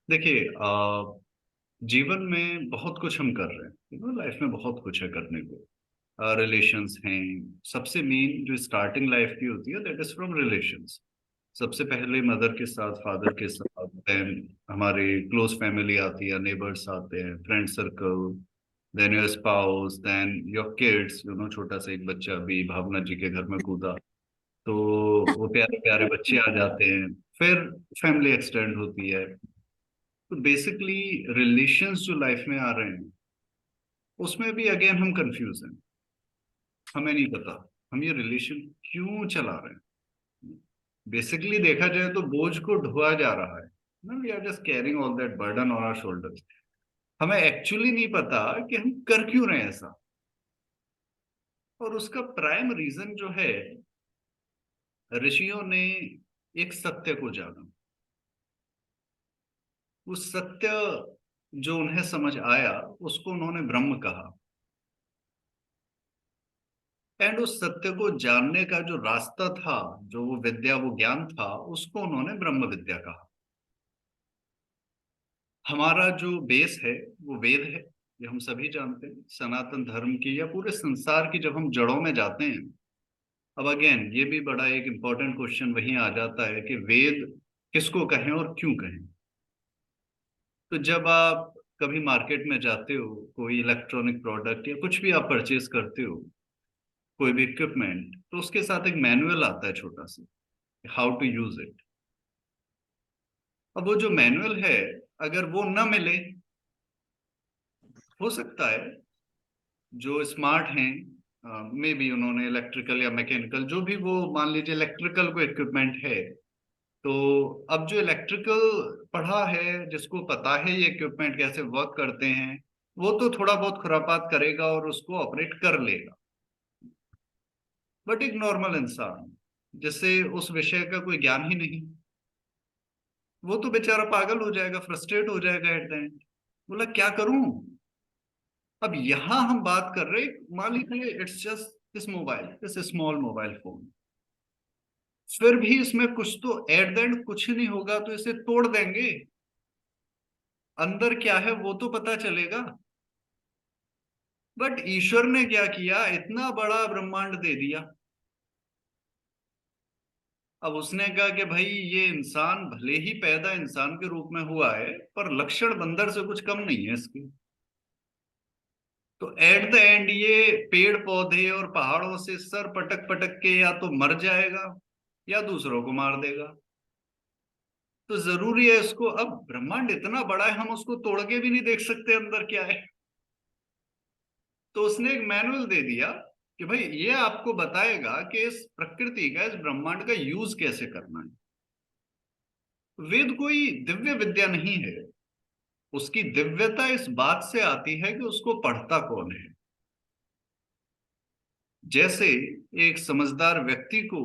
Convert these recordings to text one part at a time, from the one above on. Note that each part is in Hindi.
देखिए, जीवन में बहुत कुछ हम कर रहे हैं, लाइफ में बहुत कुछ है करने को। रिलेशंस हैं। सबसे मेन जो स्टार्टिंग लाइफ की होती है दैट इज फ्रॉम रिलेशंस। सबसे पहले मदर के साथ, फादर के साथ, देन हमारी क्लोज फैमिली आती है, नेबर्स आते हैं, friend circle, then your spouse, then your kids. छोटा सा एक बच्चा अभी भावना जी के घर में कूदा, तो वो प्यारे प्यारे बच्चे आ जाते हैं। फिर फैमिली एक्सटेंड होती है। तो बेसिकली रिलेशंस जो लाइफ में आ रहे हैं, उसमें भी अगेन हम कंफ्यूज हैं। हमें नहीं पता हम ये रिलेशन क्यों चला रहे हैं। बेसिकली देखा जाए तो बोझ को ढोआ जा रहा है ना, we are just carrying all that burden on our shoulders. हमें एक्चुअली नहीं पता कि हम कर क्यों रहे हैं ऐसा। और उसका प्राइम रीजन जो है, ऋषियों ने एक सत्य को जाना। उस सत्य जो उन्हें समझ आया, उसको उन्होंने ब्रह्म कहा। एंड उस सत्य को जानने का जो रास्ता था, जो वो विद्या, वो ज्ञान था, उसको उन्होंने ब्रह्म विद्या कहा। हमारा जो बेस है वो वेद है, ये हम सभी जानते हैं। सनातन धर्म की या पूरे संसार की जब हम जड़ों में जाते हैं, अब अगेन ये भी बड़ा एक इंपॉर्टेंट क्वेश्चन वहीं आ जाता है कि वेद किसको कहें और क्यों कहें। तो जब आप कभी मार्केट में जाते हो, कोई इलेक्ट्रॉनिक प्रोडक्ट या कुछ भी आप परचेज करते हो, कोई भी इक्विपमेंट, तो उसके साथ एक मैनुअल आता है छोटा सा, हाउ टू यूज इट। अब वो जो मैनुअल है, अगर वो न मिले, हो सकता है जो स्मार्ट हैं, मे बी उन्होंने इलेक्ट्रिकल या मैकेनिकल, जो भी वो मान लीजिए इलेक्ट्रिकल को इक्विपमेंट है, तो अब जो इलेक्ट्रिकल पढ़ा है, जिसको पता है ये इक्विपमेंट कैसे वर्क करते हैं, वो तो थोड़ा बहुत खुरापात करेगा और उसको ऑपरेट कर लेगा। बट एक नॉर्मल इंसान जिसे उस विषय का कोई ज्ञान ही नहीं, वो तो बेचारा पागल हो जाएगा, फ्रस्ट्रेट हो जाएगा एट द एंड। बोला क्या करूं। अब यहां हम बात कर रहे, मान लीजिए it's just this mobile, this small mobile phone. फिर भी इसमें कुछ तो एट द एंड कुछ नहीं होगा, तो इसे तोड़ देंगे, अंदर क्या है वो तो पता चलेगा। बट ईश्वर ने क्या किया, इतना बड़ा ब्रह्मांड दे दिया। अब उसने कहा कि भाई ये इंसान भले ही पैदा इंसान के रूप में हुआ है, पर लक्षण बंदर से कुछ कम नहीं है इसके। तो एट द एंड ये पेड़ पौधे और पहाड़ों से सर पटक पटक के या तो मर जाएगा या दूसरों को मार देगा। तो जरूरी है इसको, अब ब्रह्मांड इतना बड़ा है, हम उसको तोड़ के भी नहीं देख सकते अंदर क्या है। तो उसने एक मैनुअल दे दिया कि भाई ये आपको बताएगा कि इस प्रकृति का, इस ब्रह्मांड का यूज कैसे करना है। वेद कोई दिव्य विद्या नहीं है। उसकी दिव्यता इस बात से आती है कि उसको पढ़ता कौन है। जैसे एक समझदार व्यक्ति को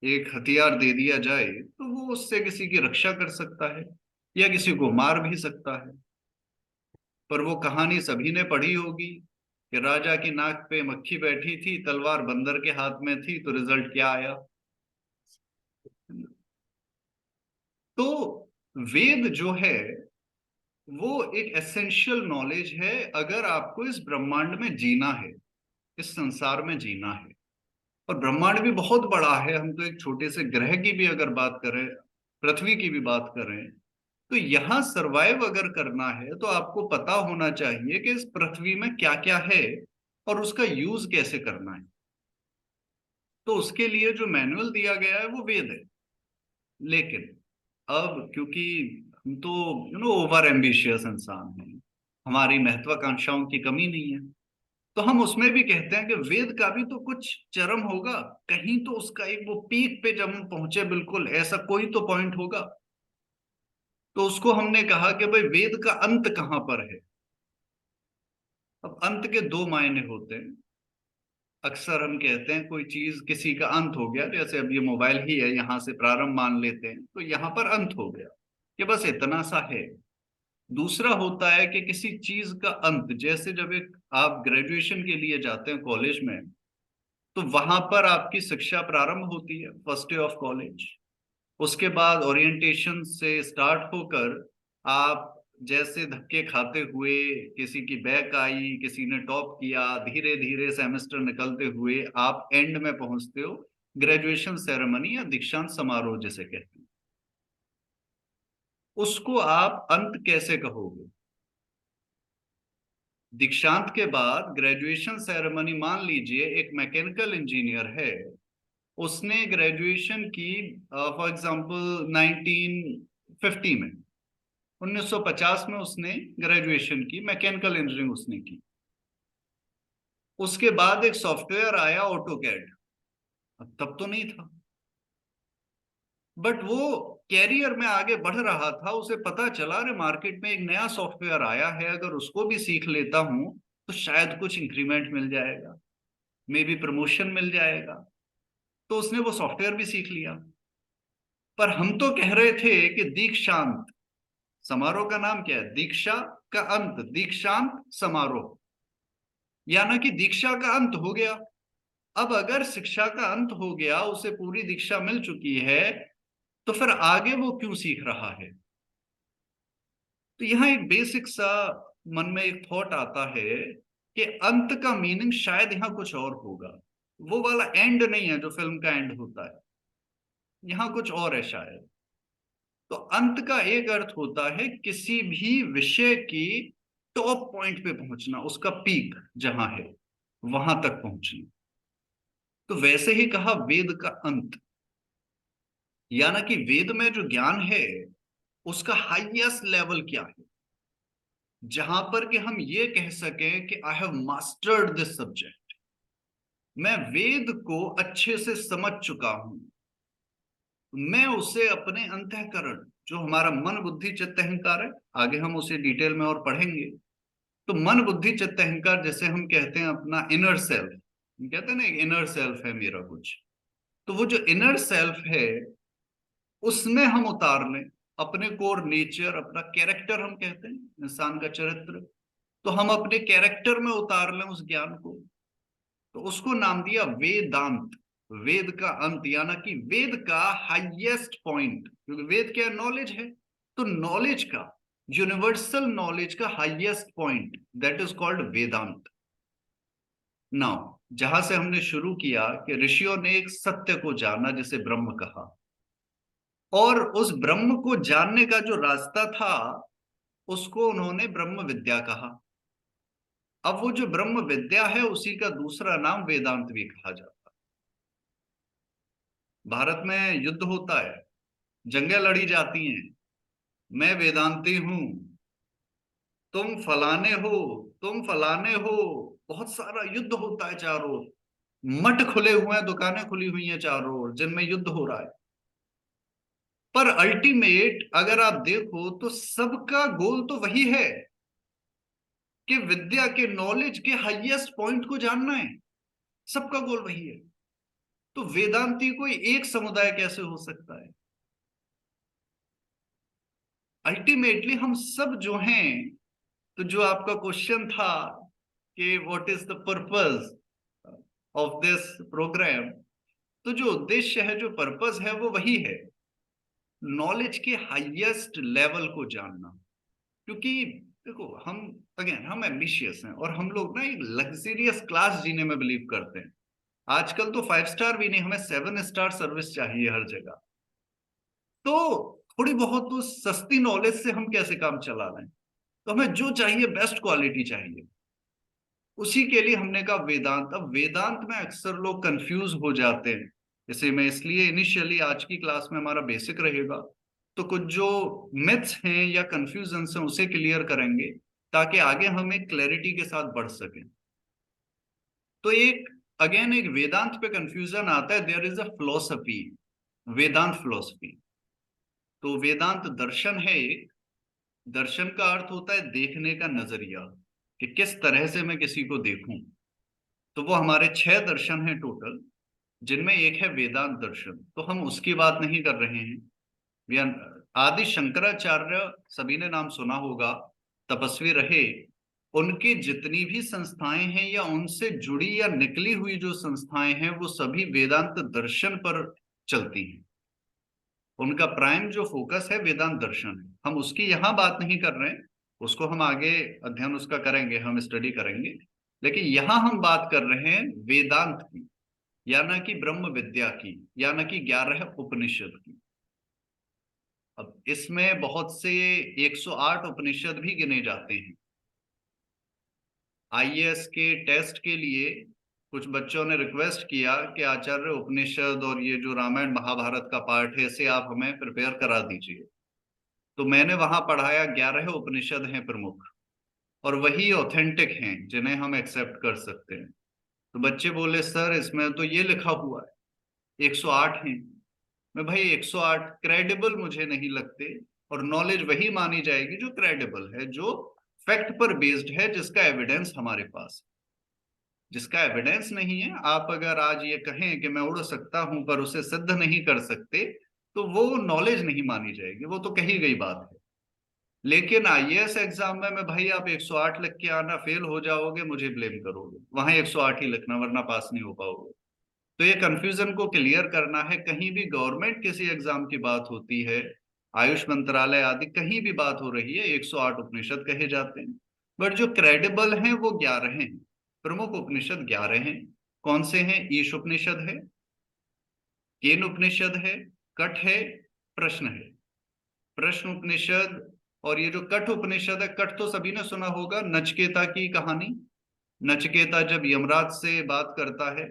एक हथियार दे दिया जाए, तो वो उससे किसी की रक्षा कर सकता है या किसी को मार भी सकता है। पर वो कहानी सभी ने पढ़ी होगी कि राजा की नाक पे मक्खी बैठी थी, तलवार बंदर के हाथ में थी, तो रिजल्ट क्या आया। तो वेद जो है वो एक एसेंशियल नॉलेज है, अगर आपको इस ब्रह्मांड में जीना है, इस संसार में जीना है। और ब्रह्मांड भी बहुत बड़ा है, हम तो एक छोटे से ग्रह की भी अगर बात करें, पृथ्वी की भी बात करें, तो यहां सरवाइव अगर करना है तो आपको पता होना चाहिए कि इस पृथ्वी में क्या क्या है और उसका यूज कैसे करना है। तो उसके लिए जो मैनुअल दिया गया है वो वेद है। लेकिन अब क्योंकि हम तो ओवर एम्बिशियस इंसान हैं, हमारी महत्वाकांक्षाओं की कमी नहीं है, तो हम उसमें भी कहते हैं कि वेद का भी तो कुछ चरम होगा, कहीं तो उसका एक वो पीक पे जब हम पहुंचे, बिल्कुल ऐसा कोई तो पॉइंट होगा। तो उसको हमने कहा कि भाई वेद का अंत कहां पर है। अब अंत के दो मायने होते हैं। अक्सर हम कहते हैं कोई चीज किसी का अंत हो गया, जैसे अब ये मोबाइल ही है, यहां से प्रारंभ मान लेते हैं, तो यहां पर अंत हो गया, ये बस इतना सा है। दूसरा होता है कि किसी चीज का अंत, जैसे जब एक आप ग्रेजुएशन के लिए जाते हैं कॉलेज में, तो वहां पर आपकी शिक्षा प्रारंभ होती है, फर्स्ट डे ऑफ कॉलेज। उसके बाद ओरिएंटेशन से स्टार्ट होकर आप जैसे धक्के खाते हुए, किसी की बैक आई, किसी ने टॉप किया, धीरे धीरे सेमेस्टर निकलते हुए आप एंड में पहुंचते हो, ग्रेजुएशन सेरेमनी या दीक्षांत समारोह जिसे कहते हैं, उसको आप अंत कैसे कहोगे? दीक्षांत के बाद ग्रेजुएशन सेरेमनी, मान लीजिए एक मैकेनिकल इंजीनियर है, उसने ग्रेजुएशन की फॉर एग्जांपल 1950 में, 1950 में उसने ग्रेजुएशन की, मैकेनिकल इंजीनियरिंग उसने की। उसके बाद एक सॉफ्टवेयर आया ऑटोकैड, तब तो नहीं था, बट वो कैरियर में आगे बढ़ रहा था, उसे पता चला अरे मार्केट में एक नया सॉफ्टवेयर आया है, अगर उसको भी सीख लेता हूं तो शायद कुछ इंक्रीमेंट मिल जाएगा, मे बी प्रमोशन मिल जाएगा। तो उसने वो सॉफ्टवेयर भी सीख लिया। पर हम तो कह रहे थे कि दीक्षांत समारोह का नाम क्या है? दीक्षा का अंत, दीक्षांत समारोह, यानी कि दीक्षा का अंत हो गया। अब अगर शिक्षा का अंत हो गया, उसे पूरी दीक्षा मिल चुकी है, तो फिर आगे वो क्यों सीख रहा है? तो यहाँ एक बेसिक सा मन में एक थॉट आता है कि अंत का मीनिंग शायद यहाँ कुछ और होगा, वो वाला एंड नहीं है जो फिल्म का एंड होता है, यहाँ कुछ और है शायद। तो अंत का एक अर्थ होता है किसी भी विषय की टॉप पॉइंट पे पहुंचना, उसका पीक जहां है वहां तक पहुंचना। तो वैसे ही कहा वेद का अंत, यानी कि वेद में जो ज्ञान है उसका हाईएस्ट लेवल क्या है, जहां पर कि हम ये कह सकें कि I have mastered this subject, मैं वेद को अच्छे से समझ चुका हूं, मैं उसे अपने अंतःकरण, जो हमारा मन बुद्धि चित्त अहंकार है, आगे हम उसे डिटेल में और पढ़ेंगे, तो मन बुद्धि चित्त अहंकार जैसे हम कहते हैं अपना इनर सेल्फ, हम कहते हैं ना इनर सेल्फ है मेरा कुछ, तो वो जो इनर सेल्फ है उसमें हम उतार लें अपने कोर नेचर, अपना कैरेक्टर, हम कहते हैं इंसान का चरित्र, तो हम अपने कैरेक्टर में उतार लें उस ज्ञान को, तो उसको नाम दिया वेदांत, वेद का अंत, यानी कि वेद का हाईएस्ट पॉइंट, क्योंकि वेद क्या नॉलेज है, तो नॉलेज का, यूनिवर्सल नॉलेज का highest point, that is called Vedanta. Now जहां से हमने शुरू किया कि ऋषियों ने एक सत्य को जाना जिसे ब्रह्म कहा, और उस ब्रह्म को जानने का जो रास्ता था उसको उन्होंने ब्रह्म विद्या कहा। अब वो जो ब्रह्म विद्या है उसी का दूसरा नाम वेदांत भी कहा जाता है। भारत में युद्ध होता है, जंगें लड़ी जाती हैं, मैं वेदांती हूं, तुम फलाने हो, तुम फलाने हो, बहुत सारा युद्ध होता है चारों ओर, मठ खुले हुए हैं, दुकानें खुली हुई हैं चारों ओर जिनमें युद्ध हो रहा है। पर अल्टीमेट अगर आप देखो तो सबका गोल तो वही है कि विद्या के, नॉलेज के हाईएस्ट पॉइंट को जानना है, सबका गोल वही है। तो वेदांती कोई एक समुदाय कैसे हो सकता है? अल्टीमेटली हम सब जो हैं, तो जो आपका क्वेश्चन था कि what is the purpose of this program, तो जो उद्देश्य है, जो पर्पस है, वो वही है, नॉलेज के हाईएस्ट लेवल को जानना। क्योंकि देखो हम, अगेन हम एम्बिशियस हैं और हम लोग ना एक लग्जरियस क्लास जीने में बिलीव करते हैं। आजकल तो 5 स्टार भी नहीं, हमें 7 स्टार सर्विस चाहिए हर जगह। तो थोड़ी बहुत तो सस्ती नॉलेज से हम कैसे काम चला लें, तो हमें जो चाहिए बेस्ट क्वालिटी चाहिए, उसी के लिए हमने कहा वेदांत। अब वेदांत में अक्सर लोग कंफ्यूज हो जाते हैं, जैसे मैं इसलिए इनिशियली आज की क्लास में हमारा बेसिक रहेगा, तो कुछ जो मिथ्स हैं या कंफ्यूजन हैं उसे क्लियर करेंगे, ताकि आगे हम एक क्लैरिटी के साथ बढ़ सकें। तो एक, अगेन एक वेदांत पे कंफ्यूजन आता है, there is a philosophy, Vedanta philosophy. तो वेदांत दर्शन है एक, दर्शन का अर्थ होता है देखने का नजरिया, कि किस तरह से मैं किसी को देखूं। तो वो हमारे 6 दर्शन हैं टोटल, जिनमें एक है वेदांत दर्शन, तो हम उसकी बात नहीं कर रहे हैं। आदि शंकराचार्य, सभी ने नाम सुना होगा, तपस्वी रहे, उनकी जितनी भी संस्थाएं हैं या उनसे जुड़ी या निकली हुई जो संस्थाएं हैं वो सभी वेदांत दर्शन पर चलती हैं। उनका प्राइम जो फोकस है वेदांत दर्शन है। हम उसकी यहाँ बात नहीं कर रहे हैं, उसको हम आगे अध्ययन उसका करेंगे, हम स्टडी करेंगे। लेकिन यहाँ हम बात कर रहे हैं वेदांत की, या ना कि ब्रह्म विद्या की, या ना कि 11 उपनिषद की। अब इसमें बहुत से 108 उपनिषद भी गिने जाते हैं। आईएएस के टेस्ट के लिए कुछ बच्चों ने रिक्वेस्ट किया कि आचार्य उपनिषद और ये जो रामायण महाभारत का पार्ट है इसे आप हमें प्रिपेयर करा दीजिए। तो मैंने वहां पढ़ाया 11 उपनिषद हैं प्रमुख, और वही ऑथेंटिक हैं जिन्हें हम एक्सेप्ट कर सकते हैं। तो बच्चे बोले सर इसमें तो ये लिखा हुआ है 108 हैं। मैं भाई 108 क्रेडिबल मुझे नहीं लगते, और नॉलेज वही मानी जाएगी जो क्रेडिबल है, जो फैक्ट पर बेस्ड है, जिसका एविडेंस हमारे पास। जिसका एविडेंस नहीं है, आप अगर आज ये कहें कि मैं उड़ सकता हूं पर उसे सिद्ध नहीं कर सकते, तो वो नॉलेज नहीं मानी जाएगी, वो तो कही गई बात है। लेकिन आईएएस एग्जाम में मैं भाई आप 108 लिख के आना, फेल हो जाओगे मुझे ब्लेम करोगे, वहां 108 ही लिखना वरना पास नहीं हो पाओगे। तो ये कंफ्यूजन को क्लियर करना है। कहीं भी गवर्नमेंट किसी एग्जाम की बात होती है, आयुष मंत्रालय आदि कहीं भी बात हो रही है, 108 उपनिषद कहे जाते हैं। बट जो क्रेडिबल हैं वो 11 हैं, प्रमुख उपनिषद 11 हैं। कौन से हैं? ईश उपनिषद है, केन उपनिषद है, कठ है, प्रश्न है। प्रश्न उपनिषद और ये जो कठ उपनिषद है, कठ तो सभी ने सुना होगा, नचकेता की कहानी। नचकेता जब यमराज से बात करता है,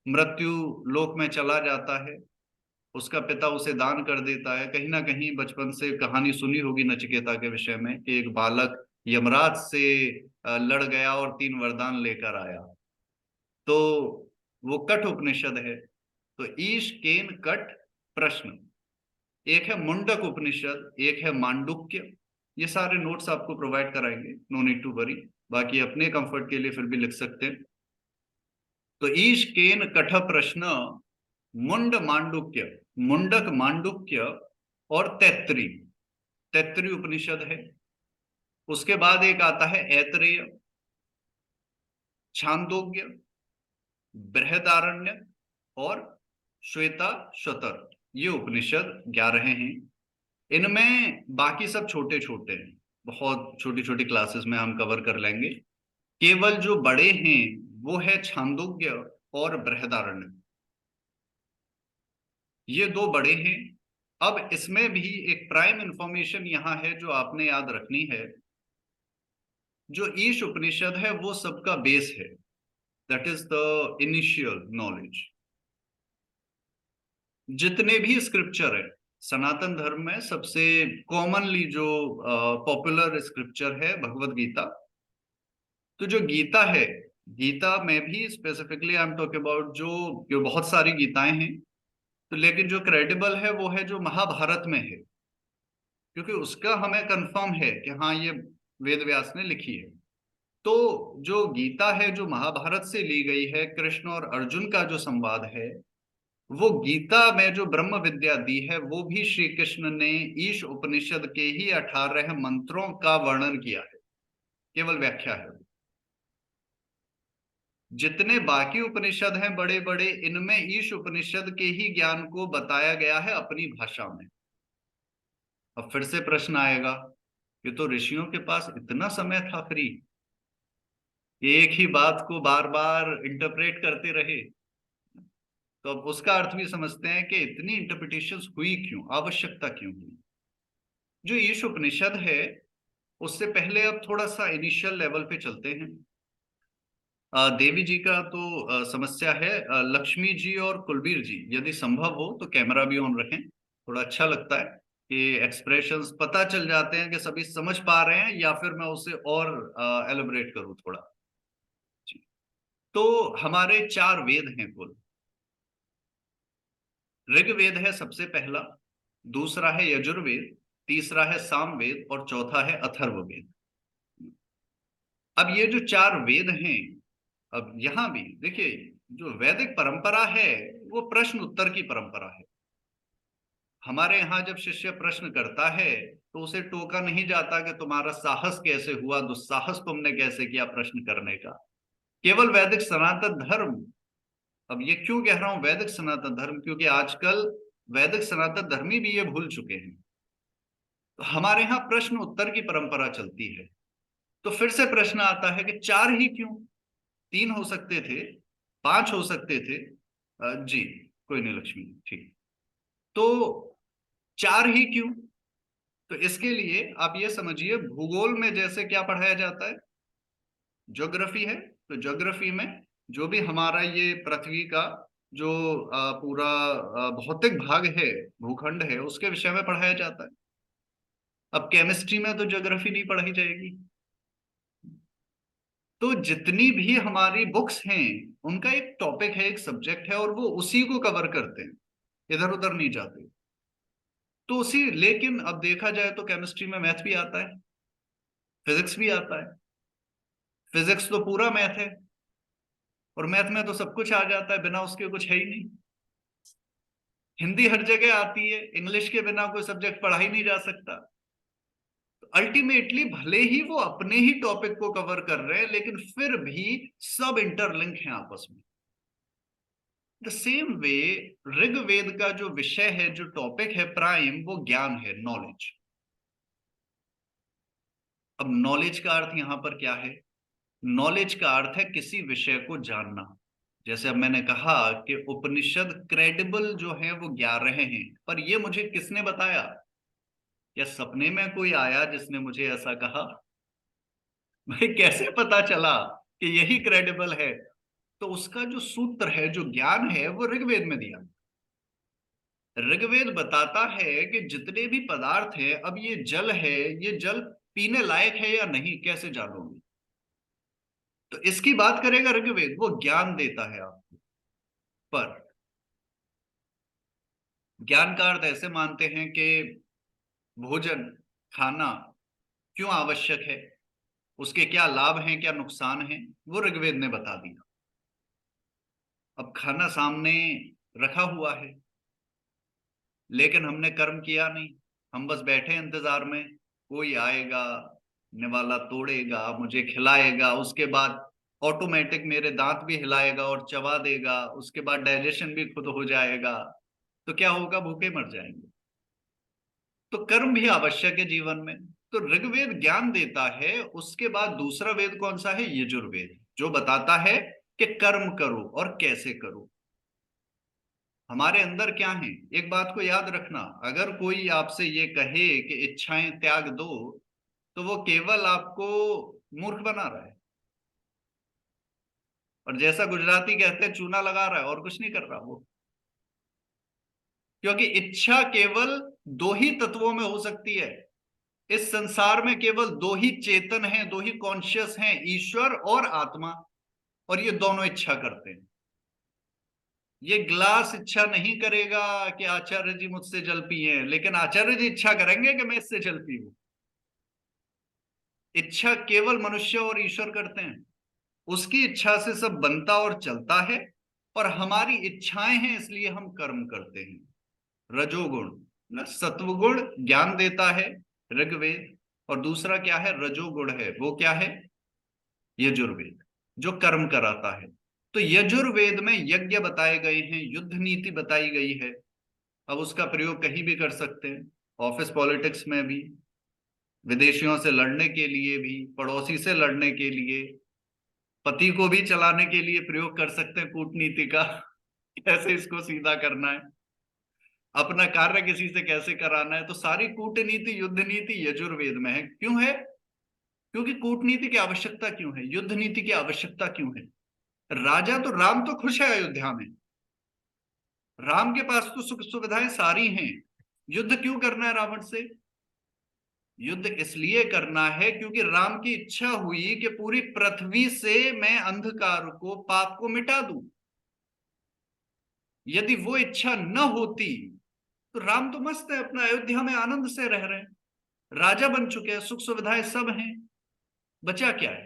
मृत्यु लोक में चला जाता है, उसका पिता उसे दान कर देता है। कहीं ना कहीं बचपन से कहानी सुनी होगी नचिकेता के विषय में कि एक बालक यमराज से लड़ गया और 3 वरदान लेकर आया। तो वो कठ उपनिषद है। तो ईश केन कठ प्रश्न। एक है मुंडक उपनिषद, एक है मांडुक्य। ये सारे नोट्स आपको प्रोवाइड कराएंगे, नो नीड टू वरी। बाकी अपने कंफर्ट के लिए फिर भी लिख सकते हैं। तो ईश केन कठ प्रश्न, मुंड मांडुक्य, मुंडक मांडुक्य और तैत्तरी, तैत्तरी उपनिषद है। उसके बाद एक आता है ऐतरेय, छांदोग्य, बृहदारण्य और श्वेता शतर। ये उपनिषद 11 हैं। इनमें बाकी सब छोटे छोटे हैं, बहुत छोटी छोटी क्लासेस में हम कवर कर लेंगे। केवल जो बड़े हैं वो है छांदोग्य और बृहदारण्य, ये 2 बड़े हैं। अब इसमें भी एक प्राइम इंफॉर्मेशन यहां है जो आपने याद रखनी है। जो ईश उपनिषद है वो सबका बेस है, that is the initial knowledge. जितने भी स्क्रिप्चर है सनातन धर्म में, सबसे कॉमनली जो पॉपुलर स्क्रिप्चर है भगवत गीता। तो जो गीता है, गीता में भी specifically I am talking about जो बहुत सारी गीताएं हैं, तो लेकिन जो क्रेडिबल है वो है जो महाभारत में है, क्योंकि उसका हमें कंफर्म है कि हाँ ये वेद व्यास ने लिखी है। तो जो गीता है जो महाभारत से ली गई है, कृष्ण और अर्जुन का जो संवाद है, वो गीता में जो ब्रह्म विद्या दी है वो भी श्री कृष्ण ने ईश उपनिषद के ही 18 मंत्रों का वर्णन किया है, केवल व्याख्या है। जितने बाकी उपनिषद हैं बड़े बड़े, इनमें ईश उपनिषद के ही ज्ञान को बताया गया है अपनी भाषा में। अब फिर से प्रश्न आएगा कि तो ऋषियों के पास इतना समय था फ्री, एक ही बात को बार बार इंटरप्रेट करते रहे? तो अब उसका अर्थ भी समझते हैं कि इतनी इंटरप्रिटेशंस हुई क्यों, आवश्यकता क्यों हुई। जो ईश उपनिषद है उससे पहले अब थोड़ा सा इनिशियल लेवल पे चलते हैं। देवी जी का तो समस्या है, लक्ष्मी जी और कुलबीर जी यदि संभव हो तो कैमरा भी ऑन रखें, थोड़ा अच्छा लगता है कि एक्सप्रेशंस पता चल जाते हैं कि सभी समझ पा रहे हैं, या फिर मैं उसे और एलिब्रेट करूं थोड़ा। तो हमारे 4 वेद हैं कुल। ऋग्वेद है सबसे पहला, दूसरा है यजुर्वेद, तीसरा है सामवेद और चौथा है अथर्ववेद। अब ये जो 4 वेद हैं, अब यहां भी देखिए जो वैदिक परंपरा है वो प्रश्न उत्तर की परंपरा है। हमारे यहाँ जब शिष्य प्रश्न करता है तो उसे टोका नहीं जाता कि तुम्हारा साहस कैसे हुआ, दुस्साहस तुमने कैसे किया प्रश्न करने का। केवल वैदिक सनातन धर्म। अब ये क्यों कह रहा हूं वैदिक सनातन धर्म, क्योंकि आजकल वैदिक सनातन धर्मी भी ये भूल चुके हैं। तो हमारे यहाँ प्रश्न उत्तर की परंपरा चलती है। तो फिर से प्रश्न आता है कि चार ही क्यों? तीन हो सकते थे, पांच हो सकते थे। जी, कोई नहीं लक्ष्मी, ठीक। तो चार ही क्यों? तो इसके लिए आप ये समझिए, भूगोल में जैसे क्या पढ़ाया जाता है, ज्योग्राफी है, तो ज्योग्राफी में जो भी हमारा ये पृथ्वी का जो पूरा भौतिक भाग है, भूखंड है, उसके विषय में पढ़ाया जाता है। अब केमिस्ट्री में तो ज्योग्राफी नहीं पढ़ाई जाएगी। तो जितनी भी हमारी बुक्स हैं, उनका एक टॉपिक है, एक सब्जेक्ट है, और वो उसी को कवर करते हैं, इधर उधर नहीं जाते। तो उसी, लेकिन अब देखा जाए तो केमिस्ट्री में मैथ भी आता है, फिजिक्स भी आता है। फिजिक्स तो पूरा मैथ है, और मैथ में तो सब कुछ आ जाता है, बिना उसके कुछ है ही नहीं। हिंदी हर जगह आती है, इंग्लिश के बिना कोई सब्जेक्ट पढ़ा ही नहीं जा सकता। तो अल्टीमेटली भले ही वो अपने ही टॉपिक को कवर कर रहे हैं, लेकिन फिर भी सब इंटरलिंक हैं आपस में। द सेम वे, ऋग्वेद का जो विषय है, जो टॉपिक है प्राइम, वो ज्ञान है, नॉलेज। अब नॉलेज का अर्थ यहां पर क्या है? नॉलेज का अर्थ है किसी विषय को जानना। जैसे अब मैंने कहा कि उपनिषद क्रेडिबल जो है वो 11 हैं, पर ये मुझे किसने बताया? या सपने में कोई आया जिसने मुझे ऐसा कहा? भाई कैसे पता चला कि यही क्रेडिबल है? तो उसका जो सूत्र है, जो ज्ञान है, वो ऋग्वेद में दिया। ऋग्वेद बताता है कि जितने भी पदार्थ है, अब ये जल है, ये जल पीने लायक है या नहीं, कैसे जानोगे? तो इसकी बात करेगा ऋग्वेद, वो ज्ञान देता है आपको। पर ज्ञान का अर्थ ऐसे मानते हैं कि भोजन, खाना क्यों आवश्यक है, उसके क्या लाभ हैं, क्या नुकसान हैं, वो ऋग्वेद ने बता दिया। अब खाना सामने रखा हुआ है, लेकिन हमने कर्म किया नहीं। हम बस बैठे इंतजार में, कोई आएगा, निवाला तोड़ेगा, मुझे खिलाएगा, उसके बाद ऑटोमेटिक मेरे दांत भी हिलाएगा और चबा देगा, उसके बाद डाइजेशन भी खुद हो जाएगा। तो क्या होगा? भूखे मर जाएंगे। तो कर्म भी आवश्यक है जीवन में। तो ऋग्वेद ज्ञान देता है, उसके बाद दूसरा वेद कौन सा है? यजुर्वेद, जो बताता है कि कर्म करो और कैसे करो। हमारे अंदर क्या है? एक बात को याद रखना, अगर कोई आपसे ये कहे कि इच्छाएं त्याग दो, तो वो केवल आपको मूर्ख बना रहा है, और जैसा गुजराती कहते हैं, चूना लगा रहा है, और कुछ नहीं कर रहा वो। क्योंकि इच्छा केवल दो ही तत्वों में हो सकती है। इस संसार में केवल दो ही चेतन हैं, दो ही कॉन्शियस हैं, ईश्वर और आत्मा। और ये दोनों इच्छा करते हैं। ये ग्लास इच्छा नहीं करेगा कि आचार्य जी मुझसे जल पिए, लेकिन आचार्य जी इच्छा करेंगे कि मैं इससे जल पीऊं। इच्छा केवल मनुष्य और ईश्वर करते हैं। उसकी इच्छा से सब बनता और चलता है, और हमारी इच्छाएं हैं, इसलिए हम कर्म करते हैं। रजोगुण ना सत्वगुण ज्ञान देता है ऋग्वेद, और दूसरा क्या है? रजोगुण है, वो क्या है? यजुर्वेद, जो कर्म कराता है। तो यजुर्वेद में यज्ञ बताए गए हैं, युद्ध नीति बताई गई है। अब उसका प्रयोग कहीं भी कर सकते हैं, ऑफिस पॉलिटिक्स में भी, विदेशियों से लड़ने के लिए भी, पड़ोसी से लड़ने के लिए, पति को भी चलाने के लिए प्रयोग कर सकते हैं कूटनीति का। कैसे इसको सीधा करना है, अपना कार्य किसी से कैसे कराना है। तो सारी कूटनीति, युद्ध नीति यजुर्वेद में है। क्यों है? क्योंकि कूटनीति की आवश्यकता क्यों है, युद्ध नीति की आवश्यकता क्यों है? राजा तो, राम तो खुश है अयोध्या में, राम के पास तो सुख सुविधाएं सारी हैं। युद्ध क्यों करना है रावण से? युद्ध इसलिए करना है क्योंकि राम की इच्छा हुई कि पूरी पृथ्वी से मैं अंधकार को, पाप को मिटा दूं। यदि वो इच्छा न होती, तो राम तो मस्त है, अपना अयोध्या में आनंद से रह रहे हैं, राजा बन चुके हैं, सुख सुविधाएं सब हैं। बचा क्या है?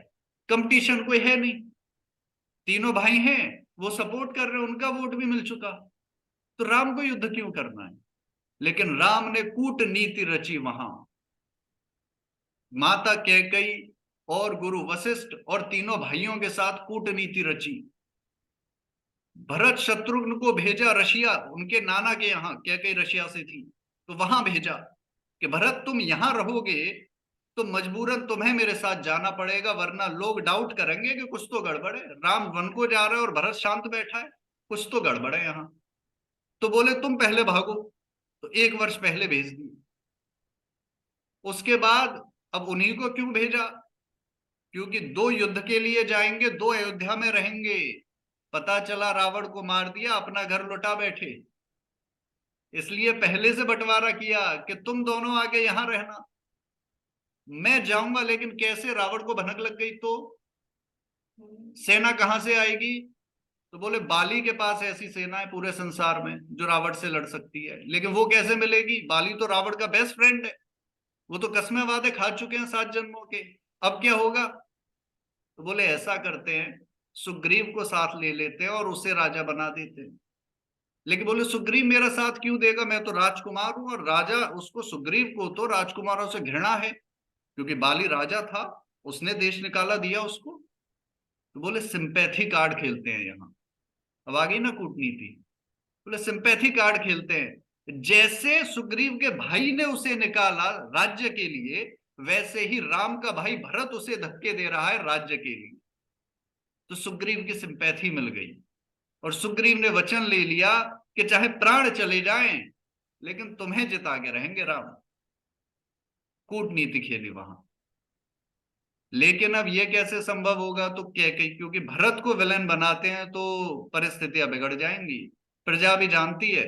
कंपटीशन कोई है नहीं, तीनों भाई हैं, वो सपोर्ट कर रहे हैं, उनका वोट भी मिल चुका। तो राम को युद्ध क्यों करना है? लेकिन राम ने कूटनीति रची वहां। माता कैकेयी और गुरु वशिष्ठ और तीनों भाइयों के साथ कूटनीति रची। भरत शत्रुघ्न को भेजा रशिया, उनके नाना के यहाँ, क्या कई रशिया से थी, तो वहां भेजा कि भरत तुम यहां रहोगे तो मजबूरन तुम्हें मेरे साथ जाना पड़ेगा, वरना लोग डाउट करेंगे कि कुछ तो गड़बड़ है। राम वन को जा रहे हैं और भरत शांत बैठा है, कुछ तो गड़बड़ है यहाँ। तो बोले तुम पहले भागो, तो 1 वर्ष पहले भेज दिए। उसके बाद अब उन्हीं को क्यों भेजा? क्योंकि 2 युद्ध के लिए जाएंगे, 2 अयोध्या में रहेंगे। पता चला रावण को मार दिया, अपना घर लुटा बैठे, इसलिए पहले से बंटवारा किया कि तुम दोनों आगे यहां रहना, मैं जाऊंगा। लेकिन कैसे? रावण को भनक लग गई तो सेना कहां से आएगी? तो बोले बाली के पास ऐसी सेना है पूरे संसार में जो रावण से लड़ सकती है, लेकिन वो कैसे मिलेगी? बाली तो रावण का बेस्ट फ्रेंड है, वो तो कस्में वादे खा चुके हैं 7 जन्मों के। अब क्या होगा? तो बोले ऐसा करते हैं, सुग्रीव को साथ ले लेते हैं और उसे राजा बना देते हैं। लेकिन बोले सुग्रीव मेरा साथ क्यों देगा, मैं तो राजकुमार हूं, और राजा उसको, सुग्रीव को तो राजकुमारों से घृणा है, क्योंकि बाली राजा था, उसने देश निकाला दिया उसको। तो बोले सिंपैथी कार्ड खेलते हैं यहाँ। अब आ गई ना कूटनीति। बोले सिंपैथी कार्ड खेलते हैं, जैसे सुग्रीव के भाई ने उसे निकाला राज्य के लिए, वैसे ही राम का भाई भरत उसे धक्के दे रहा है राज्य के लिए। तो सुग्रीव की सिंपैथी मिल गई, और सुग्रीव ने वचन ले लिया कि चाहे प्राण चले जाएं, लेकिन तुम्हें जिता के रहेंगे राम। कूटनीति खेली वहां। लेकिन अब यह कैसे संभव होगा? तो क्या कही, क्योंकि भरत को विलेन बनाते हैं तो परिस्थितियां बिगड़ जाएंगी। प्रजा भी जानती है,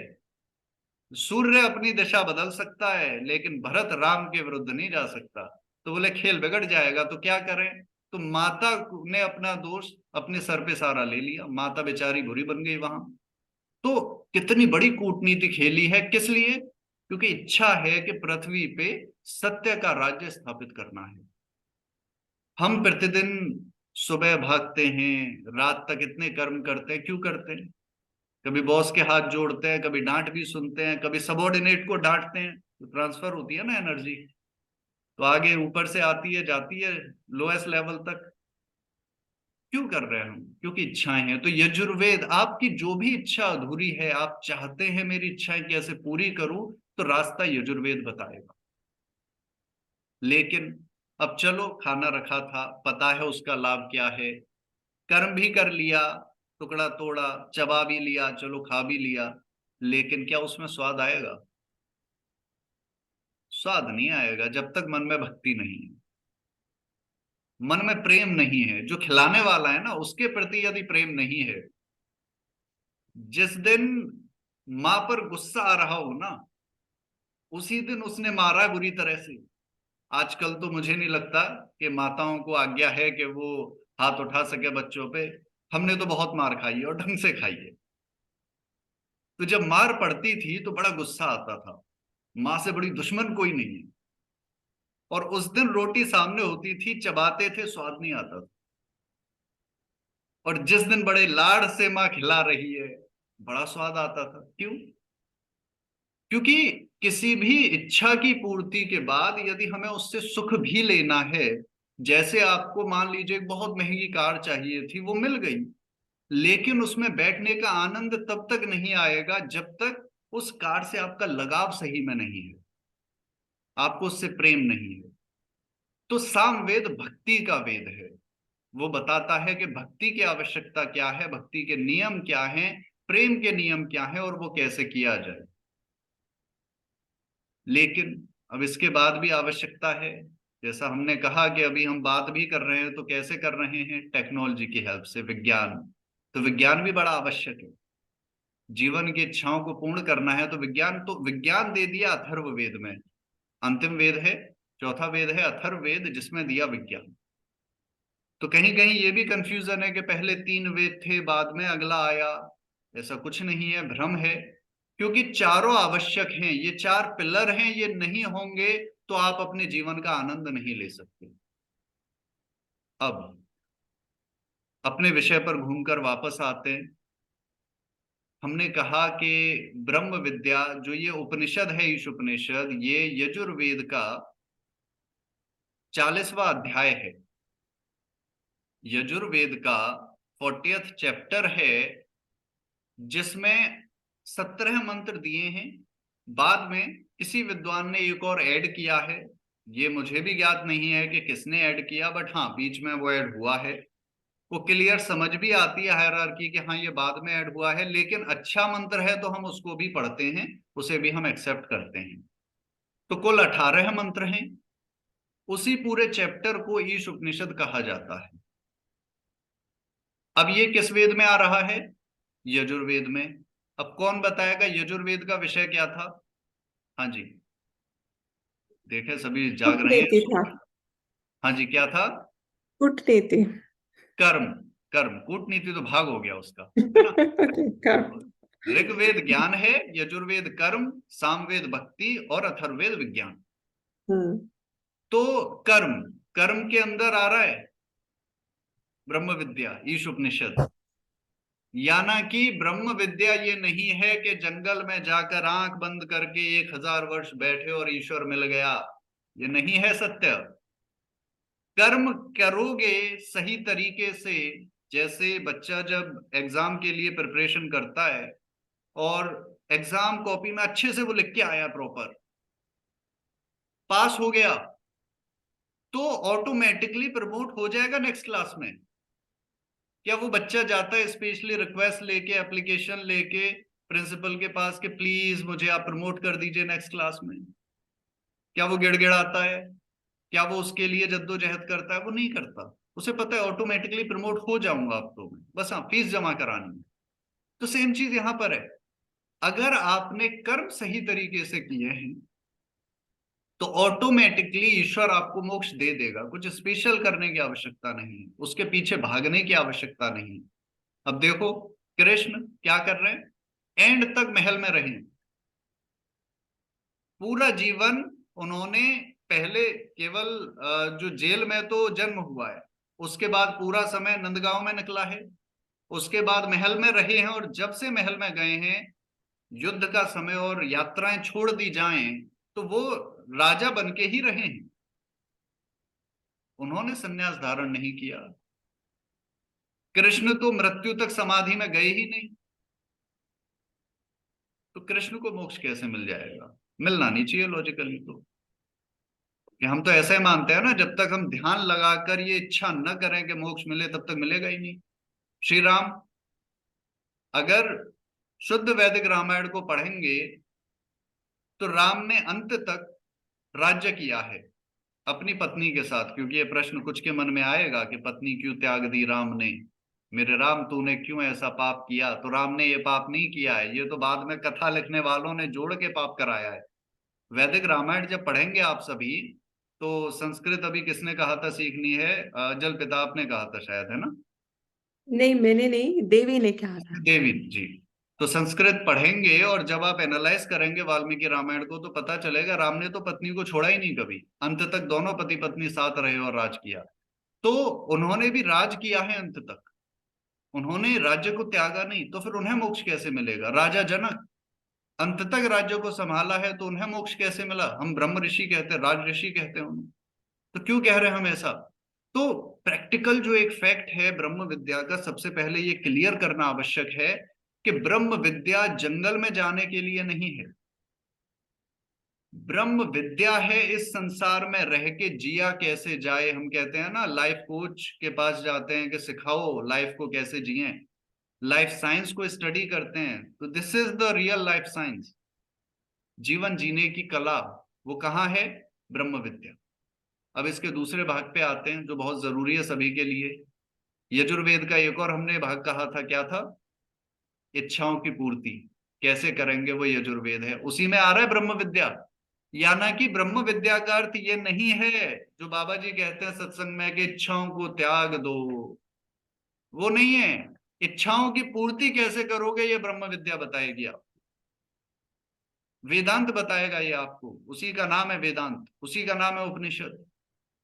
सूर्य अपनी दिशा बदल सकता है लेकिन भरत राम के विरुद्ध नहीं जा सकता। तो बोले खेल बिगड़ जाएगा, तो क्या करें? तो माता ने अपना दोष अपने सर पे सारा ले लिया, माता बेचारी बुरी बन गई वहां। तो कितनी बड़ी कूटनीति खेली है, किस लिए? क्योंकि इच्छा है कि पृथ्वी पे सत्य का राज्य स्थापित करना है। हम प्रतिदिन सुबह भागते हैं, रात तक इतने कर्म करते हैं, क्यों करते हैं? कभी बॉस के हाथ जोड़ते हैं, कभी डांट भी सुनते हैं, कभी सबॉर्डिनेट को डांटते हैं, तो ट्रांसफर होती है ना एनर्जी, तो आगे ऊपर से आती है जाती है लोएस्ट लेवल तक। क्यों कर रहे हैं हम? क्योंकि इच्छाएं हैं। तो यजुर्वेद आपकी जो भी इच्छा अधूरी है, आप चाहते हैं मेरी इच्छाएं कैसे पूरी करूं, तो रास्ता यजुर्वेद बताएगा। लेकिन अब चलो, खाना रखा था, पता है उसका लाभ क्या है, कर्म भी कर लिया, टुकड़ा तोड़ा, चबा भी लिया, चलो खा भी लिया, लेकिन क्या उसमें स्वाद आएगा? स्वाद नहीं आएगा जब तक मन में भक्ति नहीं है, मन में प्रेम नहीं है। जो खिलाने वाला है ना, उसके प्रति यदि प्रेम नहीं है, जिस दिन मां पर गुस्सा आ रहा हो ना, उसी दिन उसने मारा है बुरी तरह से। आजकल तो मुझे नहीं लगता कि माताओं को आज्ञा है कि वो हाथ उठा सके बच्चों पे। हमने तो बहुत मार खाई है और ढंग से खाई है। तो जब मार पड़ती थी तो बड़ा गुस्सा आता था, माँ से बड़ी दुश्मन कोई नहीं है। और उस दिन रोटी सामने होती थी, चबाते थे, स्वाद नहीं आता था। और जिस दिन बड़े लाड़ से माँ खिला रही है, बड़ा स्वाद आता था। क्यों? क्योंकि किसी भी इच्छा की पूर्ति के बाद यदि हमें उससे सुख भी लेना है, जैसे आपको मान लीजिए एक बहुत महंगी कार चाहिए थी, वो मिल गई, लेकिन उसमें बैठने का आनंद तब तक नहीं आएगा जब तक उस कार से आपका लगाव सही में नहीं है, आपको उससे प्रेम नहीं है। तो सामवेद भक्ति का वेद है। वो बताता है कि भक्ति की आवश्यकता क्या है, भक्ति के नियम क्या हैं, प्रेम के नियम क्या हैं, और वो कैसे किया जाए। लेकिन अब इसके बाद भी आवश्यकता है। जैसा हमने कहा कि अभी हम बात भी कर रहे हैं, तो कैसे कर रहे हैं? टेक्नोलॉजी की हेल्प से, विज्ञान। तो विज्ञान भी बड़ा आवश्यक है। जीवन की इच्छाओं को पूर्ण करना है तो विज्ञान, तो विज्ञान दे दिया अथर्ववेद में। अंतिम वेद है, चौथा वेद है अथर्ववेद, जिसमें दिया विज्ञान। तो कहीं कहीं ये भी कंफ्यूजन है कि पहले 3 वेद थे, बाद में अगला आया। ऐसा कुछ नहीं है, भ्रम है। क्योंकि चारों आवश्यक हैं, ये 4 पिलर हैं, ये नहीं होंगे तो आप अपने जीवन का आनंद नहीं ले सकते। अब अपने विषय पर घूमकर वापस आते हैं। हमने कहा कि ब्रह्म विद्या, जो ये उपनिषद है, ईश उपनिषद, ये यजुर्वेद का 40वां अध्याय है। यजुर्वेद का 40th चैप्टर है, जिसमें 17 मंत्र दिए हैं। बाद में किसी विद्वान ने एक और ऐड किया है, ये मुझे भी ज्ञात नहीं है कि किसने ऐड किया, बट हाँ बीच में वो ऐड हुआ है। वो क्लियर समझ भी आती है हायरार्की कि हाँ ये बाद में ऐड हुआ है, लेकिन अच्छा मंत्र है तो हम उसको भी पढ़ते हैं, उसे भी हम एक्सेप्ट करते हैं। तो कुल 18 मंत्र हैं। उसी पूरे चैप्टर को ईश उपनिषद कहा जाता है। अब ये किस वेद में आ रहा है? यजुर्वेद में। अब कौन बताएगा यजुर्वेद का विषय क्या था? हाँ जी, देखे सभी जाग रहे हैं। कूटनीति था। हाँ जी, क्या था? कूटनीति। कर्म। कर्म, कूटनीति तो भाग हो गया उसका, है ना। कर्म। ऋग्वेद ज्ञान है, यजुर्वेद कर्म, सामवेद भक्ति और अथर्ववेद विज्ञान। हम्म। तो कर्म, कर्म के अंदर आ रहा है ब्रह्म विद्या, ईश उपनिषद। याना कि ब्रह्म विद्या ये नहीं है कि जंगल में जाकर आंख बंद करके 1000 वर्ष बैठे और ईश्वर मिल गया, ये नहीं है सत्य। कर्म करोगे सही तरीके से, जैसे बच्चा जब एग्जाम के लिए प्रिपरेशन करता है और एग्जाम कॉपी में अच्छे से वो लिख के आया, प्रॉपर पास हो गया, तो ऑटोमेटिकली प्रमोट हो जाएगा नेक्स्ट क्लास में। क्या वो बच्चा जाता है स्पेशली रिक्वेस्ट लेके, एप्लीकेशन लेके प्रिंसिपल के पास कि प्लीज मुझे आप प्रमोट कर दीजिए नेक्स्ट क्लास में? क्या वो गिड़गिड़ाता है? क्या वो उसके लिए जद्दोजहद करता है? वो नहीं करता। उसे पता है ऑटोमेटिकली प्रमोट हो जाऊंगा अब तो मैं, बस हाँ फीस जमा करानी है। तो सेम चीज यहां पर है। अगर आपने कर्म सही तरीके से किए हैं तो ऑटोमेटिकली ईश्वर आपको मोक्ष दे देगा। कुछ स्पेशल करने की आवश्यकता नहीं है, उसके पीछे भागने की आवश्यकता नहीं। अब देखो कृष्ण क्या कर रहे हैं, एंड तक महल में रहे, पूरा जीवन उन्होंने, पहले केवल जो जेल में तो जन्म हुआ है, उसके बाद पूरा समय नंदगांव में निकला है, उसके बाद महल में रहे हैं, और जब से महल में गए हैं, युद्ध का समय और यात्राएं छोड़ दी जाएं, तो वो राजा बन के ही रहे हैं। उन्होंने संन्यास धारण नहीं किया। कृष्ण तो मृत्यु तक समाधि में गए ही नहीं, तो कृष्ण को मोक्ष कैसे मिल जाएगा? मिलना नहीं चाहिए लॉजिकली तो। कि हम तो ऐसे मानते हैं ना, जब तक हम ध्यान लगाकर ये इच्छा न करें कि मोक्ष मिले तब तक मिलेगा ही नहीं। श्री राम अगर शुद्ध वैदिक रामायण को पढ़ेंगे तो राम ने अंत तक राज्य किया है अपनी पत्नी के साथ। क्योंकि ये प्रश्न कुछ के मन में आएगा कि पत्नी क्यों त्याग दी राम ने, मेरे राम तूने क्यों ऐसा पाप किया? तो राम ने ये पाप नहीं किया है, ये तो बाद में कथा लिखने वालों ने जोड़ के पाप कराया है। वैदिक रामायण जब पढ़ेंगे आप सभी, तो संस्कृत अभी किसने कहा था सीखनी है? जल पिताप ने कहा था शायद, है ना। नहीं, मैंने नहीं, देवी ने कहा था। देवी जी। तो संस्कृत पढ़ेंगे और जब आप एनालाइज करेंगे वाल्मीकि रामायण को, तो पता चलेगा राम ने तो पत्नी को छोड़ा ही नहीं कभी, अंत तक दोनों पति पत्नी साथ रहे और राज किया। तो उन्होंने भी राज किया है अंत तक, उन्होंने राज्य को त्यागा नहीं, तो फिर उन्हें मोक्ष कैसे मिलेगा? राजा जनक अंत तक राज्य को संभाला है, तो उन्हें मोक्ष कैसे मिला? हम ब्रह्म ऋषि कहते हैं, राज ऋषि कहते हैं उन्हें। तो क्यों कह रहे हैं हम ऐसा? तो प्रैक्टिकल जो एक फैक्ट है ब्रह्म विद्या का, सबसे पहले ये क्लियर करना आवश्यक है कि ब्रह्म विद्या जंगल में जाने के लिए नहीं है। ब्रह्म विद्या है इस संसार में रह के जिया कैसे जाए। हम कहते हैं ना, लाइफ कोच के पास जाते हैं कि सिखाओ लाइफ को कैसे जिए, लाइफ साइंस को स्टडी करते हैं, तो this is the real life science. जीवन जीने की कला वो कहाँ है? ब्रह्म विद्या। अब इसके दूसरे भाग पे आते हैं जो बहुत जरूरी है सभी के लिए। यजुर्वेद का एक और हमने भाग कहा था, क्या था? इच्छाओं की पूर्ति कैसे करेंगे, वो यजुर्वेद है, उसी में आ रहा है ब्रह्म विद्या। या ना कि ब्रह्म विद्या का अर्थ ये नहीं है जो बाबा जी कहते हैं सत्संग में कि इच्छाओं को त्याग दो, वो नहीं है। इच्छाओं की पूर्ति कैसे करोगे ये ब्रह्म विद्या बताएगी आप, वेदांत बताएगा ये आपको, उसी का नाम है वेदांत, उसी का नाम है उपनिषद।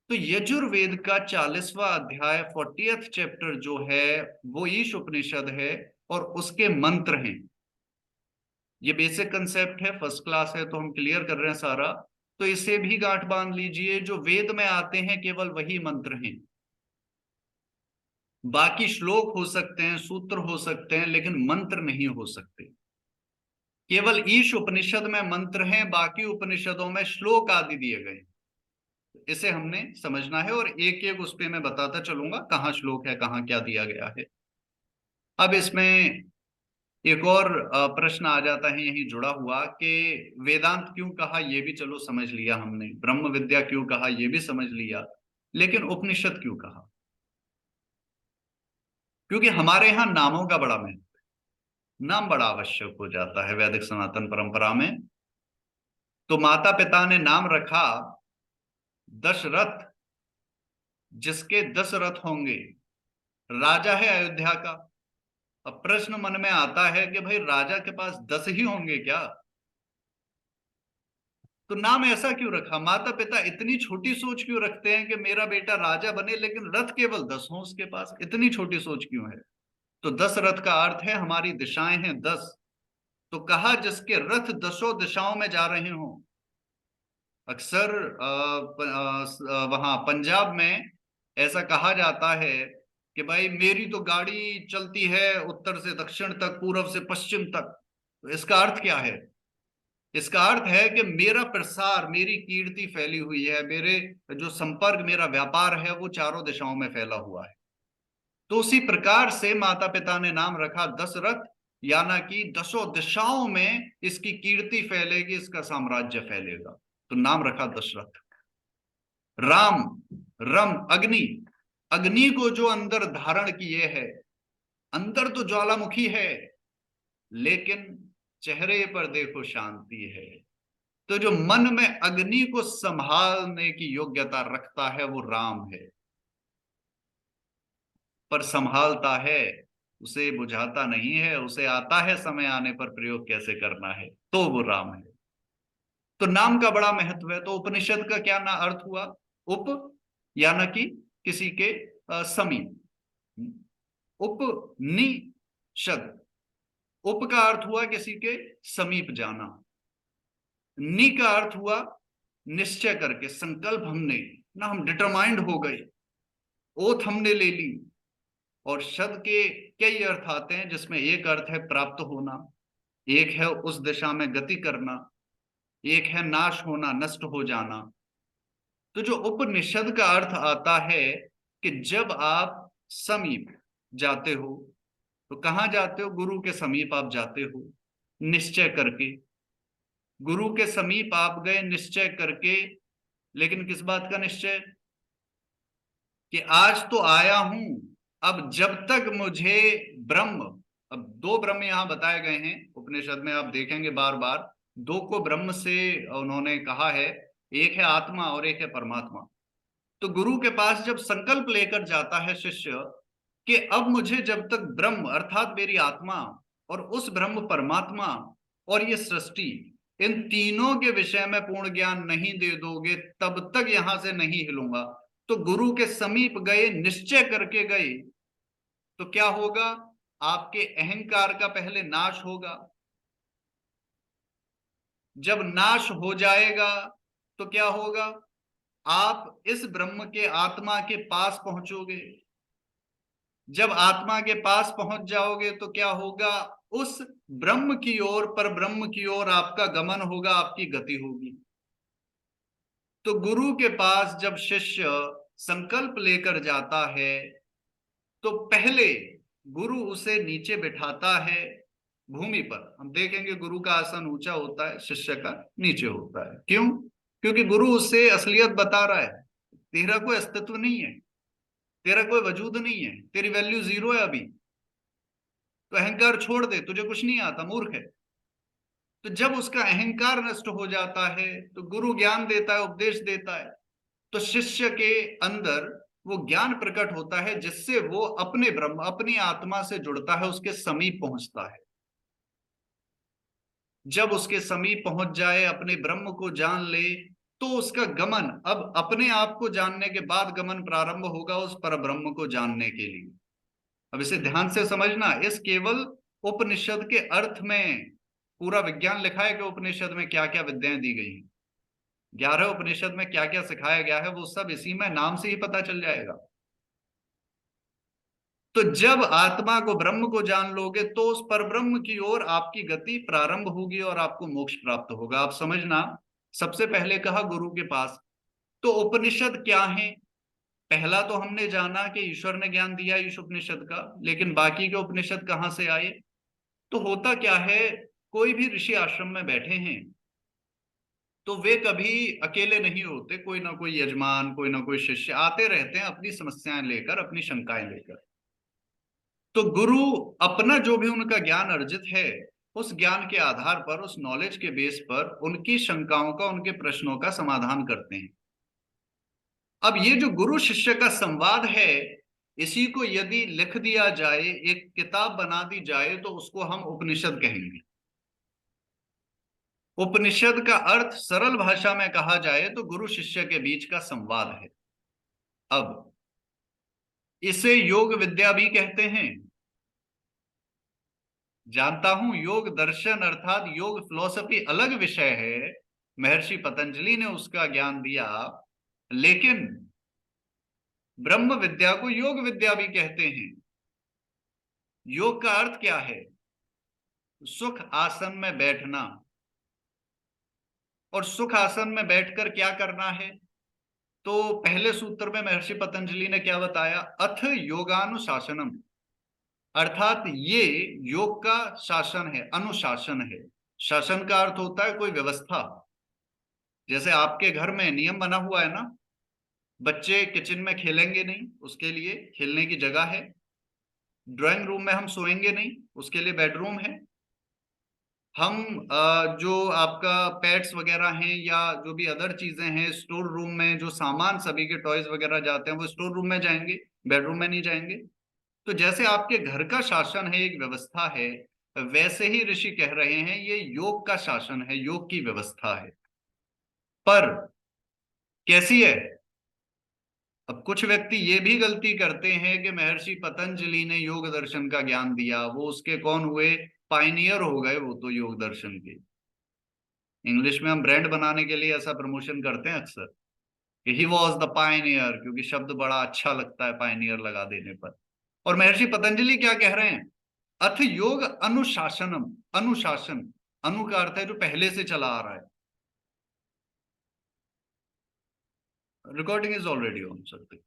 तो यजुर्वेद का 40वां अध्याय 40th चैप्टर जो है वो ईश उपनिषद है, और उसके मंत्र हैं। ये बेसिक कंसेप्ट है, फर्स्ट क्लास है, तो हम क्लियर कर रहे हैं सारा। तो इसे भी गांठ बांध लीजिए, जो वेद में आते हैं केवल वही मंत्र हैं। बाकी श्लोक हो सकते हैं, सूत्र हो सकते हैं, लेकिन मंत्र नहीं हो सकते। केवल ईश उपनिषद में मंत्र हैं, बाकी उपनिषदों में श्लोक आदि दिए गए। इसे हमने समझना है, और एक एक उस पे मैं बताता चलूंगा कहाँ श्लोक है, कहाँ क्या दिया गया है। अब इसमें एक और प्रश्न आ जाता है यही जुड़ा हुआ कि वेदांत क्यों कहा, ये भी चलो समझ लिया हमने, ब्रह्म विद्या क्यों कहा, ये भी समझ लिया, लेकिन उपनिषद क्यों कहा? क्योंकि हमारे यहाँ नामों का बड़ा महत्व, नाम बड़ा आवश्यक हो जाता है वैदिक सनातन परंपरा में। तो माता पिता ने नाम रखा दशरथ, जिसके 10 रथ होंगे, राजा है अयोध्या का। अब प्रश्न मन में आता है कि भाई राजा के पास 10 ही होंगे क्या? तो नाम ऐसा क्यों रखा? माता पिता इतनी छोटी सोच क्यों रखते हैं कि मेरा बेटा राजा बने लेकिन रथ केवल 10 हो उसके पास? इतनी छोटी सोच क्यों है? तो 10 रथ का अर्थ है हमारी दिशाएं हैं 10। तो कहा जिसके रथ 10 दिशाओं में जा रहे हों। अक्सर वहां पंजाब में ऐसा कहा जाता है कि भाई मेरी तो गाड़ी चलती है उत्तर से दक्षिण तक, पूर्व से पश्चिम तक। तो इसका अर्थ क्या है? इसका अर्थ है कि मेरा प्रसार, मेरी कीर्ति फैली हुई है, मेरे जो संपर्क, मेरा व्यापार है वो चारों दिशाओं में फैला हुआ है। तो उसी प्रकार से माता पिता ने नाम रखा दशरथ, यानी कि 10 दिशाओं में इसकी कीर्ति फैलेगी, इसका साम्राज्य फैलेगा, तो नाम रखा दशरथ। राम, रम, अग्नि, अग्नि को जो अंदर धारण किए है, अंदर तो ज्वालामुखी है लेकिन चेहरे पर देखो शांति है। तो जो मन में अग्नि को संभालने की योग्यता रखता है वो राम है। पर संभालता है, उसे बुझाता नहीं है, उसे आता है समय आने पर प्रयोग कैसे करना है, तो वो राम है। तो नाम का बड़ा महत्व है। तो उपनिषद का क्या ना अर्थ हुआ? उप, यानी कि किसी के समीप। उपनिषद, उप का अर्थ हुआ किसी के समीप जाना। नि का अर्थ हुआ निश्चय करके, संकल्प हमने ना, हम डिटरमाइंड हो गए, ओथ हमने ले ली। और शब्द के कई अर्थ आते हैं, जिसमें एक अर्थ है प्राप्त होना, एक है उस दिशा में गति करना, एक है नाश होना, नष्ट हो जाना। तो जो उपनिषद का अर्थ आता है कि जब आप समीप जाते हो, तो कहां जाते हो? गुरु के समीप आप जाते हो निश्चय करके। गुरु के समीप आप गए निश्चय करके, लेकिन किस बात का निश्चय? कि आज तो आया हूं, अब जब तक मुझे ब्रह्म, अब 2 ब्रह्म यहां बताए गए हैं उपनिषद में, आप देखेंगे बार बार 2 को ब्रह्म से उन्होंने कहा है, एक है आत्मा और एक है परमात्मा। तो गुरु के पास जब संकल्प लेकर जाता है शिष्य कि अब मुझे जब तक ब्रह्म अर्थात मेरी आत्मा और उस ब्रह्म परमात्मा और ये सृष्टि, इन तीनों के विषय में पूर्ण ज्ञान नहीं दे दोगे तब तक यहां से नहीं हिलूंगा। तो गुरु के समीप गए, निश्चय करके गए, तो क्या होगा? आपके अहंकार का पहले नाश होगा। जब नाश हो जाएगा तो क्या होगा? आप इस ब्रह्म के, आत्मा के पास पहुंचोगे। जब आत्मा के पास पहुंच जाओगे तो क्या होगा? उस ब्रह्म की ओर, पर ब्रह्म की ओर आपका गमन होगा, आपकी गति होगी। तो गुरु के पास जब शिष्य संकल्प लेकर जाता है तो पहले गुरु उसे नीचे बिठाता है भूमि पर। हम देखेंगे गुरु का आसन ऊंचा होता है, शिष्य का नीचे होता है। क्यों? क्योंकि गुरु उससे असलियत बता रहा है, तेरा कोई अस्तित्व नहीं है, तेरा कोई वजूद नहीं है, तेरी वैल्यू 0 है अभी, तो अहंकार छोड़ दे, तुझे कुछ नहीं आता, मूर्ख है। तो जब उसका अहंकार नष्ट हो जाता है तो गुरु ज्ञान देता है, उपदेश देता है, तो शिष्य के अंदर वो ज्ञान प्रकट होता है जिससे वो अपने ब्रह्म, अपनी आत्मा से जुड़ता है, उसके समीप पहुंचता है। जब उसके समीप पहुंच जाए, अपने ब्रह्म को जान ले, तो उसका गमन, अब अपने आप को जानने के बाद गमन प्रारंभ होगा उस पर ब्रह्म को जानने के लिए। अब इसे ध्यान से समझना, इस केवल उपनिषद के अर्थ में पूरा विज्ञान लिखा है कि उपनिषद में क्या क्या विद्याएं दी गई हैं, 11 उपनिषद में क्या क्या सिखाया गया है, वो सब इसी में नाम से ही पता चल जाएगा। तो जब आत्मा को, ब्रह्म को जान लोगे तो उस परब्रह्म की ओर आपकी गति प्रारंभ होगी और आपको मोक्ष प्राप्त होगा। आप समझना, सबसे पहले कहा गुरु के पास। तो उपनिषद क्या है? पहला तो हमने जाना कि ईश्वर ने ज्ञान दिया ईश उपनिषद का, लेकिन बाकी के उपनिषद कहां से आए? तो होता क्या है, कोई भी ऋषि आश्रम में बैठे हैं तो वे कभी अकेले नहीं होते, कोई ना कोई यजमान, कोई ना कोई शिष्य आते रहते हैं अपनी समस्याएं लेकर, अपनी शंकाएं लेकर। तो गुरु अपना जो भी उनका ज्ञान अर्जित है, उस ज्ञान के आधार पर, उस नॉलेज के बेस पर उनकी शंकाओं का, उनके प्रश्नों का समाधान करते हैं। अब ये जो गुरु शिष्य का संवाद है, इसी को यदि लिख दिया जाए, एक किताब बना दी जाए, तो उसको हम उपनिषद कहेंगे। उपनिषद का अर्थ सरल भाषा में कहा जाए तो गुरु शिष्य के बीच का संवाद है। अब इसे योग विद्या भी कहते हैं, जानता हूं। योग दर्शन अर्थात योग फिलॉसफी अलग विषय है, महर्षि पतंजलि ने उसका ज्ञान दिया, लेकिन ब्रह्म विद्या को योग विद्या भी कहते हैं। योग का अर्थ क्या है? सुख आसन में बैठना। और सुख आसन में बैठकर क्या करना है? तो पहले सूत्र में महर्षि पतंजलि ने क्या बताया? अथ योगानुशासनम, अर्थात ये योग का शासन है, अनुशासन है। शासन का अर्थ होता है कोई व्यवस्था। जैसे आपके घर में नियम बना हुआ है ना, बच्चे किचन में खेलेंगे नहीं, उसके लिए खेलने की जगह है। ड्राइंग रूम में हम सोएंगे नहीं, उसके लिए बेडरूम है। हम जो आपका पेट्स वगैरह हैं या जो भी अदर चीजें हैं, स्टोर रूम में जो सामान सभी के टॉयज वगैरह जाते हैं, वो स्टोर रूम में जाएंगे, बेडरूम में नहीं जाएंगे। तो जैसे आपके घर का शासन है, एक व्यवस्था है, वैसे ही ऋषि कह रहे हैं ये योग का शासन है, योग की व्यवस्था है। पर कैसी है? अब कुछ व्यक्ति ये भी गलती करते हैं कि महर्षि पतंजलि ने योग दर्शन का ज्ञान दिया, वो उसके कौन हुए? पायनियर हो गए वो तो योग दर्शन के। इंग्लिश में हम ब्रांड बनाने के लिए ऐसा प्रमोशन करते हैं अक्सर कि ही वॉज द पायनियर, क्योंकि शब्द बड़ा अच्छा लगता है पायनियर लगा देने पर। और महर्षि पतंजलि क्या कह रहे हैं? अथ योग अनुशासनम। अनुशासन, अनु का अर्थ है जो पहले से चला आ रहा है। रिकॉर्डिंग इज ऑलरेडी ऑन सकते।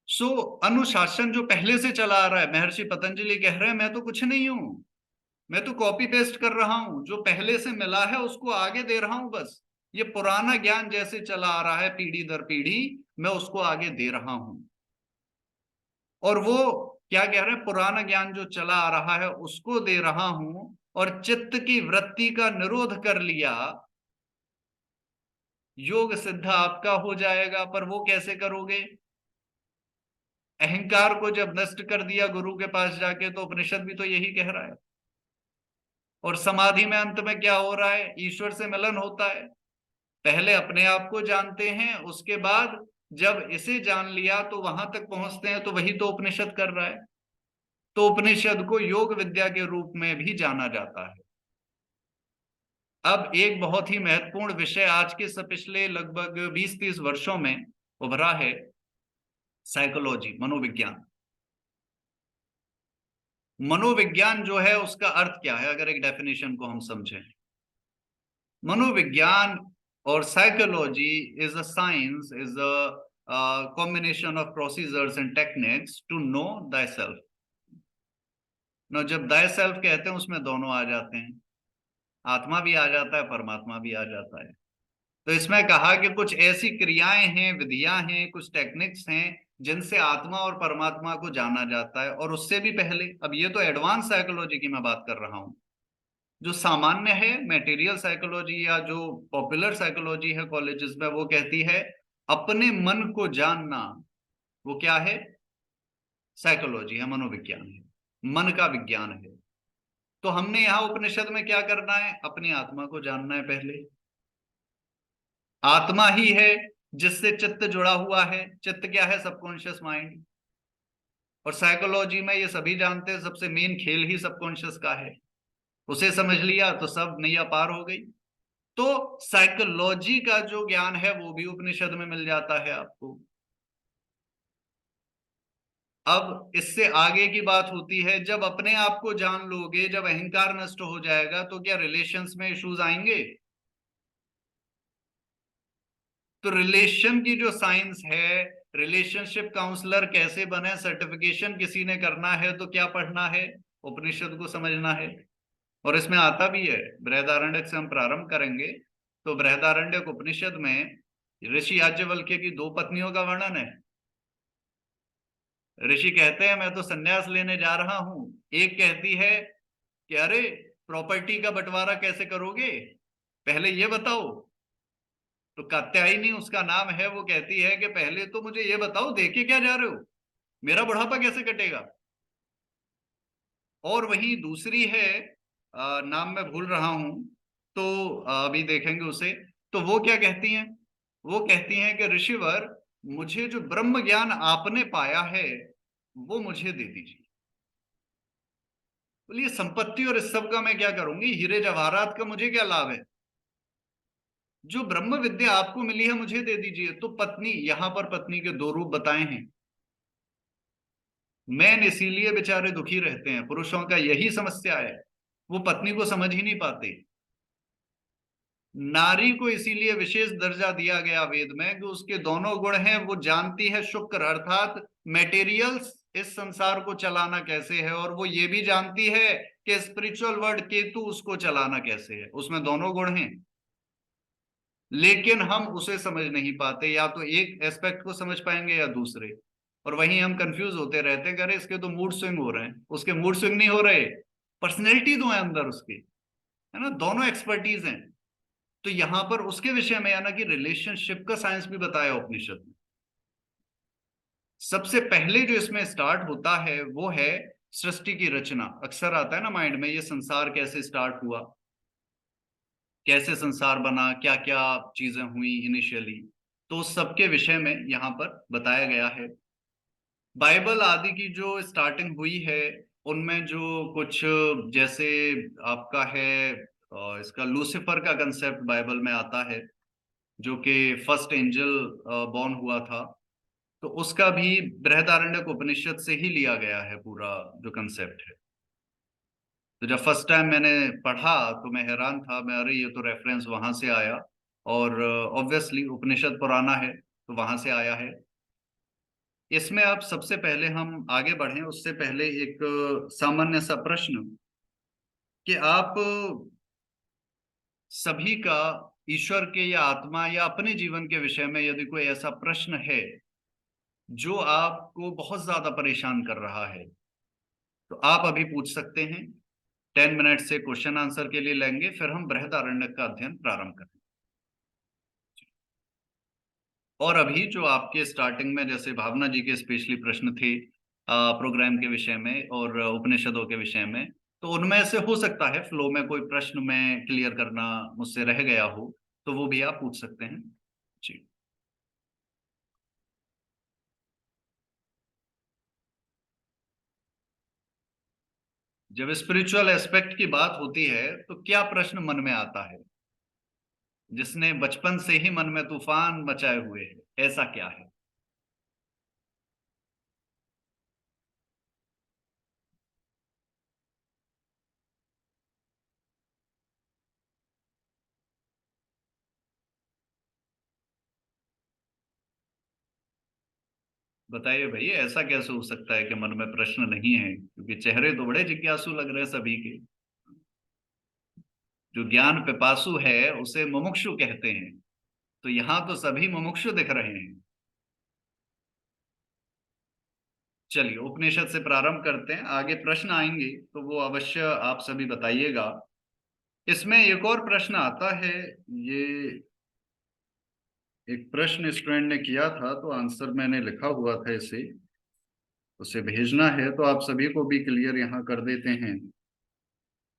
सो अनुशासन जो पहले से चला आ रहा है, महर्षि पतंजलि कह रहे हैं मैं तो कुछ नहीं हूं, मैं तो कॉपी पेस्ट कर रहा हूं, जो पहले से मिला है उसको आगे दे रहा हूं बस। ये पुराना ज्ञान जैसे चला आ रहा है पीढ़ी दर पीढ़ी, मैं उसको आगे दे रहा हूं। और वो क्या कह रहे हैं? पुराना ज्ञान जो चला आ रहा है उसको दे रहा हूं, और चित्त की वृत्ति का निरोध कर लिया, योग सिद्ध आपका हो जाएगा। पर वो कैसे करोगे? अहंकार को जब नष्ट कर दिया गुरु के पास जाके, तो उपनिषद भी तो यही कह रहा है। और समाधि में अंत में क्या हो रहा है? ईश्वर से मिलन होता है। पहले अपने आप को जानते हैं, उसके बाद जब इसे जान लिया तो वहां तक पहुंचते हैं, तो वही तो उपनिषद कर रहा है। तो उपनिषद को योग विद्या के रूप में भी जाना जाता है। अब एक बहुत ही महत्वपूर्ण विषय आज के से पिछले लगभग 20-30 वर्षों में उभरा है, साइकोलॉजी, मनोविज्ञान। मनोविज्ञान जो है उसका अर्थ क्या है, अगर एक डेफिनेशन को हम समझें? मनोविज्ञान और psychology is a science, is a combination of procedures and techniques to know thyself. Know, जब दाई सेल्फ कहते हैं उसमें दोनों आ जाते हैं, आत्मा भी आ जाता है, परमात्मा भी आ जाता है। तो इसमें कहा कि कुछ ऐसी क्रियाएं हैं, विधियां हैं, कुछ टेक्निक्स हैं जिनसे आत्मा और परमात्मा को जाना जाता है। और उससे भी पहले, अब ये तो एडवांस साइकोलॉजी की मैं बात कर रहा हूं। जो सामान्य है मेटेरियल साइकोलॉजी या जो पॉपुलर साइकोलॉजी है कॉलेजेस में, वो कहती है अपने मन को जानना। वो क्या है? साइकोलॉजी है, मनोविज्ञान है, मन का विज्ञान है। तो हमने यहां उपनिषद में क्या करना है? अपनी आत्मा को जानना है पहले। आत्मा ही है जिससे चित्त जुड़ा हुआ है। चित्त क्या है? Subconscious mind. और साइकोलॉजी में ये सभी जानते हैं, सबसे मेन खेल ही सबकॉन्शियस का है। उसे समझ लिया तो सब नैया पार हो गई। तो साइकोलॉजी का जो ज्ञान है वो भी उपनिषद में मिल जाता है आपको। अब इससे आगे की बात होती है, जब अपने आप को जान लोगे, जब अहंकार नष्ट हो जाएगा, तो क्या रिलेशंस में इश्यूज आएंगे? तो रिलेशन की जो साइंस है, रिलेशनशिप काउंसलर कैसे बने, सर्टिफिकेशन किसी ने करना है तो क्या पढ़ना है? उपनिषद को समझना है। और इसमें आता भी है, बृहदारण्यक से हम प्रारंभ करेंगे। तो बृहदारण्यक उपनिषद में ऋषि याज्ञवल्क्य की दो पत्नियों का वर्णन है। ऋषि कहते हैं मैं तो संन्यास लेने जा रहा हूं। एक कहती है कि अरे, प्रॉपर्टी का बंटवारा कैसे करोगे, पहले ये बताओ। तो कात्यायनी उसका नाम है, वो कहती है कि पहले तो मुझे ये बताओ, देके क्या जा रहे हो, मेरा बुढ़ापा कैसे कटेगा। और वही दूसरी है, नाम मैं भूल रहा हूं, तो अभी देखेंगे उसे। तो वो क्या कहती हैं? वो कहती हैं कि ऋषिवर, मुझे जो ब्रह्म ज्ञान आपने पाया है वो मुझे दे दीजिए। बोलिए, संपत्ति और इस सब का मैं क्या करूंगी, हीरे जवाहरात का मुझे क्या लाभ है, जो ब्रह्म विद्या आपको मिली है मुझे दे दीजिए। तो पत्नी, यहां पर पत्नी के दो रूप बताए हैं। मैन इसीलिए बेचारे दुखी रहते हैं, पुरुषों का यही समस्या है, वो पत्नी को समझ ही नहीं पाते। नारी को इसीलिए विशेष दर्जा दिया गया वेद में कि उसके दोनों गुण हैं। वो जानती है शुक्र अर्थात मेटेरियल्स, इस संसार को चलाना कैसे है, और वो ये भी जानती है कि स्पिरिचुअल वर्ल्ड केतु उसको चलाना कैसे है। उसमें दोनों गुण हैं, लेकिन हम उसे समझ नहीं पाते। या तो एक एस्पेक्ट को समझ पाएंगे या दूसरे, और वहीं हम कंफ्यूज होते रहते हैं। अरे, इसके तो मूड स्विंग हो रहे हैं, उसके मूड स्विंग नहीं हो रहे, पर्सनैलिटी दो है अंदर उसके, है ना, दोनों एक्सपर्टीज हैं। तो यहां पर उसके विषय में, यानी कि रिलेशनशिप का साइंस भी बताया उपनिषद में। सबसे पहले जो इसमें स्टार्ट होता है वो है सृष्टि की रचना। अक्सर आता है ना माइंड में, ये संसार कैसे स्टार्ट हुआ, कैसे संसार बना, क्या क्या चीजें हुई इनिशियली। तो उस सबके विषय में यहाँ पर बताया गया है। बाइबल आदि की जो स्टार्टिंग हुई है, उनमें जो कुछ, जैसे आपका है, इसका लूसीफर का कंसेप्ट बाइबल में आता है, जो कि फर्स्ट एंजल बॉर्न हुआ था। तो उसका भी बृहदारण्यक उपनिषद से ही लिया गया है पूरा जो कंसेप्ट है। तो जब फर्स्ट टाइम मैंने पढ़ा तो मैं हैरान था, मैं अरे ये तो रेफरेंस वहां से आया। और ऑब्वियसली उपनिषद पुराना है तो वहां से आया है। इसमें अब सबसे पहले हम आगे बढ़ें उससे पहले एक सामान्य सा प्रश्न, कि आप सभी का ईश्वर के या आत्मा या अपने जीवन के विषय में यदि कोई ऐसा प्रश्न है जो आपको बहुत ज्यादा परेशान कर रहा है, तो आप अभी पूछ सकते हैं। 10 मिनट से क्वेश्चन आंसर के लिए लेंगे, फिर हम बृहदारण्यक का अध्ययन प्रारंभ करेंगे। और अभी जो आपके स्टार्टिंग में जैसे भावना जी के स्पेशली प्रश्न थे प्रोग्राम के विषय में और उपनिषदों के विषय में, तो उनमें से हो सकता है फ्लो में कोई प्रश्न मैं क्लियर करना मुझसे रह गया हो, तो वो भी आप पूछ सकते हैं जी। जब स्पिरिचुअल एस्पेक्ट की बात होती है तो क्या प्रश्न मन में आता है, जिसने बचपन से ही मन में तूफान मचाए हुए है, ऐसा क्या है? बताइए भाई, ऐसा कैसे हो सकता है कि मन में प्रश्न नहीं है, क्योंकि चेहरे तो बड़े जिज्ञासु लग रहे हैं सभी के। जो ज्ञान पिपासु है उसे मुमुक्षु कहते हैं, तो यहाँ तो सभी मुमुक्षु दिख रहे हैं। चलिए उपनिषद से प्रारंभ करते हैं, आगे प्रश्न आएंगे तो वो अवश्य आप सभी बताइएगा। इसमें एक और प्रश्न आता है, ये एक प्रश्न स्टूडेंट ने किया था तो आंसर मैंने लिखा हुआ था इसे, उसे भेजना है तो आप सभी को भी क्लियर यहाँ कर देते हैं।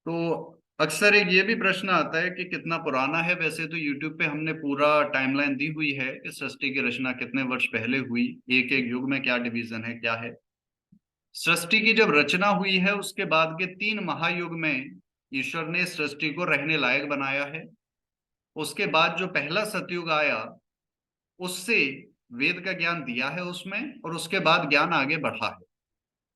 तो अक्सर एक ये भी प्रश्न आता है कि कितना पुराना है। वैसे तो यूट्यूब पे हमने पूरा टाइमलाइन दी हुई है कि सृष्टि की रचना कितने वर्ष पहले हुई, एक एक युग में क्या डिवीजन है क्या है। सृष्टि की जब रचना हुई है उसके बाद के 3 महायुग में ईश्वर ने सृष्टि को रहने लायक बनाया है। उसके बाद जो पहला सतयुग आया, उससे वेद का ज्ञान दिया है उसमें, और उसके बाद ज्ञान आगे बढ़ा है।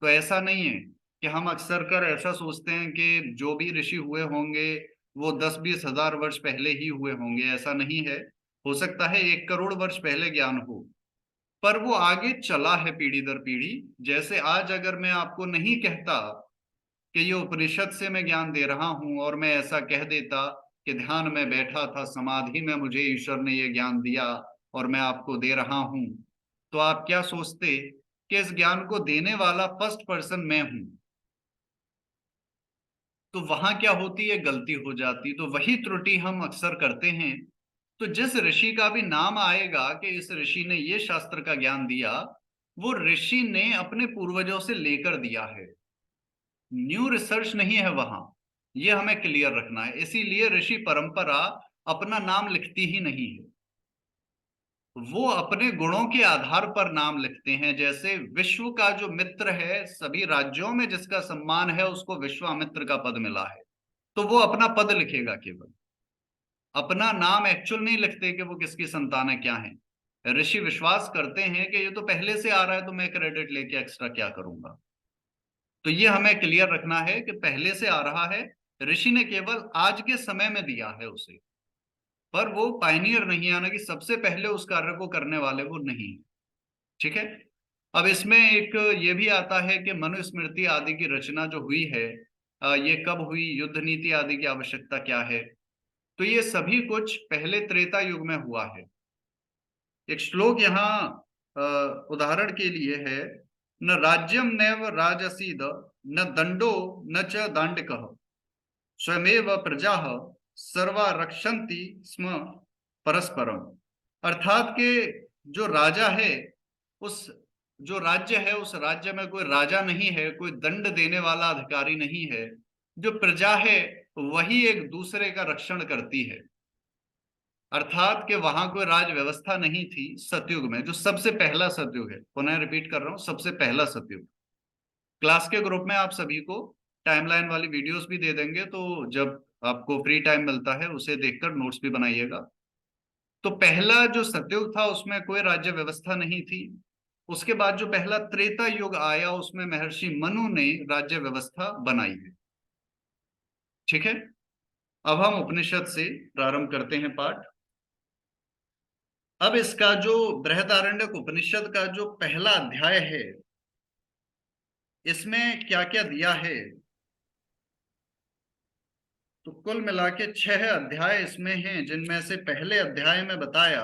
तो ऐसा नहीं है कि हम अक्सर कर ऐसा सोचते हैं कि जो भी ऋषि हुए होंगे वो 10-20 हजार वर्ष पहले ही हुए होंगे। ऐसा नहीं है। हो सकता है 1 करोड़ वर्ष पहले ज्ञान हो, पर वो आगे चला है पीढ़ी दर पीढ़ी। जैसे आज अगर मैं आपको नहीं कहता कि ये उपनिषद से मैं ज्ञान दे रहा हूं, और मैं ऐसा कह देता कि ध्यान में बैठा था, समाधि में मुझे ईश्वर ने ये ज्ञान दिया और मैं आपको दे रहा हूं, तो आप क्या सोचते कि इस ज्ञान को देने वाला फर्स्ट पर्सन मैं हूं? तो वहां क्या होती है, गलती हो जाती। तो वही त्रुटि हम अक्सर करते हैं। तो जिस ऋषि का भी नाम आएगा कि इस ऋषि ने ये शास्त्र का ज्ञान दिया, वो ऋषि ने अपने पूर्वजों से लेकर दिया है, न्यू रिसर्च नहीं है वहां। ये हमें क्लियर रखना है। इसीलिए ऋषि परंपरा अपना नाम लिखती ही नहीं है, वो अपने गुणों के आधार पर नाम लिखते हैं। जैसे विश्व का जो मित्र है, सभी राज्यों में जिसका सम्मान है, उसको विश्वामित्र का पद मिला है, तो वो अपना पद लिखेगा केवल, अपना नाम एक्चुअल नहीं लिखते कि वो किसकी संतान है, क्या है। ऋषि विश्वास करते हैं कि ये तो पहले से आ रहा है, तो मैं क्रेडिट लेके एक्स्ट्रा क्या करूंगा। तो ये हमें क्लियर रखना है कि पहले से आ रहा है, ऋषि ने केवल आज के समय में दिया है उसे, पर वो पायनियर नहीं है, यानी कि सबसे पहले उस कार्य को करने वाले वो नहीं। ठीक है। अब इसमें एक ये भी आता है कि मनुस्मृति आदि की रचना जो हुई है, ये कब हुई, युद्ध नीति आदि की आवश्यकता क्या है, तो ये सभी कुछ पहले त्रेता युग में हुआ है। एक श्लोक यहाँ उदाहरण के लिए है, न राज्यम नैव राजसीद, न दंडो न च दांडकः, स्वयमेव प्रजा सर्वा रक्षन्ति स्म परस्परम। अर्थात के जो राजा है, उस जो राज्य है, उस राज्य में कोई राजा नहीं है, कोई दंड देने वाला अधिकारी नहीं है। जो प्रजा है वही एक दूसरे का रक्षण करती है। अर्थात कि वहां कोई राज व्यवस्था नहीं थी सतयुग में, जो सबसे पहला सतयुग है। पुनः रिपीट कर रहा हूं, सबसे पहला सतयुग। क्लास के ग्रुप में आप सभी को टाइमलाइन वाली वीडियोस भी दे देंगे, तो जब आपको फ्री टाइम मिलता है उसे देखकर नोट्स भी बनाइएगा। तो पहला जो सतयुग था उसमें कोई राज्य व्यवस्था नहीं थी। उसके बाद जो पहला त्रेता युग आया उसमें महर्षि मनु ने राज्य व्यवस्था बनाई है। ठीक है। अब हम उपनिषद से प्रारंभ करते हैं पाठ। अब इसका जो बृहदारण्यक उपनिषद का जो पहला अध्याय है, इसमें क्या क्या दिया है, तो कुल मिला के 6 अध्याय इसमें हैं, जिनमें से पहले अध्याय में बताया,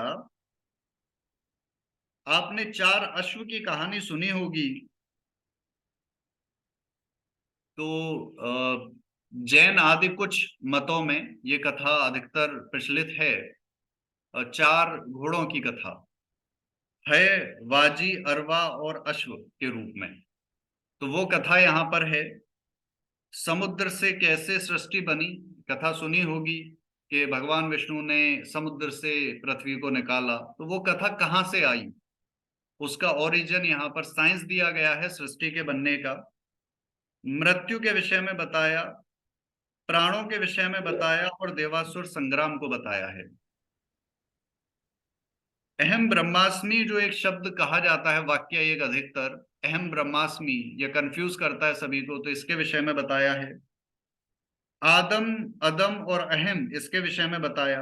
आपने 4 अश्व की कहानी सुनी होगी। तो जैन आदि कुछ मतों में ये कथा अधिकतर प्रचलित है। 4 घोड़ों की कथा है, वाजी, अरवा और अश्व के रूप में। तो वो कथा यहाँ पर है। समुद्र से कैसे सृष्टि बनी, कथा सुनी होगी कि भगवान विष्णु ने समुद्र से पृथ्वी को निकाला। तो वो कथा कहाँ से आई, उसका ओरिजिन यहाँ पर साइंस दिया गया है, सृष्टि के बनने का। मृत्यु के विषय में बताया, प्राणों के विषय में बताया, और देवासुर संग्राम को बताया है। अहम ब्रह्मास्मि जो एक शब्द कहा जाता है, वाक्य एक अधिकतर, अहम ब्रह्मास्मि, ये कंफ्यूज करता है सभी को, तो इसके विषय में बताया है। आदम, अदम और अहम, इसके विषय में बताया।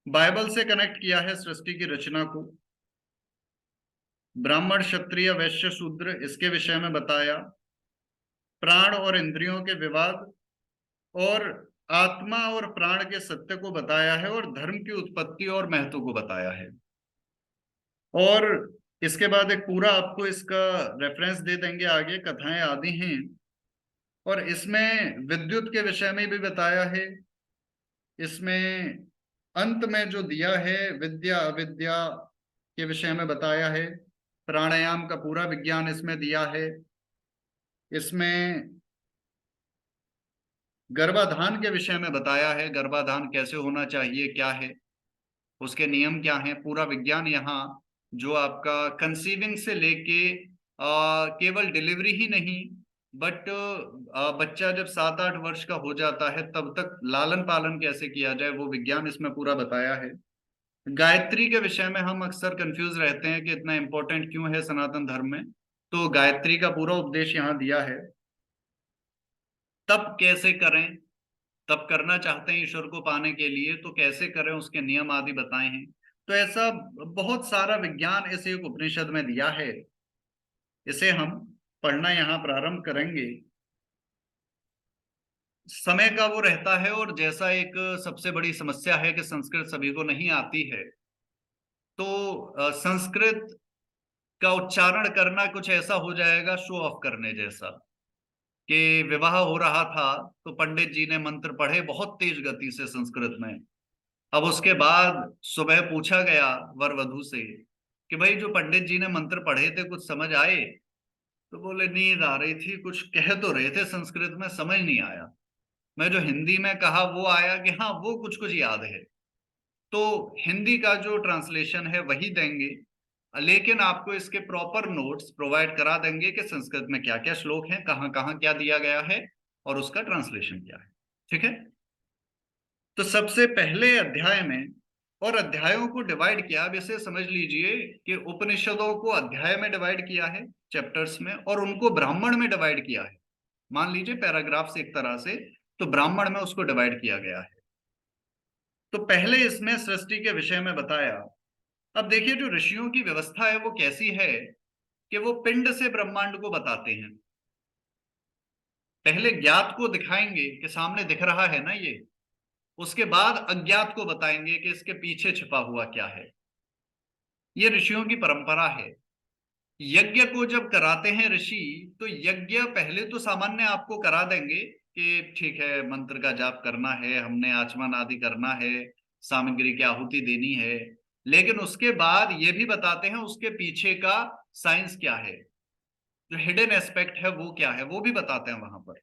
बाइबल से कनेक्ट किया है सृष्टि की रचना को। ब्राह्मण, क्षत्रिय, वैश्य, शूद्र, इसके विषय में बताया। प्राण और इंद्रियों के विवाद, और आत्मा और प्राण के सत्य को बताया है, और धर्म की उत्पत्ति और महत्व को बताया है। और इसके बाद एक पूरा आपको इसका रेफरेंस दे देंगे, आगे कथाएं आदि हैं। और इसमें विद्युत के विषय में भी बताया है। इसमें अंत में जो दिया है, विद्या अविद्या के विषय में बताया है। प्राणायाम का पूरा विज्ञान इसमें दिया है। इसमें गर्भाधान के विषय में बताया है, गर्भाधान कैसे होना चाहिए, क्या है उसके नियम, क्या है, पूरा विज्ञान यहाँ। जो आपका कंसीविंग से लेके केवल डिलीवरी ही नहीं, बट बच्चा जब 7-8 वर्ष का हो जाता है तब तक लालन पालन कैसे किया जाए, वो विज्ञान इसमें पूरा बताया है। गायत्री के विषय में हम अक्सर कंफ्यूज रहते हैं कि इतना इंपॉर्टेंट क्यों है सनातन धर्म में, तो गायत्री का पूरा उपदेश यहाँ दिया है। तब कैसे करें, तब करना चाहते हैं ईश्वर को पाने के लिए तो कैसे करें, उसके नियम आदि बताए हैं। तो ऐसा बहुत सारा विज्ञान इस एक उपनिषद में दिया है। इसे हम पढ़ना यहाँ प्रारंभ करेंगे। समय का वो रहता है, और जैसा एक सबसे बड़ी समस्या है कि संस्कृत सभी को नहीं आती है, तो संस्कृत का उच्चारण करना कुछ ऐसा हो जाएगा शो ऑफ करने जैसा, कि विवाह हो रहा था तो पंडित जी ने मंत्र पढ़े बहुत तेज गति से संस्कृत में। अब उसके बाद सुबह पूछा गया वर वधू से कि भाई जो पंडित जी ने मंत्र पढ़े थे कुछ समझ आए? तो बोले नींद आ रही थी, कुछ कह तो रहे थे संस्कृत में, समझ नहीं आया। मैं जो हिंदी में कहा वो आया कि हाँ वो कुछ कुछ याद है। तो हिंदी का जो ट्रांसलेशन है वही देंगे, लेकिन आपको इसके प्रॉपर नोट्स प्रोवाइड करा देंगे कि संस्कृत में क्या क्या श्लोक हैं, कहाँ कहाँ क्या दिया गया है और उसका ट्रांसलेशन क्या है। ठीक है। तो सबसे पहले अध्याय में, और अध्यायों को डिवाइड किया, अब इसे समझ लीजिए कि उपनिषदों को अध्याय में डिवाइड किया है, चैप्टर्स में, और उनको ब्राह्मण में डिवाइड किया है। मान लीजिए पैराग्राफ से एक तरह से, तो ब्राह्मण में उसको डिवाइड किया गया है। तो पहले इसमें सृष्टि के विषय में बताया। अब देखिए जो ऋषियों की व्यवस्था है वो कैसी है कि वो पिंड से ब्रह्मांड को बताते हैं। पहले ज्ञात को दिखाएंगे कि सामने दिख रहा है ना ये, उसके बाद अज्ञात को बताएंगे कि इसके पीछे छिपा हुआ क्या है। ये ऋषियों की परंपरा है। यज्ञ को जब कराते हैं ऋषि, तो यज्ञ पहले तो सामान्य आपको करा देंगे कि ठीक है मंत्र का जाप करना है, हमने आचमन आदि करना है, सामग्री की आहुति देनी है, लेकिन उसके बाद ये भी बताते हैं उसके पीछे का साइंस क्या है, जो हिडन एस्पेक्ट है वो क्या है, वो भी बताते हैं वहां पर।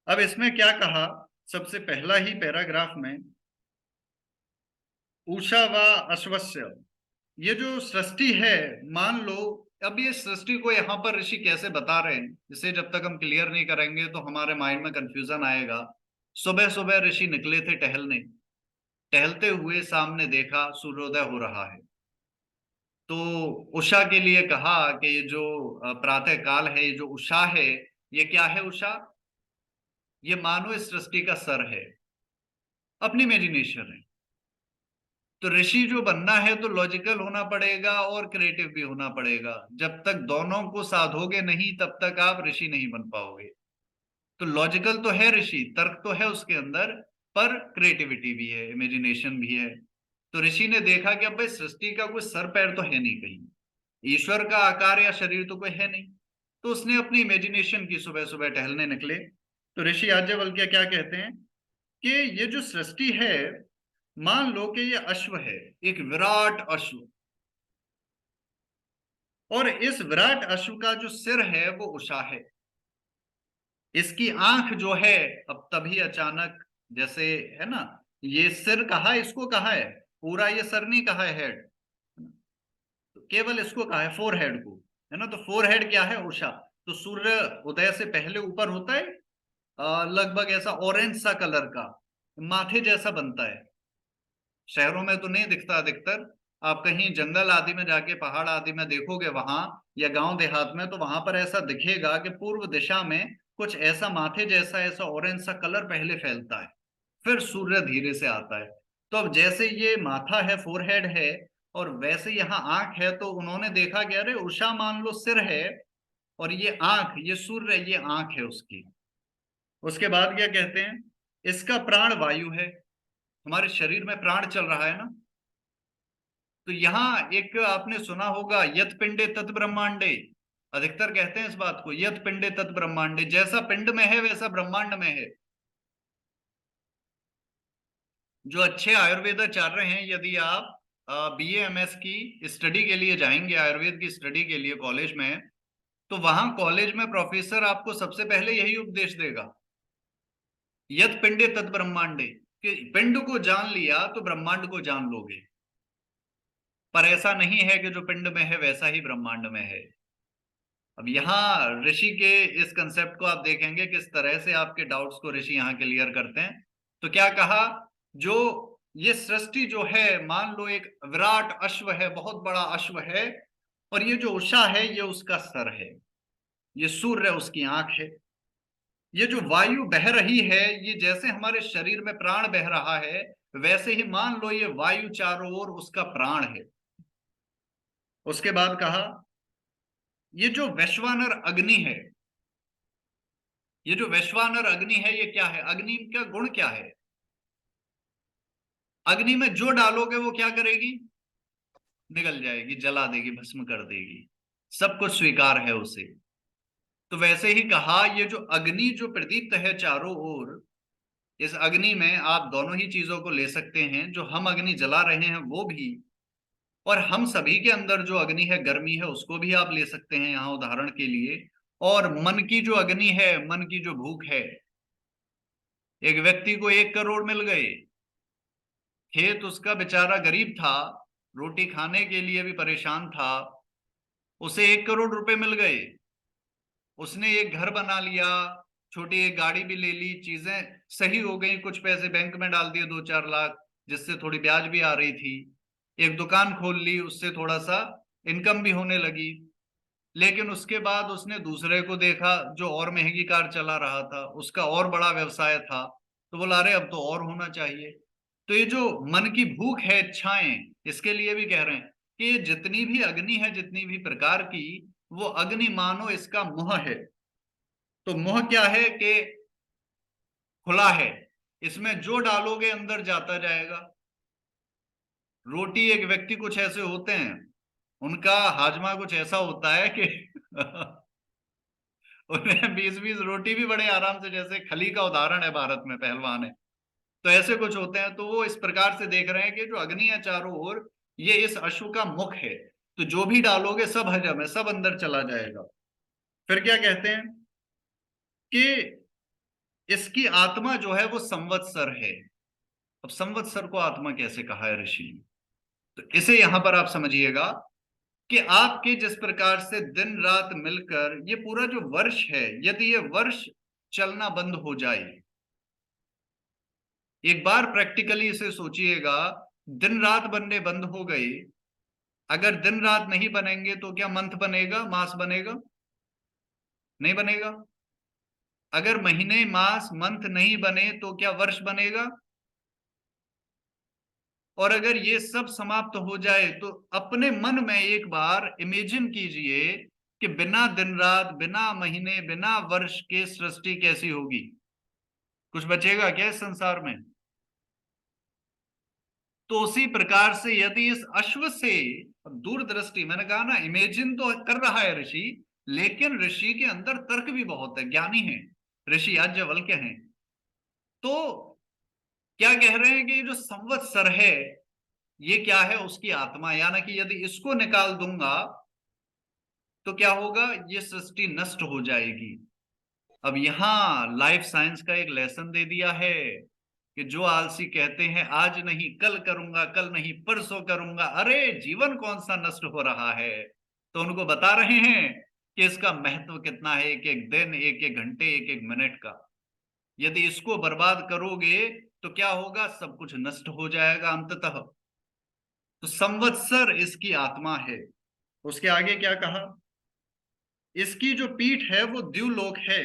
अब इसमें क्या कहा, सबसे पहला ही पैराग्राफ में, उषा व अश्वस्य, ये जो सृष्टि है, मान लो, अब ये सृष्टि को यहाँ पर ऋषि कैसे बता रहे हैं, इसे जब तक हम क्लियर नहीं करेंगे तो हमारे माइंड में कंफ्यूजन आएगा। सुबह सुबह ऋषि निकले थे टहलने, टहलते हुए सामने देखा सूर्योदय हो रहा है। तो उषा के लिए कहा कि ये जो प्रातः काल है, ये जो उषा है, ये क्या है उषा? ये मानो इस सृष्टि का सर है, अपनी इमेजिनेशन है। तो ऋषि जो बनना है तो लॉजिकल होना पड़ेगा और क्रिएटिव भी होना पड़ेगा। जब तक दोनों को साधोगे नहीं तब तक आप ऋषि नहीं बन पाओगे। तो लॉजिकल तो है ऋषि, तर्क तो है उसके अंदर, पर क्रिएटिविटी भी है, इमेजिनेशन भी है। तो ऋषि ने देखा कि अब भाई सृष्टि का कोई सर पैर तो है नहीं कहीं, ईश्वर का आकार या शरीर तो कोई है नहीं। तो उसने अपनी इमेजिनेशन की, सुबह सुबह टहलने निकले। तो ऋषि याज्ञवल्क्य क्या कहते हैं कि ये जो सृष्टि है, मान लो कि ये अश्व है, एक विराट अश्व, और इस विराट अश्व का जो सिर है वो उषा है। इसकी आंख जो है, अब तभी अचानक, जैसे है ना, ये सिर कहा, इसको कहा है, पूरा ये सर नहीं कहा है हेड, तो केवल इसको कहा है फोर हेड को, है ना। तो फोर हेड क्या है? उषा। तो सूर्य उदय से पहले ऊपर होता है लगभग ऐसा ऑरेंज सा कलर का, माथे जैसा बनता है। शहरों में तो नहीं दिखता अधिकतर, आप कहीं जंगल आदि में जाके, पहाड़ आदि में देखोगे वहां, या गांव देहात में, तो वहां पर ऐसा दिखेगा कि पूर्व दिशा में कुछ ऐसा माथे जैसा ऐसा ऑरेंज सा कलर पहले फैलता है, फिर सूर्य धीरे से आता है। तो अब जैसे ये माथा है, फोरहेड है, और वैसे यहाँ आंख है, तो उन्होंने देखा कि अरे उषा मान लो सिर है, और ये आंख, ये सूर्य, ये आंख है उसकी। उसके बाद क्या कहते हैं, इसका प्राण वायु है। हमारे शरीर में प्राण चल रहा है ना। तो यहाँ एक आपने सुना होगा, यत पिंडे तत् ब्रह्मांडे, अधिकतर कहते हैं इस बात को, यत पिंडे तत् ब्रह्मांडे, जैसा पिंड में है वैसा ब्रह्मांड में है। जो अच्छे आयुर्वेदाचार्य हैं, यदि आप BA MS की स्टडी के लिए जाएंगे, आयुर्वेद की स्टडी के लिए कॉलेज में, तो वहां कॉलेज में प्रोफेसर आपको सबसे पहले यही उपदेश देगा, यत पिंडे तत् ब्रह्मांडे, कि पिंड को जान लिया तो ब्रह्मांड को जान लोगे। पर ऐसा नहीं है कि जो पिंड में है वैसा ही ब्रह्मांड में है। अब यहाँ ऋषि के इस कंसेप्ट को आप देखेंगे किस तरह से आपके डाउट्स को ऋषि यहाँ क्लियर करते हैं। तो क्या कहा, जो ये सृष्टि जो है, मान लो एक विराट अश्व है, बहुत बड़ा अश्व है, और ये जो उषा है ये उसका सर है, ये सूर्य उसकी आंख है। ये जो वायु बह रही है, ये जैसे हमारे शरीर में प्राण बह रहा है, वैसे ही मान लो ये वायु चारों ओर उसका प्राण है। उसके बाद कहा ये जो वैश्वानर अग्नि है, ये जो वैश्वानर अग्नि है ये क्या है? अग्नि का गुण क्या है? अग्नि में जो डालोगे वो क्या करेगी? निगल जाएगी, जला देगी, भस्म कर देगी, सब कुछ स्वीकार है उसे। तो वैसे ही कहा ये जो अग्नि जो प्रदीप्त है चारों ओर, इस अग्नि में आप दोनों ही चीजों को ले सकते हैं, जो हम अग्नि जला रहे हैं वो भी, और हम सभी के अंदर जो अग्नि है, गर्मी है, उसको भी आप ले सकते हैं यहाँ उदाहरण के लिए। और मन की जो अग्नि है, मन की जो भूख है, एक व्यक्ति को 1 करोड़ मिल गए, खेत उसका बेचारा गरीब था, रोटी खाने के लिए भी परेशान था, उसे 1 करोड़ रुपए मिल गए, उसने एक घर बना लिया, छोटी एक गाड़ी भी ले ली, चीजें सही हो गई, कुछ पैसे बैंक में डाल दिए 2-4 लाख, जिससे थोड़ी ब्याज भी आ रही थी, एक दुकान खोल ली, उससे थोड़ा सा इनकम भी होने लगी। लेकिन उसके बाद उसने दूसरे को देखा जो और महंगी कार चला रहा था, उसका और बड़ा व्यवसाय था, तो बोला अरे अब तो और होना चाहिए। तो ये जो मन की भूख है, इच्छाएं, इसके लिए भी कह रहे हैं कि ये जितनी भी अग्नि है, जितनी भी प्रकार की, वो अग्नि मानो इसका मुंह है। तो मुंह क्या है कि खुला है, इसमें जो डालोगे अंदर जाता जाएगा। रोटी, एक व्यक्ति कुछ ऐसे होते हैं, उनका हाजमा कुछ ऐसा होता है कि उन्हें 20-20 रोटी भी बड़े आराम से, जैसे खली का उदाहरण है, भारत में पहलवान है, तो ऐसे कुछ होते हैं। तो वो इस प्रकार से देख रहे हैं कि जो अग्नि है चारों ओर, ये इस अश्व का मुख है, तो जो भी डालोगे सब हजम है, सब अंदर चला जाएगा। फिर क्या कहते हैं कि इसकी आत्मा जो है वो संवत्सर है। अब संवत्सर को आत्मा कैसे कहा है ऋषि ने? तो इसे यहां पर आप समझिएगा कि आपके जिस प्रकार से दिन रात मिलकर ये पूरा जो वर्ष है, यदि ये वर्ष चलना बंद हो जाए, एक बार प्रैक्टिकली इसे सोचिएगा, दिन रात बनने बंद हो गई, अगर दिन रात नहीं बनेंगे तो क्या मंथ बनेगा, मास बनेगा? नहीं बनेगा। अगर महीने, मास, मंथ नहीं बने तो क्या वर्ष बनेगा? और अगर ये सब समाप्त हो जाए तो अपने मन में एक बार इमेजिन कीजिए कि बिना दिन रात, बिना महीने, बिना वर्ष के सृष्टि कैसी होगी? कुछ बचेगा क्या इस संसार में? तो उसी प्रकार से यदि इस अश्व से, दूरदृष्टि, मैंने कहा ना, इमेजिन तो कर रहा है ऋषि, लेकिन ऋषि के अंदर तर्क भी बहुत है, ज्ञानी है ऋषि, याज्ञवल्क्य हैं। तो क्या कह रहे हैं कि ये जो संवत्सर है, ये क्या है? उसकी आत्मा, यानी कि यदि इसको निकाल दूंगा तो क्या होगा? ये सृष्टि नष्ट हो जाएगी। अब यहां लाइफ साइंस का एक लेसन दे दिया है कि जो आलसी कहते हैं आज नहीं कल करूंगा, कल नहीं परसों करूंगा, अरे जीवन कौन सा नष्ट हो रहा है? तो उनको बता रहे हैं कि इसका महत्व कितना है, एक एक दिन, एक एक घंटे, एक एक मिनट का। यदि इसको बर्बाद करोगे तो क्या होगा? सब कुछ नष्ट हो जाएगा अंततः। तो संवत्सर इसकी आत्मा है। उसके आगे क्या कहा? इसकी जो पीठ है वो द्युलोक है,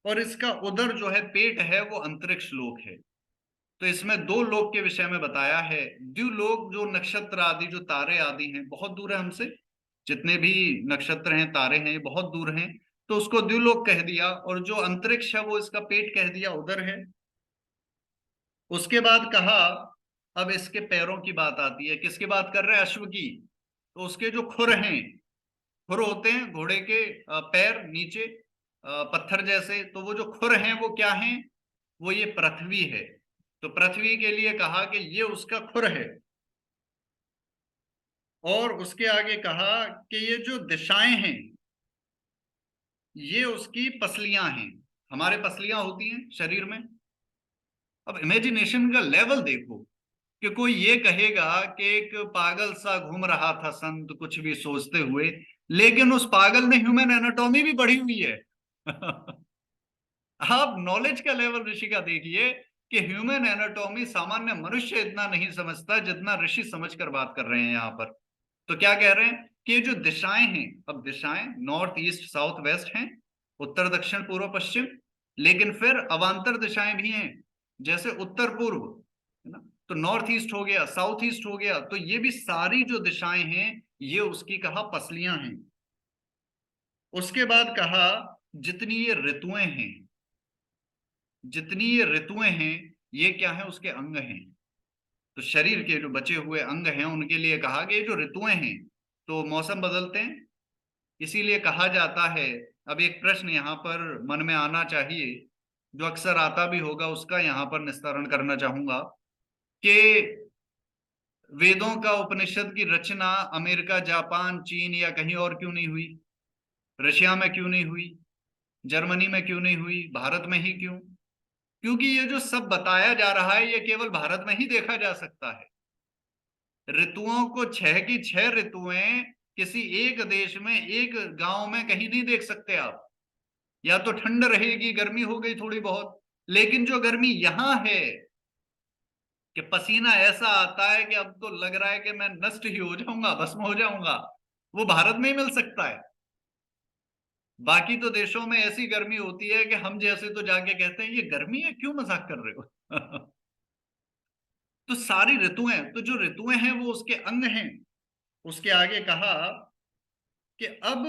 और इसका उदर जो है, पेट है, वो अंतरिक्ष लोक है। तो इसमें 2 लोक के विषय में बताया है। द्युलोक जो नक्षत्र आदि, जो तारे आदि हैं, बहुत दूर है हमसे, जितने भी नक्षत्र हैं, तारे हैं, ये बहुत दूर हैं, तो उसको द्युलोक कह दिया। और जो अंतरिक्ष है वो इसका पेट कह दिया, उदर है। उसके बाद कहा, अब इसके पैरों की बात आती है। किसकी बात कर रहे हैं? अश्व की। तो उसके जो खुर हैं, खुर होते हैं घोड़े के, पैर नीचे पत्थर जैसे, तो वो जो खुर हैं वो क्या हैं? वो ये पृथ्वी है। तो पृथ्वी के लिए कहा कि ये उसका खुर है। और उसके आगे कहा कि ये जो दिशाएं हैं, ये उसकी पसलियां हैं। हमारे पसलियां होती हैं शरीर में। अब इमेजिनेशन का लेवल देखो कि कोई ये कहेगा कि एक पागल सा घूम रहा था संत, कुछ भी सोचते हुए, लेकिन उस पागल ने ह्यूमन एनाटॉमी भी पढ़ी हुई है। आप नॉलेज का लेवल ऋषि का देखिए कि ह्यूमन एनाटॉमी सामान्य मनुष्य इतना नहीं समझता जितना ऋषि समझकर बात कर रहे हैं यहाँ पर। तो क्या कह रहे हैं कि ये जो दिशाएं हैं, अब दिशाएं नॉर्थ ईस्ट साउथ वेस्ट हैं, उत्तर दक्षिण पूर्व पश्चिम, लेकिन फिर अवांतर दिशाएं भी हैं, जैसे उत्तर पूर्व, है ना। तो नॉर्थ ईस्ट हो गया, साउथ ईस्ट हो गया, तो ये भी सारी जो दिशाएं हैं ये उसकी कहा पसलियां हैं। उसके बाद कहा जितनी ये ऋतुएं हैं, जितनी ये ऋतुएं हैं ये क्या है, उसके अंग हैं। तो शरीर के जो बचे हुए अंग हैं उनके लिए कहा कि ये जो ऋतुएं हैं, तो मौसम बदलते हैं, इसीलिए कहा जाता है। अब एक प्रश्न यहाँ पर मन में आना चाहिए, जो अक्सर आता भी होगा, उसका यहाँ पर निस्तारण करना चाहूंगा कि वेदों का उपनिषद की रचना अमेरिका, जापान, चीन या कहीं और क्यों नहीं हुई? रशिया में क्यों नहीं हुई? जर्मनी में क्यों नहीं हुई? भारत में ही क्यों? क्योंकि ये जो सब बताया जा रहा है ये केवल भारत में ही देखा जा सकता है। ऋतुओं को, छह की छह ऋतुएं किसी एक देश में, एक गांव में कहीं नहीं देख सकते आप। या तो ठंड रहेगी, गर्मी हो गई थोड़ी बहुत, लेकिन जो गर्मी यहां है कि पसीना ऐसा आता है कि अब तो लग रहा है कि मैं नष्ट ही हो जाऊंगा, भस्म हो जाऊंगा, वो भारत में ही मिल सकता है। बाकी तो देशों में ऐसी गर्मी होती है कि हम जैसे तो जाके कहते हैं ये गर्मी है, क्यों मजाक कर रहे हो? तो सारी ऋतुएं, तो जो ऋतुएं हैं वो उसके अंग हैं। उसके आगे कहा कि अब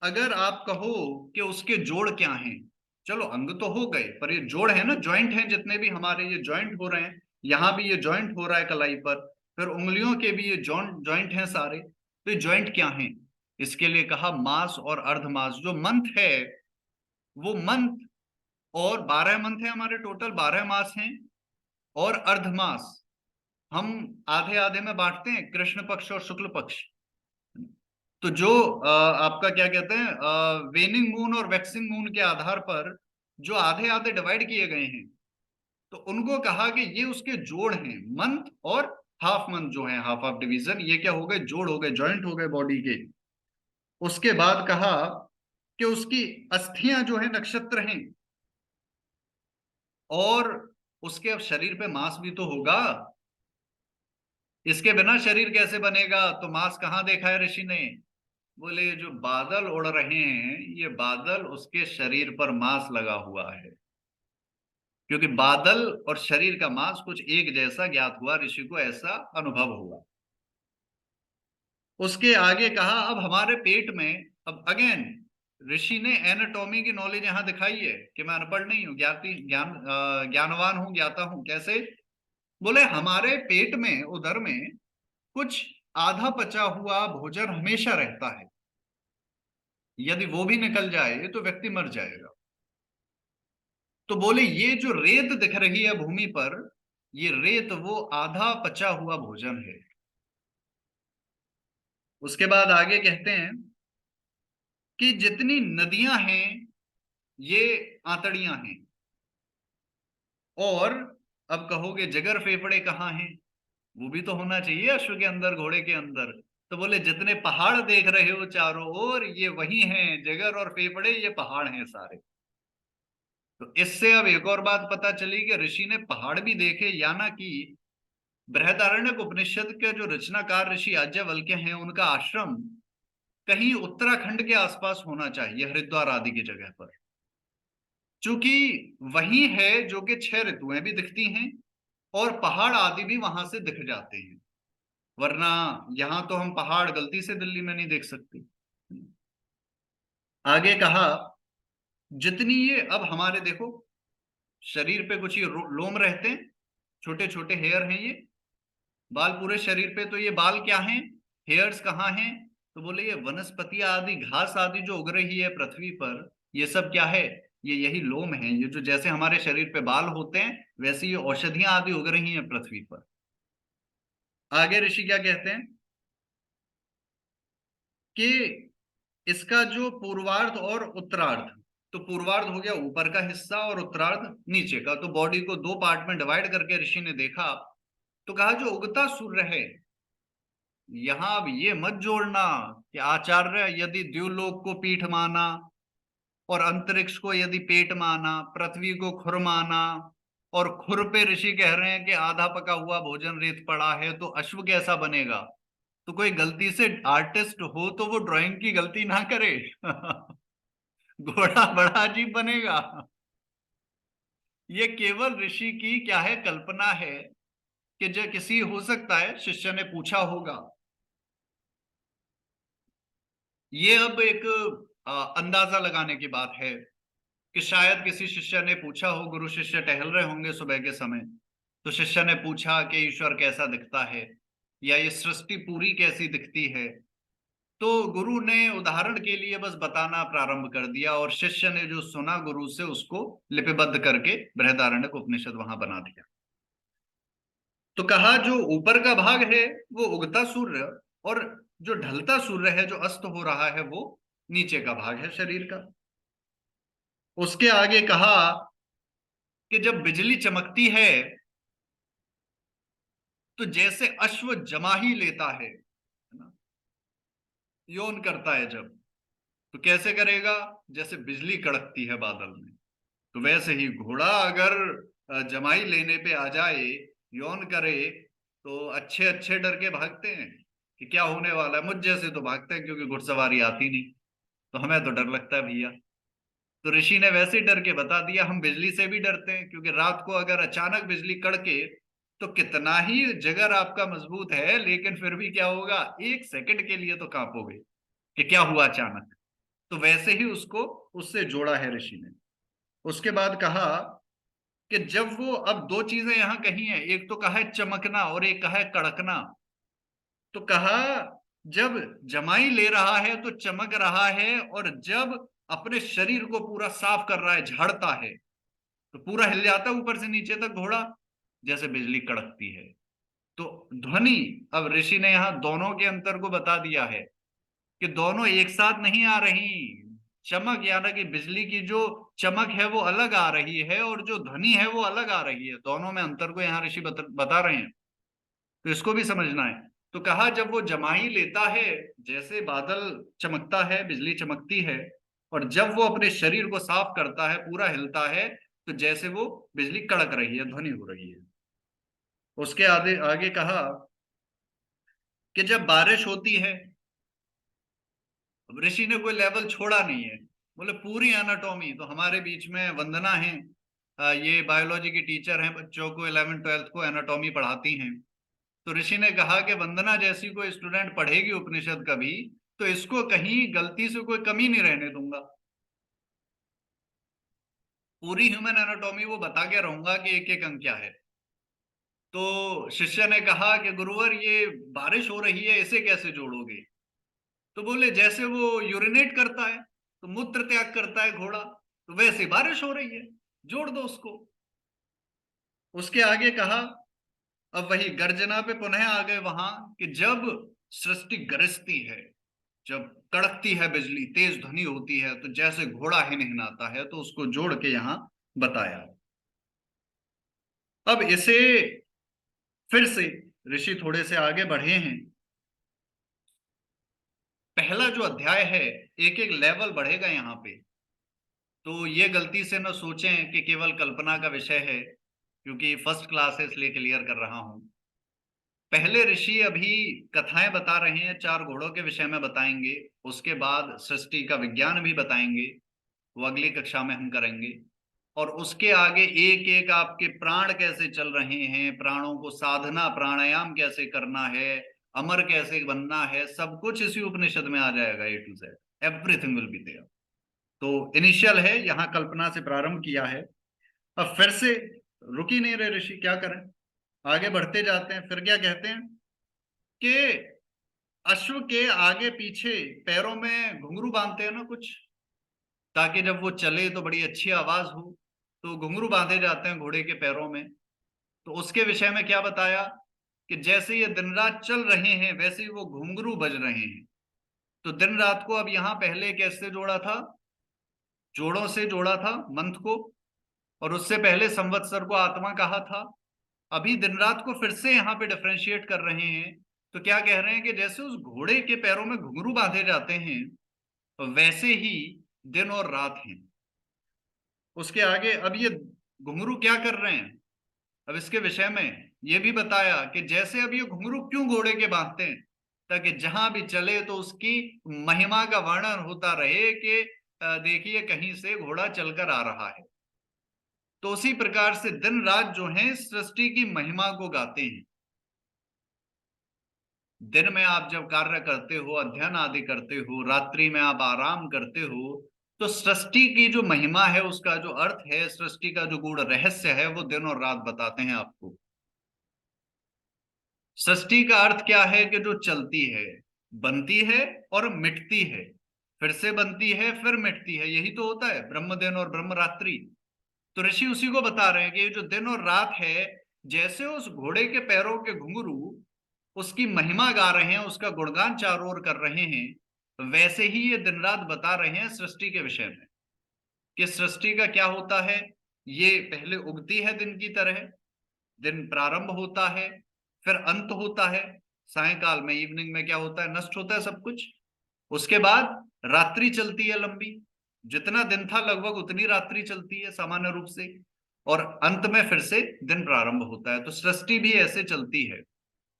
अगर आप कहो कि उसके जोड़ क्या हैं, चलो अंग तो हो गए, पर ये जोड़ है ना, जॉइंट हैं, जितने भी हमारे ये जॉइंट हो रहे हैं, यहां भी ये जॉइंट हो रहा है कलाई पर, फिर उंगलियों के भी ये जॉइंट जॉइंट हैं सारे, तो ये जॉइंट क्या हैं? इसके लिए कहा मास और अर्धमास। जो मंथ है वो मंथ, और 12 मंथ है हमारे, टोटल 12 मास हैं, और अर्धमास हम आधे आधे में बांटते हैं, कृष्ण पक्ष और शुक्ल पक्ष। तो जो आपका क्या कहते हैं, वेनिंग मून और वैक्सिंग मून के आधार पर जो आधे आधे डिवाइड किए गए हैं, तो उनको कहा कि ये उसके जोड़ हैं, मंथ और हाफ मंथ जो है, हाफ ऑफ डिवीजन, ये क्या हो गए, जोड़ हो गए, जॉइंट हो गए बॉडी के। उसके बाद कहा कि उसकी अस्थियां जो है नक्षत्र हैं, और उसके अब शरीर पे मांस भी तो होगा, इसके बिना शरीर कैसे बनेगा? तो मांस कहाँ देखा है ऋषि ने? बोले जो बादल उड़ रहे हैं ये बादल उसके शरीर पर मांस लगा हुआ है, क्योंकि बादल और शरीर का मांस कुछ एक जैसा ज्ञात हुआ, ऋषि को ऐसा अनुभव हुआ। उसके आगे कहा अब हमारे पेट में, अब अगेन ऋषि ने एनाटॉमी की नॉलेज यहां दिखाई है कि मैं अनपढ़ नहीं हूं, ज्ञानवान हूं, ज्ञाता हूं। कैसे? बोले हमारे पेट में, उदर में कुछ आधा पचा हुआ भोजन हमेशा रहता है, यदि वो भी निकल जाए तो व्यक्ति मर जाएगा। तो बोले ये जो रेत दिख रही है भूमि पर, ये रेत वो आधा पचा हुआ भोजन है। उसके बाद आगे कहते हैं कि जितनी नदियां हैं ये आंतड़ियां हैं, और अब कहोगे जगर फेफड़े कहाँ हैं? वो भी तो होना चाहिए अश्व के अंदर, घोड़े के अंदर। तो बोले जितने पहाड़ देख रहे हो चारों ओर, ये वही हैं, जगर और फेफड़े ये पहाड़ हैं सारे। तो इससे अब एक और बात पता चली कि ऋषि ने पहाड़ भी देखे, या ना कि बृहदारण्यक उपनिषद के जो रचनाकार ऋषि याज्ञवल्क्य हैं उनका आश्रम कहीं उत्तराखंड के आसपास होना चाहिए, हरिद्वार आदि की जगह पर, क्योंकि वही है जो कि छह ऋतुएं भी दिखती हैं और पहाड़ आदि भी वहां से दिख जाते हैं। वरना यहां तो हम पहाड़ गलती से दिल्ली में नहीं देख सकते। आगे कहा जितनी ये, अब हमारे देखो शरीर पे कुछ ये लोम रहते हैं, छोटे छोटे हेयर हैं ये, बाल पूरे शरीर पे, तो ये बाल क्या हैं, हेयर्स कहाँ हैं? तो बोले ये वनस्पति आदि, घास आदि जो उग रही है पृथ्वी पर, ये सब क्या है, ये यही लोम है। ये जो जैसे हमारे शरीर पे बाल होते हैं वैसे ये औषधियां आदि उग रही हैं पृथ्वी पर। आगे ऋषि क्या कहते हैं कि इसका जो पूर्वार्ध और उत्तरार्ध, तो पूर्वार्ध हो गया ऊपर का हिस्सा और उत्तरार्ध नीचे का, तो बॉडी को दो पार्ट में डिवाइड करके ऋषि ने देखा। तो कहा जो उगता सूर्य है, यहां अब ये मत जोड़ना कि आचार्य यदि द्युलोक को पीठ माना और अंतरिक्ष को यदि पेट माना, पृथ्वी को खुर माना, और खुर पे ऋषि कह रहे हैं कि आधा पका हुआ भोजन रेत पड़ा है, तो अश्व कैसा बनेगा? तो कोई गलती से आर्टिस्ट हो तो वो ड्राइंग की गलती ना करे। घोड़ा बड़ा अजीब बनेगा। ये केवल ऋषि की क्या है, कल्पना है कि जो किसी, हो सकता है शिष्य ने पूछा होगा। ये अब एक अंदाजा लगाने की बात है कि शायद किसी शिष्य ने पूछा हो, गुरु शिष्य टहल रहे होंगे सुबह के समय, तो शिष्य ने पूछा कि ईश्वर कैसा दिखता है, या ये सृष्टि पूरी कैसी दिखती है। तो गुरु ने उदाहरण के लिए बस बताना प्रारंभ कर दिया, और शिष्य ने जो सुना गुरु से उसको लिपिबद्ध करके बृहदारण्यक उपनिषद वहां बना दिया। तो कहा जो ऊपर का भाग है वो उगता सूर्य, और जो ढलता सूर्य है, जो अस्त हो रहा है, वो नीचे का भाग है शरीर का। उसके आगे कहा कि जब बिजली चमकती है तो जैसे अश्व जमाही लेता है ना, यौन करता है जब, तो कैसे करेगा, जैसे बिजली कड़कती है बादल में, तो वैसे ही घोड़ा अगर जमाई लेने पे आ जाए, यौन करे, तो अच्छे अच्छे डर के भागते हैं कि क्या होने वाला है। मुझ जैसे तो भागते हैं क्योंकि घुड़सवारी आती नहीं, तो हमें तो डर लगता है भैया। तो ऋषि ने वैसे ही डर के बता दिया, हम बिजली से भी डरते हैं, क्योंकि रात को अगर अचानक बिजली कड़के तो कितना ही जिगर आपका मजबूत है, लेकिन फिर भी क्या होगा, एक सेकंड के लिए तो कांपोगे कि क्या हुआ अचानक। तो वैसे ही उसको उससे जोड़ा है ऋषि ने। उसके बाद कहा कि जब वो, अब दो चीजें यहां कही है, एक तो कहा है चमकना और एक कहा है कड़कना। तो कहा जब जमाई ले रहा है तो चमक रहा है, और जब अपने शरीर को पूरा साफ कर रहा है, झाड़ता है, तो पूरा हिल जाता है ऊपर से नीचे तक घोड़ा, जैसे बिजली कड़कती है। तो ध्वनि, अब ऋषि ने यहां दोनों के अंतर को बता दिया है कि दोनों एक साथ नहीं आ रही। चमक यानी कि बिजली की जो चमक है वो अलग आ रही है, और जो ध्वनि है वो अलग आ रही है। दोनों में अंतर को यहाँ ऋषि बता रहे हैं, तो इसको भी समझना है। तो कहा जब वो जमाई लेता है, जैसे बादल चमकता है, बिजली चमकती है, और जब वो अपने शरीर को साफ करता है, पूरा हिलता है, तो जैसे वो बिजली कड़क रही है, ध्वनि हो रही है। उसके आगे आगे कहा कि जब बारिश होती है, अब ऋषि ने कोई लेवल छोड़ा नहीं है, बोले पूरी एनाटॉमी। तो हमारे बीच में वंदना है, ये बायोलॉजी की टीचर हैं, बच्चों को 11th 12th को एनाटॉमी पढ़ाती हैं। तो ऋषि ने कहा कि वंदना जैसी कोई स्टूडेंट पढ़ेगी उपनिषद कभी, तो इसको कहीं गलती से कोई कमी नहीं रहने दूंगा। पूरी ह्यूमन एनाटॉमी वो बता के रहूंगा कि एक एक अंग क्या है। तो शिष्य ने कहा कि गुरुवर ये बारिश हो रही है, इसे कैसे जोड़ोगे। तो बोले जैसे वो यूरिनेट करता है, तो मूत्र त्याग करता है घोड़ा, तो वैसे बारिश हो रही है, जोड़ दो उसको। उसके आगे कहा, अब वही गर्जना पे पुनः आ गए वहां, कि जब सृष्टि गरजती है, जब कड़कती है बिजली, तेज ध्वनि होती है, तो जैसे घोड़ा हिनहिनाता है, तो उसको जोड़ के यहां बताया। अब इसे फिर से ऋषि थोड़े से आगे बढ़े हैं। पहला जो अध्याय है, एक एक लेवल बढ़ेगा यहाँ पे। तो ये गलती से न सोचें कि केवल कल्पना का विषय है, क्योंकि फर्स्ट क्लास है इसलिए क्लियर कर रहा हूं। पहले ऋषि अभी कथाएं बता रहे हैं, चार घोड़ों के विषय में बताएंगे, उसके बाद सृष्टि का विज्ञान भी बताएंगे, वो अगली कक्षा में हम करेंगे। और उसके आगे एक एक आपके प्राण कैसे चल रहे हैं, प्राणों को साधना प्राणायाम कैसे करना है, अमर कैसे बनना है, सब कुछ इसी उपनिषद में आ जाएगा, A to Z, everything will be there. तो इनिशियल है, यहाँ कल्पना से प्रारंभ किया है। अब फिर से रुक ही नहीं रहे ऋषि, क्या करें, आगे बढ़ते जाते हैं। फिर क्या कहते हैं कि अश्व के आगे पीछे पैरों में घुंघरू बांधते हैं ना कुछ, ताकि जब वो चले तो बड़ी अच्छी आवाज हो, तो घुंघरू बांधे जाते हैं घोड़े के पैरों में। तो उसके विषय में क्या बताया कि जैसे ये दिन रात चल रहे हैं, वैसे ही वो घुंघरू बज रहे हैं। तो दिन रात को अब यहाँ पहले कैसे जोड़ा था, जोड़ों से जोड़ा था मंथ को, और उससे पहले संवत्सर को आत्मा कहा था। अभी दिन रात को फिर से यहाँ पे डिफरेंशिएट कर रहे हैं। तो क्या कह रहे हैं कि जैसे उस घोड़े के पैरों में घुंघरू बांधे जाते हैं, वैसे ही दिन और रात हैं। उसके आगे अब ये घुंघरू क्या कर रहे हैं, अब इसके विषय में ये भी बताया कि जैसे अब ये घुंघरू क्यों घोड़े के बांधते हैं, ताकि जहां भी चले तो उसकी महिमा का वर्णन होता रहे कि देखिए कहीं से घोड़ा चलकर आ रहा है। तो उसी प्रकार से दिन रात जो है सृष्टि की महिमा को गाते हैं। दिन में आप जब कार्य करते हो, अध्ययन आदि करते हो, रात्रि में आप आराम करते हो, तो सृष्टि की जो महिमा है, उसका जो अर्थ है, सृष्टि का जो गूढ़ रहस्य है, वो दिन और रात बताते हैं आपको। सृष्टि का अर्थ क्या है कि जो चलती है, बनती है और मिटती है, फिर से बनती है फिर मिटती है, यही तो होता है ब्रह्म दिन और ब्रह्म रात्रि। तो ऋषि उसी को बता रहे हैं कि ये जो दिन और रात है, जैसे उस घोड़े के पैरों के घुंघरू उसकी महिमा गा रहे हैं, उसका गुणगान चारों ओर कर रहे हैं, वैसे ही ये दिन रात बता रहे हैं सृष्टि के विषय में कि सृष्टि का क्या होता है। ये पहले उगती है दिन की तरह, दिन प्रारंभ होता है, फिर अंत होता है, सायकाल में इवनिंग में क्या होता है, नष्ट होता है सब कुछ। उसके बाद रात्रि चलती है लंबी, जितना दिन था लगभग उतनी रात्रि चलती है सामान्य रूप से, और अंत में फिर से दिन प्रारंभ होता है। तो सृष्टि भी ऐसे चलती है।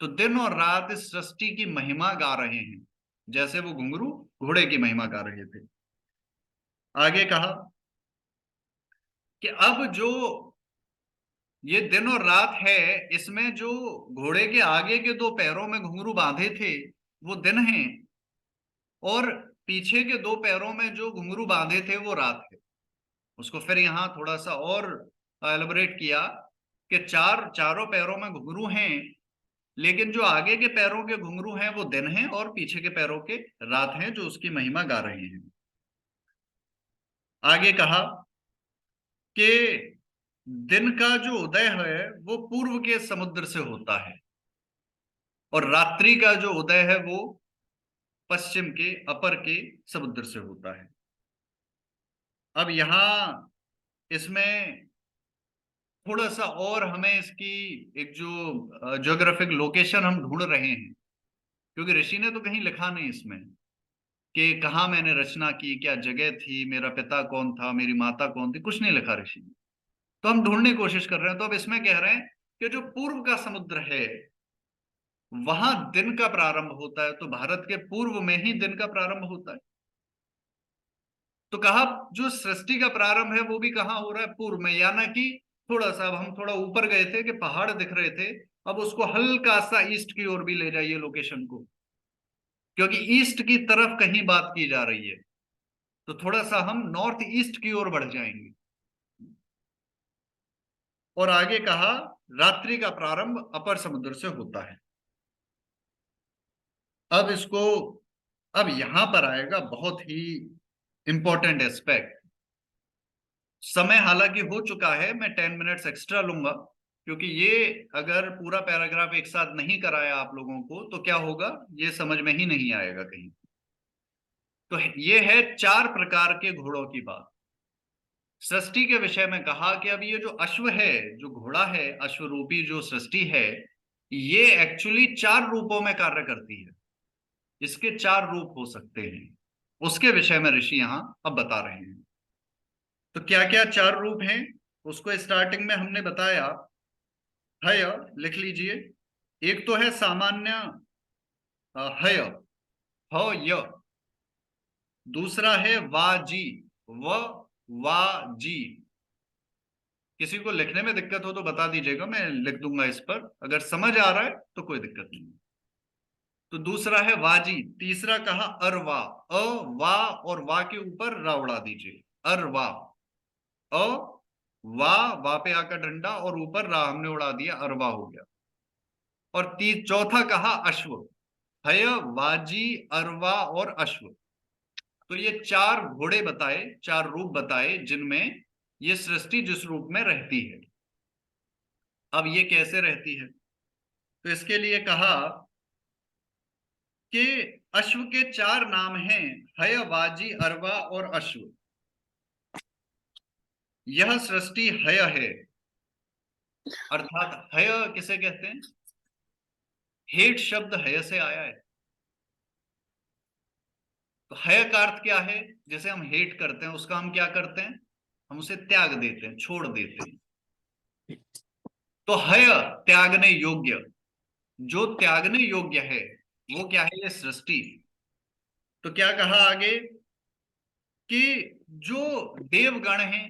तो दिन और रात इस सृष्टि की महिमा गा रहे हैं, जैसे वो घुंघरू घोड़े की महिमा गा रहे थे। आगे कहा कि अब जो ये दिन और रात है, इसमें जो घोड़े के आगे के दो पैरों में घुंघरू बांधे थे वो दिन हैं, और पीछे के दो पैरों में जो घुंघरू बांधे थे वो रात है। उसको फिर यहाँ थोड़ा सा और एलिबरेट किया कि चारों पैरों में घुंघरू हैं, लेकिन जो आगे के पैरों के घुंघरू हैं वो दिन हैं, और पीछे के पैरों के रात हैं, जो उसकी महिमा गा रहे हैं। आगे कहा कि दिन का जो उदय है वो पूर्व के समुद्र से होता है, और रात्रि का जो उदय है वो पश्चिम के अपर के समुद्र से होता है। अब यहां इसमें थोड़ा सा और हमें इसकी एक जो ज्योग्राफिक लोकेशन हम ढूंढ रहे हैं, क्योंकि ऋषि ने तो कहीं लिखा नहीं इसमें कि कहाँ मैंने रचना की, क्या जगह थी, मेरा पिता कौन था, मेरी माता कौन थी, कुछ नहीं लिखा ऋषि ने। तो हम ढूंढने की कोशिश कर रहे हैं। तो अब इसमें कह रहे हैं कि जो पूर्व का समुद्र है वहां दिन का प्रारंभ होता है, तो भारत के पूर्व में ही दिन का प्रारंभ होता है। तो कहा जो सृष्टि का प्रारंभ है वो भी कहाँ हो रहा है, पूर्व में, यानी कि थोड़ा सा, अब हम थोड़ा ऊपर गए थे कि पहाड़ दिख रहे थे, अब उसको हल्का सा ईस्ट की ओर भी ले जाइए लोकेशन को, क्योंकि ईस्ट की तरफ कहीं बात की जा रही है। तो थोड़ा सा हम नॉर्थ ईस्ट की ओर बढ़ जाएंगे। और आगे कहा रात्रि का प्रारंभ अपर समुद्र से होता है। अब इसको, अब यहां पर आएगा बहुत ही इंपॉर्टेंट एस्पेक्ट। समय हालांकि हो चुका है, मैं 10 मिनट्स एक्स्ट्रा लूंगा, क्योंकि ये अगर पूरा पैराग्राफ एक साथ नहीं कराया आप लोगों को तो क्या होगा, ये समझ में ही नहीं आएगा कहीं। तो ये है 4 प्रकार के घोड़ों की बात। सृष्टि के विषय में कहा कि अब ये जो अश्व है, जो घोड़ा है, अश्वरूपी जो सृष्टि है, ये एक्चुअली 4 रूपों में कार्य करती है। इसके 4 रूप हो सकते हैं, उसके विषय में ऋषि यहां अब बता रहे हैं। तो क्या क्या 4 रूप हैं, उसको स्टार्टिंग में हमने बताया। हय लिख लीजिए। एक तो है सामान्य हय, ह य। दूसरा है वाजी, व वा जी। किसी को लिखने में दिक्कत हो तो बता दीजिएगा, मैं लिख दूंगा इस पर, अगर समझ आ रहा है तो कोई दिक्कत नहीं। तो दूसरा है वाजी। तीसरा कहा अरवा, अ वा और वा के ऊपर रा उड़ा दीजिए, अरवा। अ वा पे आकर डंडा और ऊपर रा हमने उड़ा दिया, अरवा हो गया। और चौथा कहा अश्व, हय वाजी अरवा और अश्व। तो ये 4 घोड़े बताए, 4 रूप बताए, जिनमें ये सृष्टि जिस रूप में रहती है। अब ये कैसे रहती है, तो इसके लिए कहा कि अश्व के 4 नाम हैं, हय वाजी अरवा और अश्व। यह सृष्टि हय है, अर्थात हय किसे कहते हैं, हेट शब्द हय से आया है। तो हय का अर्थ क्या है, जैसे हम हेट करते हैं उसका हम क्या करते हैं, हम उसे त्याग देते हैं, छोड़ देते हैं। तो हय त्यागने योग्य, जो त्यागने योग्य है, वो क्या है, ये सृष्टि। तो क्या कहा आगे कि जो देवगण हैं,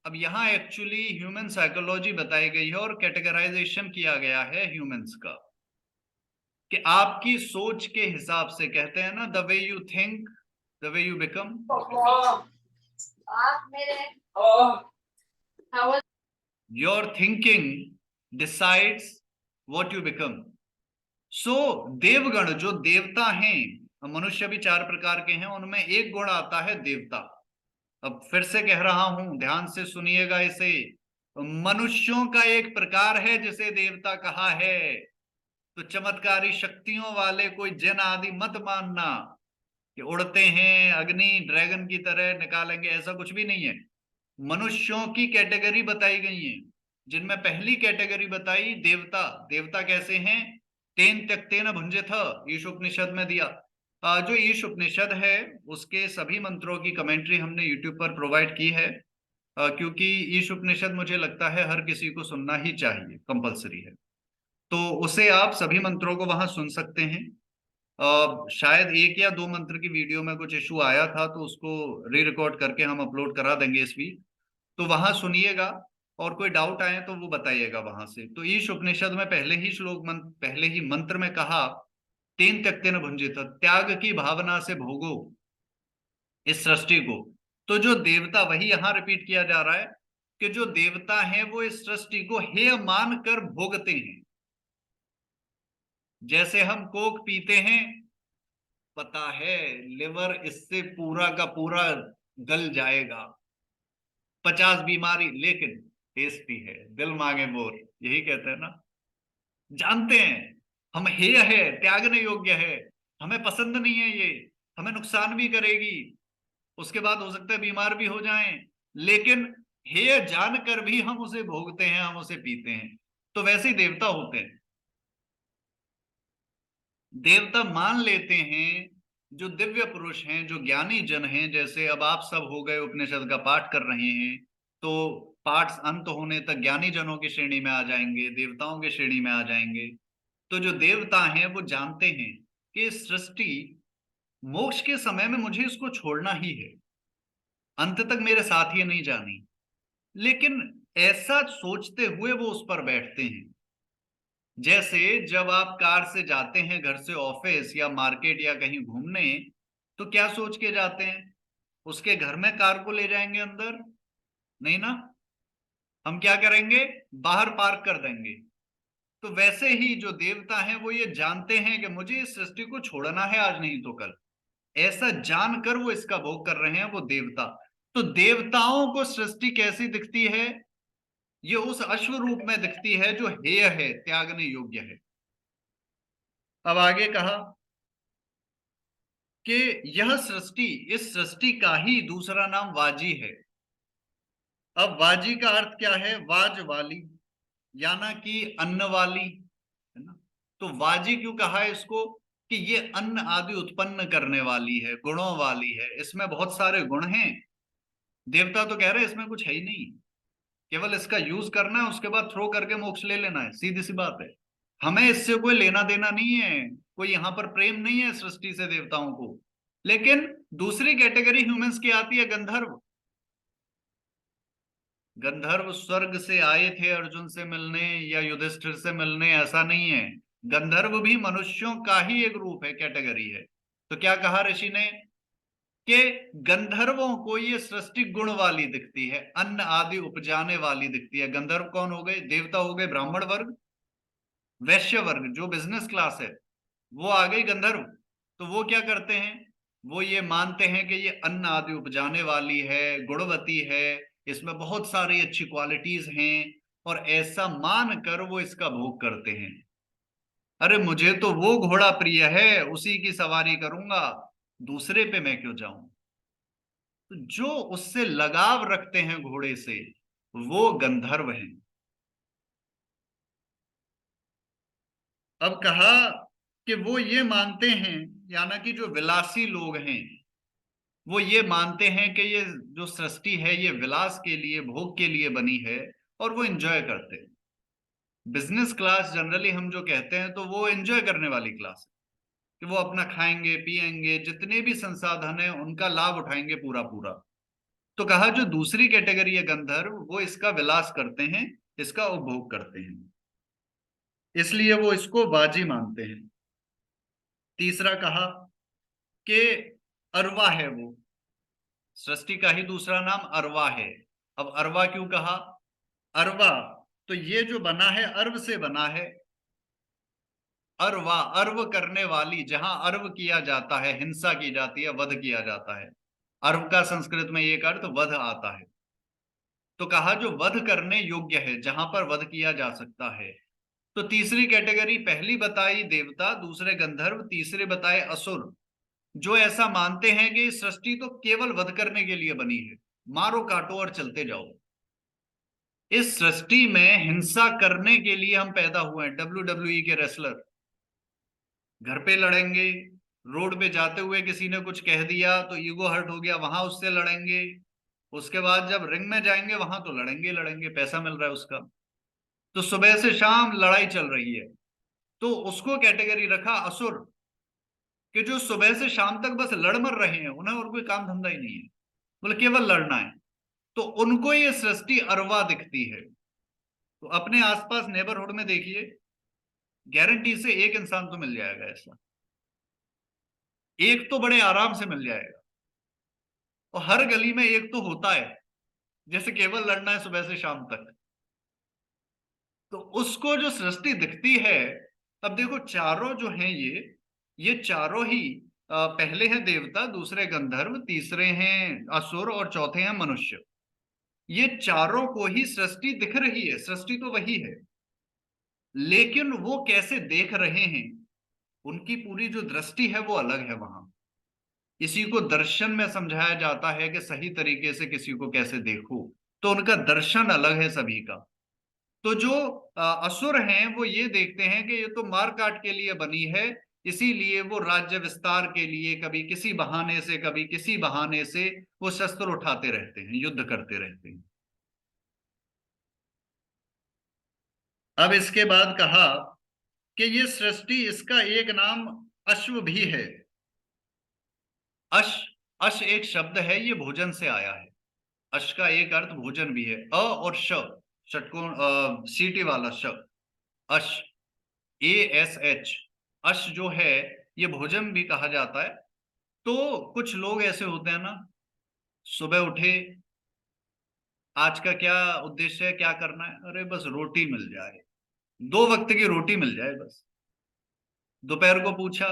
अब यहाँ एक्चुअली ह्यूमन साइकोलॉजी बताई गई है और कैटेगराइजेशन किया गया है ह्यूमंस का, कि आपकी सोच के हिसाब से, कहते हैं ना, the way you think the way you become, your thinking decides what you become. So देवगण जो देवता हैं, मनुष्य भी चार प्रकार के हैं, उनमें एक गुण आता है देवता। अब फिर से कह रहा हूं, ध्यान से सुनिएगा इसे। मनुष्यों का एक प्रकार है जिसे देवता कहा है। तो चमत्कारी शक्तियों वाले कोई जिन आदि मत मानना कि उड़ते हैं, अग्नि ड्रैगन की तरह निकालेंगे, ऐसा कुछ भी नहीं है। मनुष्यों की कैटेगरी बताई गई है, जिनमें पहली कैटेगरी बताई देवता। देवता कैसे हैं? तेन त्यक्तेन भुंजिथ, ईश उपनिषद में दिया। जो ईश उपनिषद है उसके सभी मंत्रों की कमेंट्री हमने यूट्यूब पर प्रोवाइड की है, क्योंकि ईश उपनिषद मुझे लगता है हर किसी को सुनना ही चाहिए, कंपलसरी है। तो उसे आप सभी मंत्रों को वहां सुन सकते हैं। शायद एक या दो मंत्र की वीडियो में कुछ इशू आया था, तो उसको री रिकॉर्ड करके हम अपलोड करा देंगे इस वीक, तो वहां सुनिएगा। और कोई डाउट आए तो वो बताइएगा वहां से। तो ईश उपनिषद में पहले ही पहले ही मंत्र में कहा, तेन त्यक्तेन भुंजित, त्याग की भावना से भोगो इस सृष्टि को। तो जो देवता, वही यहां रिपीट किया जा रहा है कि जो देवता हैं वो इस सृष्टि को हेय मान कर भोगते हैं। जैसे हम कोक पीते हैं, पता है लिवर इससे पूरा का पूरा गल जाएगा, 50 बीमारी, लेकिन टेस्टी है, दिल मांगे मोर, यही कहते हैं ना। जानते हैं हम हेय है, त्यागने योग्य है, हमें पसंद नहीं है ये, हमें नुकसान भी करेगी, उसके बाद हो सकता है बीमार भी हो जाएं, लेकिन हेय जानकर भी हम उसे भोगते हैं, हम उसे पीते हैं। तो वैसे ही देवता होते हैं। देवता मान लेते हैं, जो दिव्य पुरुष हैं, जो ज्ञानी जन हैं, जैसे अब आप सब हो गए उपनिषद का पाठ कर रहे हैं, तो पाठ अंत होने तक ज्ञानी जनों की श्रेणी में आ जाएंगे, देवताओं की श्रेणी में आ जाएंगे। तो जो देवता हैं वो जानते हैं कि सृष्टि, मोक्ष के समय में मुझे इसको छोड़ना ही है, अंत तक मेरे साथ ये नहीं जानी। लेकिन ऐसा सोचते हुए वो उस पर बैठते हैं। जैसे जब आप कार से जाते हैं घर से ऑफिस या मार्केट या कहीं घूमने, तो क्या सोच के जाते हैं? उसके घर में कार को ले जाएंगे अंदर? नहीं ना। हम क्या करेंगे? बाहर पार्क कर देंगे। तो वैसे ही जो देवता हैं वो ये जानते हैं कि मुझे इस सृष्टि को छोड़ना है, आज नहीं तो कल। ऐसा जानकर वो इसका भोग कर रहे हैं, वो देवता। तो देवताओं को सृष्टि कैसी दिखती है? ये उस अश्व रूप में दिखती है जो हेय है, त्यागने योग्य है। अब आगे कहा कि यह सृष्टि, इस सृष्टि का ही दूसरा नाम वाजी है। अब वाजी का अर्थ क्या है? वाज वाली, याना कि अन्न वाली, है ना। तो वाजी क्यों कहा है इसको? कि ये अन्न आदि उत्पन्न करने वाली है, गुणों वाली है, इसमें बहुत सारे गुण हैं। देवता तो कह रहे हैं इसमें कुछ है ही नहीं, केवल इसका यूज करना है, उसके बाद थ्रो करके मोक्ष ले लेना है, सीधी सी बात है। हमें इससे कोई लेना देना नहीं है, कोई यहां पर प्रेम नहीं है सृष्टि से देवताओं को। लेकिन दूसरी कैटेगरी ह्यूमंस की आती है, गंधर्व। गंधर्व स्वर्ग से आए थे अर्जुन से मिलने या युधिष्ठिर से मिलने, ऐसा नहीं है। गंधर्व भी मनुष्यों का ही एक रूप है, कैटेगरी है। तो क्या कहा ऋषि ने कि गंधर्वों को ये सृष्टि गुण वाली दिखती है, अन्न आदि उपजाने वाली दिखती है। गंधर्व कौन हो गए? देवता हो गए ब्राह्मण वर्ग, वैश्य वर्ग जो बिजनेस क्लास है, वो आ गई गंधर्व। तो वो क्या करते हैं? वो ये मानते हैं कि ये अन्न आदि उपजाने वाली है, गुणवती है, इसमें बहुत सारी अच्छी क्वालिटीज हैं, और ऐसा मान कर वो इसका भोग करते हैं। अरे मुझे तो वो घोड़ा प्रिय है, उसी की सवारी करूंगा, दूसरे पे मैं क्यों जाऊं? तो जो उससे लगाव रखते हैं घोड़े से, वो गंधर्व हैं। अब कहा कि वो ये मानते हैं, यानी कि जो विलासी लोग हैं, वो ये मानते हैं कि ये जो सृष्टि है ये विलास के लिए, भोग के लिए बनी है, और वो एंजॉय करते हैं। बिजनेस क्लास जनरली हम जो कहते हैं, तो वो एंजॉय करने वाली क्लास है। कि वो अपना खाएंगे पिएंगे, जितने भी संसाधन है उनका लाभ उठाएंगे पूरा पूरा। तो कहा जो दूसरी कैटेगरी है गंधर्व, वो इसका विलास करते हैं, इसका उपभोग करते हैं, इसलिए वो इसको बाजी मानते हैं। तीसरा कहा कि अरवा है वो, सृष्टि का ही दूसरा नाम अरवा है। अब अरवा क्यों कहा? अरवा, तो ये जो बना है अर्व से बना है। अर्वा, अर्व करने वाली, जहां अर्व किया जाता है, हिंसा की जाती है, वध किया जाता है। अर्व का संस्कृत में एक अर्थ वध आता है। तो कहा जो वध करने योग्य है, जहां पर वध किया जा सकता है। तो तीसरी कैटेगरी, पहली बताई देवता, दूसरे गंधर्व, तीसरे बताए असुर, जो ऐसा मानते हैं कि सृष्टि तो केवल वध करने के लिए बनी है, मारो काटो और चलते जाओ। इस सृष्टि में हिंसा करने के लिए हम पैदा हुए हैं। WWE के रेसलर घर पे लड़ेंगे, रोड पे जाते हुए किसी ने कुछ कह दिया तो ईगो हर्ट हो गया, वहां उससे लड़ेंगे। उसके बाद जब रिंग में जाएंगे वहां तो लड़ेंगे लड़ेंगे, पैसा मिल रहा है उसका। तो सुबह से शाम लड़ाई चल रही है, तो उसको कैटेगरी रखा असुर, कि जो सुबह से शाम तक बस लड़ मर रहे हैं, उन्हें और कोई काम धंधा ही नहीं है, बोले केवल लड़ना है। तो उनको ये सृष्टि अरवा दिखती है। तो अपने आसपास नेबरहुड में देखिए, गारंटी से एक इंसान तो मिल जाएगा ऐसा, एक तो बड़े आराम से मिल जाएगा। और हर गली में एक तो होता है, जैसे केवल लड़ना है सुबह से शाम तक। तो उसको जो सृष्टि दिखती है, अब देखो चारों जो हैं ये चारों ही पहले हैं देवता, दूसरे गंधर्व, तीसरे हैं असुर और चौथे हैं मनुष्य। ये चारों को ही सृष्टि दिख रही है, सृष्टि तो वही है, लेकिन वो कैसे देख रहे हैं, उनकी पूरी जो दृष्टि है वो अलग है वहां। इसी को दर्शन में समझाया जाता है कि सही तरीके से किसी को कैसे देखो। तो उनका दर्शन अलग है सभी का। तो जो असुर हैं वो ये देखते हैं कि ये तो मार काट के लिए बनी है, इसीलिए वो राज्य विस्तार के लिए कभी किसी बहाने से कभी किसी बहाने से वो शस्त्र उठाते रहते हैं, युद्ध करते रहते हैं। अब इसके बाद कहा कि ये सृष्टि, इसका एक नाम अश्व भी है। अश, अश एक शब्द है, ये भोजन से आया है। अश का एक अर्थ भोजन भी है। अ और श, षटकोण सीटी वाला श, अश, ASH, अश जो है ये भोजन भी कहा जाता है। तो कुछ लोग ऐसे होते हैं ना, सुबह उठे, आज का क्या उद्देश्य है, क्या करना है, अरे बस रोटी मिल जाए, 2 वक्त की रोटी मिल जाए बस। दोपहर को पूछा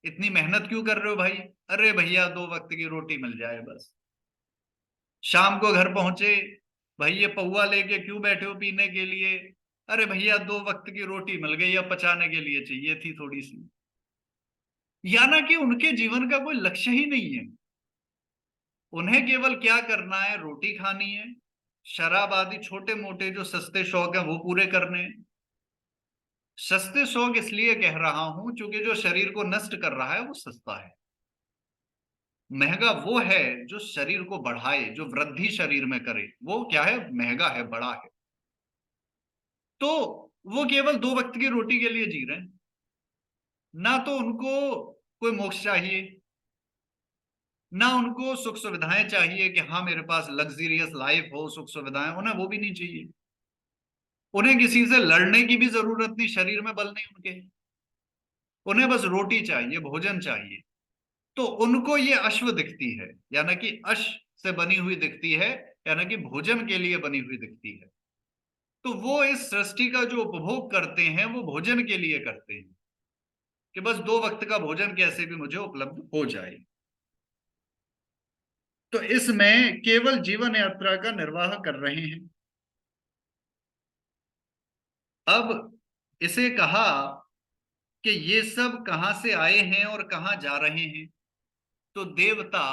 इतनी मेहनत क्यों कर रहे हो भाई, अरे भैया 2 वक्त की रोटी मिल जाए बस। शाम को घर पहुंचे, भाई ये पौवा लेके क्यों बैठे हो पीने के लिए, अरे भैया 2 वक्त की रोटी मिल गई, अब पचाने के लिए चाहिए थी थोड़ी सी। यानी कि उनके जीवन का कोई लक्ष्य ही नहीं है, उन्हें केवल क्या करना है, रोटी खानी है, शराब आदि छोटे मोटे जो सस्ते शौक है वो पूरे करने हैं। सस्ते शौक इसलिए कह रहा हूं क्योंकि जो शरीर को नष्ट कर रहा है वो सस्ता है। महंगा वो है जो शरीर को बढ़ाए, जो वृद्धि शरीर में करे, वो क्या है, महंगा है, बड़ा है। तो वो केवल 2 वक्त की रोटी के लिए जी रहे हैं, ना तो उनको कोई मोक्ष चाहिए, ना उनको सुख सुविधाएं चाहिए कि हाँ मेरे पास लग्जरियस लाइफ हो, सुख सुविधाएं, उन्हें वो भी नहीं चाहिए। उन्हें किसी से लड़ने की भी जरूरत नहीं, शरीर में बल नहीं उनके, उन्हें बस रोटी चाहिए, भोजन चाहिए। तो उनको ये अश्व दिखती है, यानी कि अश से बनी हुई दिखती है, यानी कि भोजन के लिए बनी हुई दिखती है। तो वो इस सृष्टि का जो उपभोग करते हैं वो भोजन के लिए करते हैं, कि बस 2 वक्त का भोजन कैसे भी मुझे उपलब्ध हो जाए। तो इसमें केवल जीवन यात्रा का निर्वाह कर रहे हैं। अब इसे कहा कि ये सब कहां से आए हैं और कहां जा रहे हैं। तो देवता,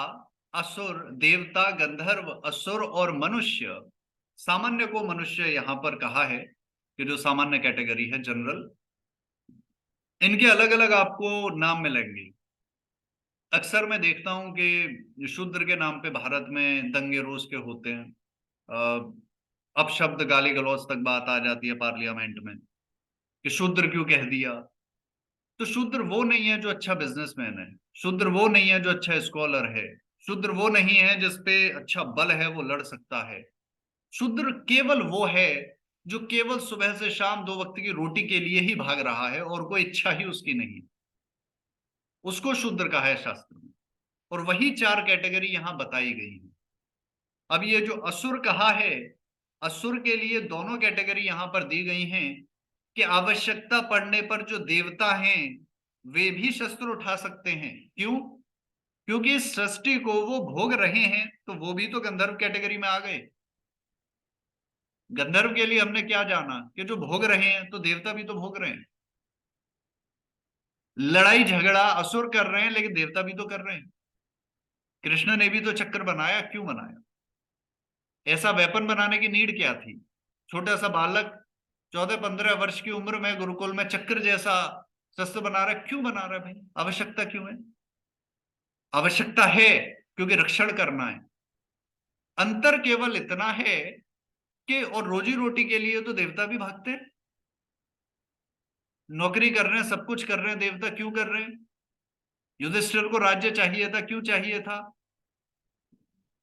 असुर, देवता, गंधर्व, असुर और मनुष्य, सामान्य को मनुष्य यहां पर कहा है कि जो सामान्य कैटेगरी है, जनरल, इनके अलग अलग आपको नाम मिलेंगे। अक्सर मैं देखता हूं कि शूद्र के नाम पे भारत में दंगे रोज के होते हैं। अपशब्द गाली गलौज तक बात आ जाती है पार्लियामेंट में कि शूद्र क्यों कह दिया। तो शूद्र वो नहीं है जो अच्छा बिजनेसमैन है, शूद्र वो नहीं है जो अच्छा स्कॉलर है, शूद्र वो नहीं है जिसपे अच्छा बल है, वो लड़ सकता है। शूद्र केवल वो है जो केवल सुबह से शाम दो वक्त की रोटी के लिए ही भाग रहा है और कोई इच्छा ही उसकी नहीं, उसको शूद्र कहा है शास्त्र में। और वही चार कैटेगरी यहां बताई गई है। अब ये जो असुर कहा है, असुर के लिए दोनों कैटेगरी यहां पर दी गई हैं कि आवश्यकता पड़ने पर जो देवता हैं वे भी शस्त्र उठा सकते हैं। क्यों? क्योंकि इस सृष्टि को वो भोग रहे हैं, तो वो भी तो गंधर्व कैटेगरी में आ गए। गंधर्व के लिए हमने क्या जाना कि जो भोग रहे हैं, तो देवता भी तो भोग रहे हैं। लड़ाई झगड़ा असुर कर रहे हैं, लेकिन देवता भी तो कर रहे हैं। कृष्ण ने भी तो चक्कर बनाया, क्यों बनाया? ऐसा वेपन बनाने की नीड क्या थी? छोटा सा बालक 14-15 वर्ष की उम्र में गुरुकुल में चक्र जैसा शस्त्र बना रहा है, क्यों बना रहा है भाई? आवश्यकता क्यों है? आवश्यकता है क्योंकि रक्षण करना है। अंतर केवल इतना है कि और रोजी रोटी के लिए तो देवता भी भागते हैं, नौकरी कर रहे हैं, सब कुछ कर रहे हैं, देवता क्यों कर रहे हैं? युधिष्ठिर को राज्य चाहिए था, क्यों चाहिए था?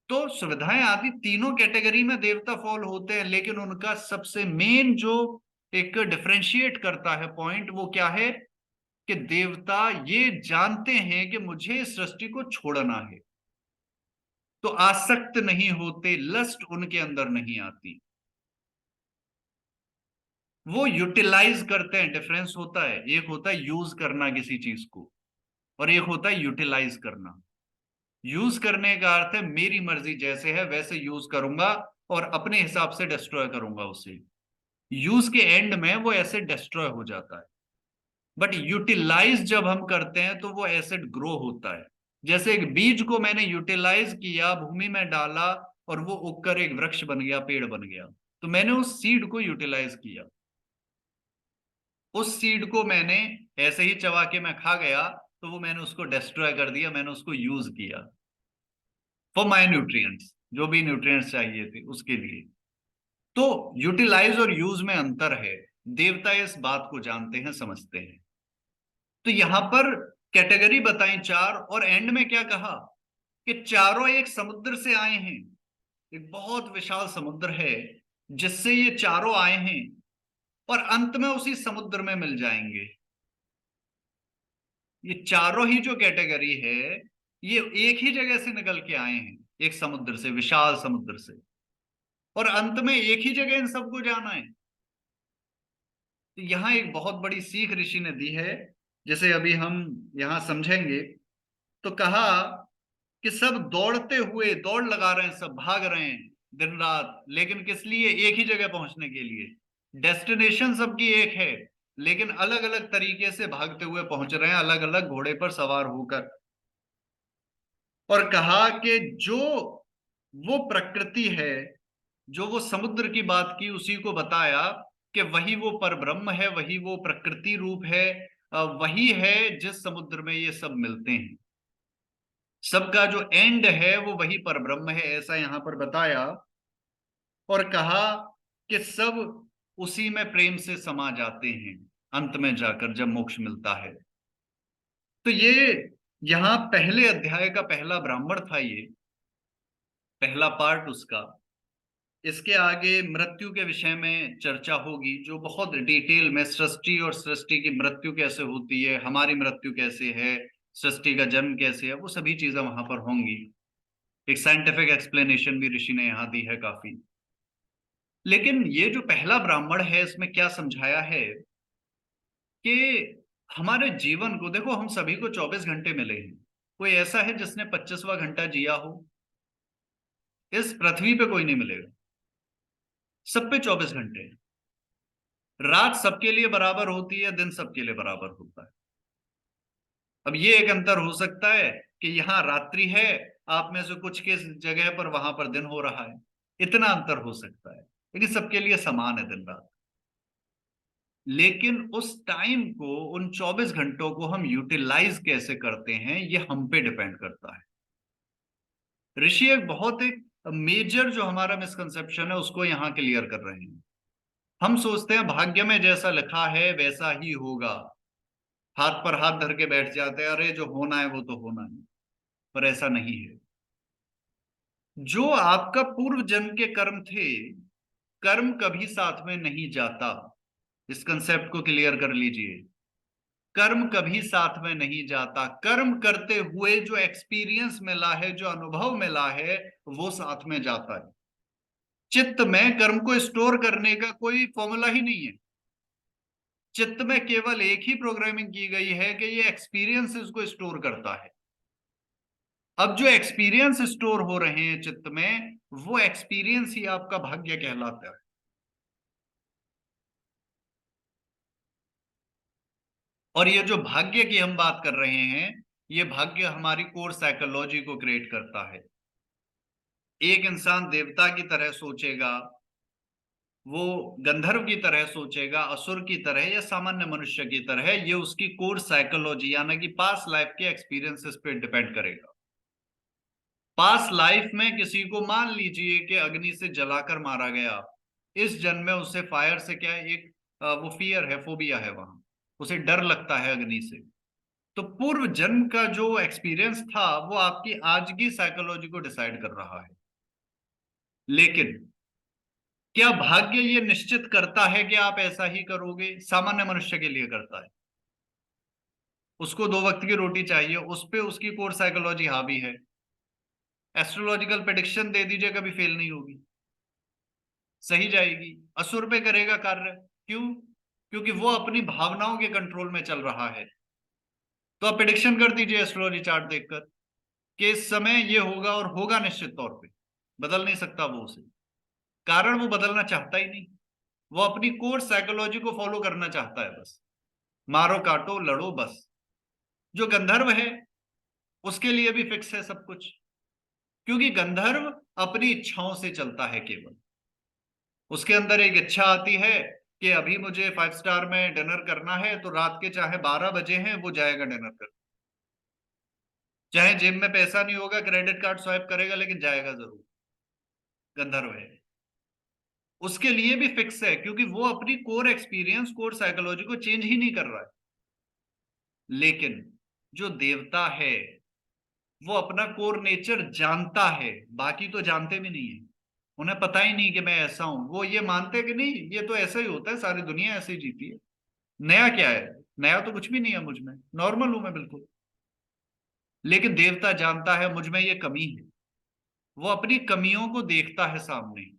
तो सुविधाएं आदि तीनों कैटेगरी में देवता फॉल होते हैं, लेकिन उनका सबसे मेन जो एक डिफरेंशिएट करता है पॉइंट, वो क्या है कि देवता ये जानते हैं कि मुझे इस सृष्टि को छोड़ना है, तो आसक्त नहीं होते, लस्ट उनके अंदर नहीं आती, वो यूटिलाइज करते हैं। डिफरेंस होता है, एक होता है यूज करना किसी चीज को, और एक होता है यूटिलाइज करना। यूज करने का अर्थ है मेरी मर्जी जैसे है वैसे यूज करूंगा और अपने हिसाब से डिस्ट्रॉय करूंगा उसे। यूज के एंड में वो एसिड डिस्ट्रॉय हो जाता है। बट यूटिलाइज जब हम करते हैं तो वो एसिड ग्रो होता है। जैसे एक बीज को मैंने यूटिलाइज किया, भूमि में डाला, और वो उगकर एक वृक्ष बन गया, पेड़ बन गया, तो मैंने उस सीड को यूटिलाइज किया। उस सीड को मैंने ऐसे ही चबा के मैं खा गया, तो वो मैंने उसको डिस्ट्रॉय कर दिया, मैंने उसको यूज किया फॉर माई न्यूट्रिएंट्स, जो भी न्यूट्रिएंट्स चाहिए थे उसके लिए। तो यूटिलाइज और यूज में अंतर है। देवता इस बात को जानते हैं, समझते हैं। तो यहां पर कैटेगरी बताई चार, और एंड में क्या कहा कि चारों एक समुद्र से आए हैं। एक बहुत विशाल समुद्र है जिससे ये चारों आए हैं, और अंत में उसी समुद्र में मिल जाएंगे। ये चारों ही जो कैटेगरी है, ये एक ही जगह से निकल के आए हैं, एक समुद्र से, विशाल समुद्र से, और अंत में एक ही जगह इन सबको जाना है। तो यहाँ एक बहुत बड़ी सीख ऋषि ने दी है, जिसे अभी हम यहाँ समझेंगे। तो कहा कि सब दौड़ते हुए, दौड़ लगा रहे हैं, सब भाग रहे हैं दिन रात, लेकिन किस लिए? एक ही जगह पहुंचने के लिए। डेस्टिनेशन सबकी एक है, लेकिन अलग अलग तरीके से भागते हुए पहुंच रहे हैं, अलग अलग घोड़े पर सवार होकर। और कहा कि जो वो प्रकृति है, जो वो समुद्र की बात की, उसी को बताया कि वही वो परब्रह्म है, वही वो प्रकृति रूप है, वही है जिस समुद्र में ये सब मिलते हैं। सबका जो एंड है वो वही परब्रह्म है, ऐसा यहां पर बताया। और कहा कि सब उसी में प्रेम से समा जाते हैं अंत में जाकर, जब मोक्ष मिलता है। तो ये यहाँ पहले अध्याय का पहला ब्राह्मण था, ये पहला पार्ट उसका। इसके आगे मृत्यु के विषय में चर्चा होगी, जो बहुत डिटेल में सृष्टि और सृष्टि की मृत्यु कैसे होती है, हमारी मृत्यु कैसे है, सृष्टि का जन्म कैसे है, वो सभी चीजें वहां पर होंगी। एक साइंटिफिक एक्सप्लेनेशन भी ऋषि ने यहाँ दी है काफी। लेकिन ये जो पहला ब्राह्मण है, इसमें क्या समझाया है कि हमारे जीवन को देखो, हम सभी को 24 घंटे मिले हैं। कोई ऐसा है जिसने 25वां घंटा जिया हो? इस पृथ्वी पे कोई नहीं मिलेगा। सब पे 24 घंटे हैं। रात सबके लिए बराबर होती है, दिन सबके लिए बराबर होता है। अब ये एक अंतर हो सकता है कि यहाँ रात्रि है, आप में से कुछ के जगह पर वहां पर दिन हो रहा है, इतना अंतर हो सकता है, लेकिन सबके लिए समान है दिन रात। लेकिन उस टाइम को, उन 24 घंटों को हम यूटिलाइज कैसे करते हैं, ये हम पे डिपेंड करता है। ऋषि एक मेजर जो हमारा मिसकंसेप्शन है उसको यहाँ क्लियर कर रहे हैं। हम सोचते हैं भाग्य में जैसा लिखा है वैसा ही होगा। हाथ पर हाथ धर के बैठ जाते हैं, अरे जो होना है वो तो होना है। पर ऐसा नहीं है। जो आपका पूर्व जन्म के कर्म थे, कर्म कभी साथ में नहीं जाता। इस कंसेप्ट को क्लियर कर लीजिए। कर्म कभी साथ में नहीं जाता। कर्म करते हुए जो एक्सपीरियंस मिला है, जो अनुभव मिला है, वो साथ में जाता है। चित्त में कर्म को स्टोर करने का कोई फॉर्मूला ही नहीं है। चित्त में केवल एक ही प्रोग्रामिंग की गई है कि ये एक्सपीरियंसेस को स्टोर करता है। अब जो एक्सपीरियंस स्टोर हो रहे हैं चित्त में, वो एक्सपीरियंस ही आपका भाग्य कहलाता है। और ये जो भाग्य की हम बात कर रहे हैं, ये भाग्य हमारी कोर साइकोलॉजी को क्रिएट करता है। एक इंसान देवता की तरह सोचेगा, वो गंधर्व की तरह सोचेगा, असुर की तरह या सामान्य मनुष्य की तरह, ये उसकी कोर साइकोलॉजी यानी कि पास्ट लाइफ के एक्सपीरियंसेस पे डिपेंड करेगा। पास्ट लाइफ में किसी को मान लीजिए कि अग्नि से जलाकर मारा गया, इस जन्म में उसे फायर से क्या है, एक वो फियर है, फोबिया है, वहां उसे डर लगता है अग्नि से। तो पूर्व जन्म का जो एक्सपीरियंस था वो आपकी आज की साइकोलॉजी को डिसाइड कर रहा है। लेकिन क्या भाग्य ये निश्चित करता है कि आप ऐसा ही करोगे? सामान्य मनुष्य के लिए करता है। उसको 2 वक्त की रोटी चाहिए, उस पे उसकी कोर साइकोलॉजी हावी है। एस्ट्रोलॉजिकल प्रेडिक्शन दे दीजिए, कभी फेल नहीं होगी, सही जाएगी। असुर पे करेगा कार्य। क्यों? क्योंकि वो अपनी भावनाओं के कंट्रोल में चल रहा है। तो आप प्रेडिक्शन कर दीजिए एस्ट्रोलॉजी चार्ट देखकर कि इस समय ये होगा, और होगा निश्चित तौर पे। बदल नहीं सकता वो उसे, कारण वो बदलना चाहता ही नहीं। वो अपनी कोर साइकोलॉजी को फॉलो करना चाहता है बस। मारो काटो लड़ो बस। जो गंधर्व है उसके लिए भी फिक्स है सब कुछ, क्योंकि गंधर्व अपनी इच्छाओं से चलता है केवल। उसके अंदर एक इच्छा आती है कि अभी मुझे 5 स्टार में डिनर करना है, तो रात के चाहे 12 बजे हैं वो जाएगा डिनर कर। चाहे जेब में पैसा नहीं होगा, क्रेडिट कार्ड स्वाइप करेगा, लेकिन जाएगा जरूर। गंधर्व है। उसके लिए भी फिक्स है, क्योंकि वो अपनी कोर एक्सपीरियंस, कोर साइकोलॉजी को चेंज ही नहीं कर रहा है। लेकिन जो देवता है वो अपना कोर नेचर जानता है, बाकी तो जानते भी नहीं है। उन्हें पता ही नहीं कि मैं ऐसा हूं। वो ये मानते कि नहीं, ये तो ऐसा ही होता है, सारी दुनिया ऐसे ही जीती है, नया क्या है? नया तो कुछ भी नहीं है मुझ में, नॉर्मल हूं मैं बिल्कुल। लेकिन देवता जानता है मुझ में ये कमी है। वो अपनी कमियों को देखता है सामने,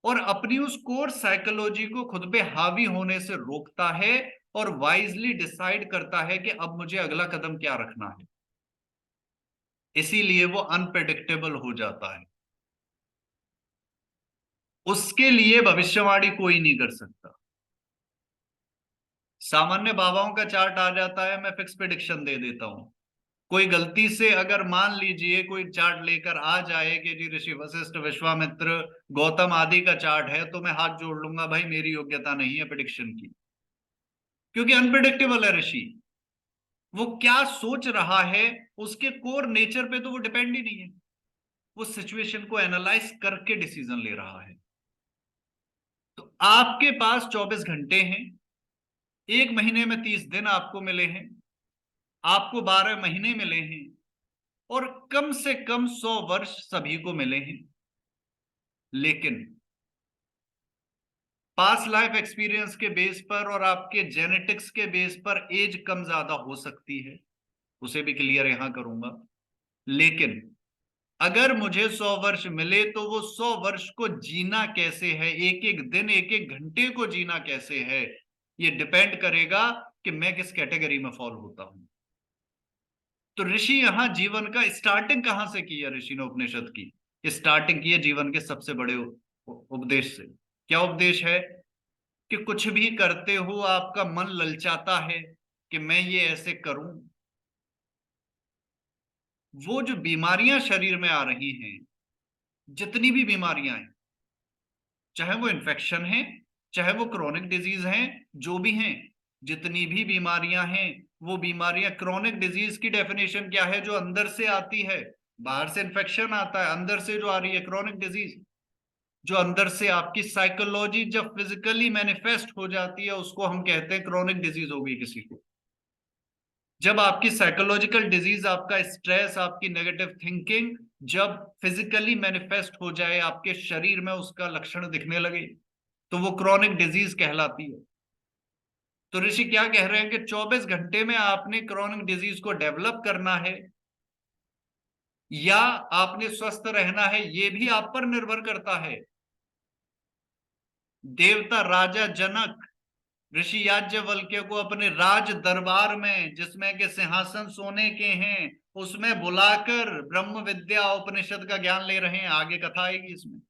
और अपनी उस कोर साइकोलॉजी को खुद पे हावी होने से रोकता है, और वाइजली डिसाइड करता है कि अब मुझे अगला कदम क्या रखना है। इसीलिए वो अनप्रेडिक्टेबल हो जाता है। उसके लिए भविष्यवाणी कोई नहीं कर सकता। सामान्य बाबाओं का चार्ट आ जाता है, मैं फिक्स प्रेडिक्शन दे देता हूं। कोई गलती से अगर मान लीजिए कोई चार्ट लेकर आ जाए कि जी ऋषि वशिष्ठ, विश्वामित्र, गौतम आदि का चार्ट है, तो मैं हाथ जोड़ लूंगा, भाई मेरी योग्यता नहीं है प्रेडिक्शन की। क्योंकि अनप्रिडिक्टेबल है ऋषि। वो क्या सोच रहा है, उसके कोर नेचर पे तो वो डिपेंड ही नहीं है। वो सिचुएशन को एनालाइज करके डिसीजन ले रहा है। तो आपके पास 24 घंटे हैं। एक महीने में 30 दिन आपको मिले हैं। आपको 12 महीने मिले हैं। और कम से कम 100 वर्ष सभी को मिले हैं। लेकिन पास्ट लाइफ एक्सपीरियंस के बेस पर और आपके जेनेटिक्स के बेस पर एज कम ज्यादा हो सकती है, उसे भी क्लियर यहां करूंगा। लेकिन अगर मुझे 100 वर्ष मिले, तो वो 100 वर्ष को जीना कैसे है, एक एक दिन, एक एक घंटे को जीना कैसे है, ये डिपेंड करेगा कि मैं किस कैटेगरी में फॉल होता हूं। तो ऋषि यहां जीवन का स्टार्टिंग कहां से की है? ऋषि ने उपनिषद की स्टार्टिंग की है जीवन के सबसे बड़े उपदेश से। क्या उपदेश है? कि कुछ भी करते हो आपका मन ललचाता है कि मैं ये ऐसे करूं। वो जो बीमारियां शरीर में आ रही हैं, जितनी भी बीमारियां हैं, चाहे वो इन्फेक्शन है, चाहे वो क्रोनिक डिजीज हैं, जो भी हैं, जितनी भी बीमारियां हैं, वो बीमारियां, क्रोनिक डिजीज की डेफिनेशन क्या है? जो अंदर से आती है। बाहर से इन्फेक्शन आता है, अंदर से जो आ रही है क्रोनिक डिजीज, जो अंदर से आपकी साइकोलॉजी जब फिजिकली मैनिफेस्ट हो जाती है, उसको हम कहते हैं क्रोनिक डिजीज हो गई किसी को। जब आपकी साइकोलॉजिकल डिजीज, आपका स्ट्रेस, आपकी नेगेटिव थिंकिंग जब फिजिकली मैनिफेस्ट हो जाए, आपके शरीर में उसका लक्षण दिखने लगे, तो वो क्रॉनिक डिजीज कहलाती है। तो ऋषि क्या कह रहे हैं कि 24 घंटे में आपने क्रॉनिक डिजीज को डेवलप करना है या आपने स्वस्थ रहना है, ये भी आप पर निर्भर करता है। देवता राजा जनक ऋषि याज्ञवल्क्य को अपने राज दरबार में, जिसमें के सिंहासन सोने के हैं, उसमें बुलाकर ब्रह्म विद्या उपनिषद का ज्ञान ले रहे हैं। आगे कथा आएगी इसमें।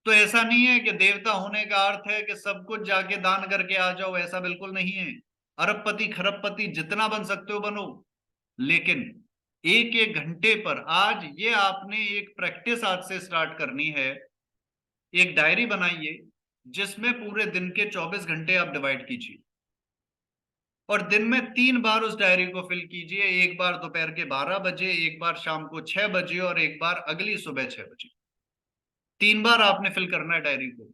तो ऐसा नहीं है कि देवता होने का अर्थ है कि सब कुछ जाके दान करके आ जाओ, ऐसा बिल्कुल नहीं है। अरबपति खरबपति जितना बन सकते हो बनो, लेकिन एक एक घंटे पर, आज ये आपने एक प्रैक्टिस आज से स्टार्ट करनी है। एक डायरी बनाइए जिसमें पूरे दिन के 24 घंटे आप डिवाइड कीजिए, और दिन में 3 बार उस डायरी को फिल कीजिए। एक बार दोपहर के 12 बजे, एक बार शाम को 6 बजे, और एक बार अगली सुबह 6 बजे। 3 बार आपने फिल करना है डायरी को।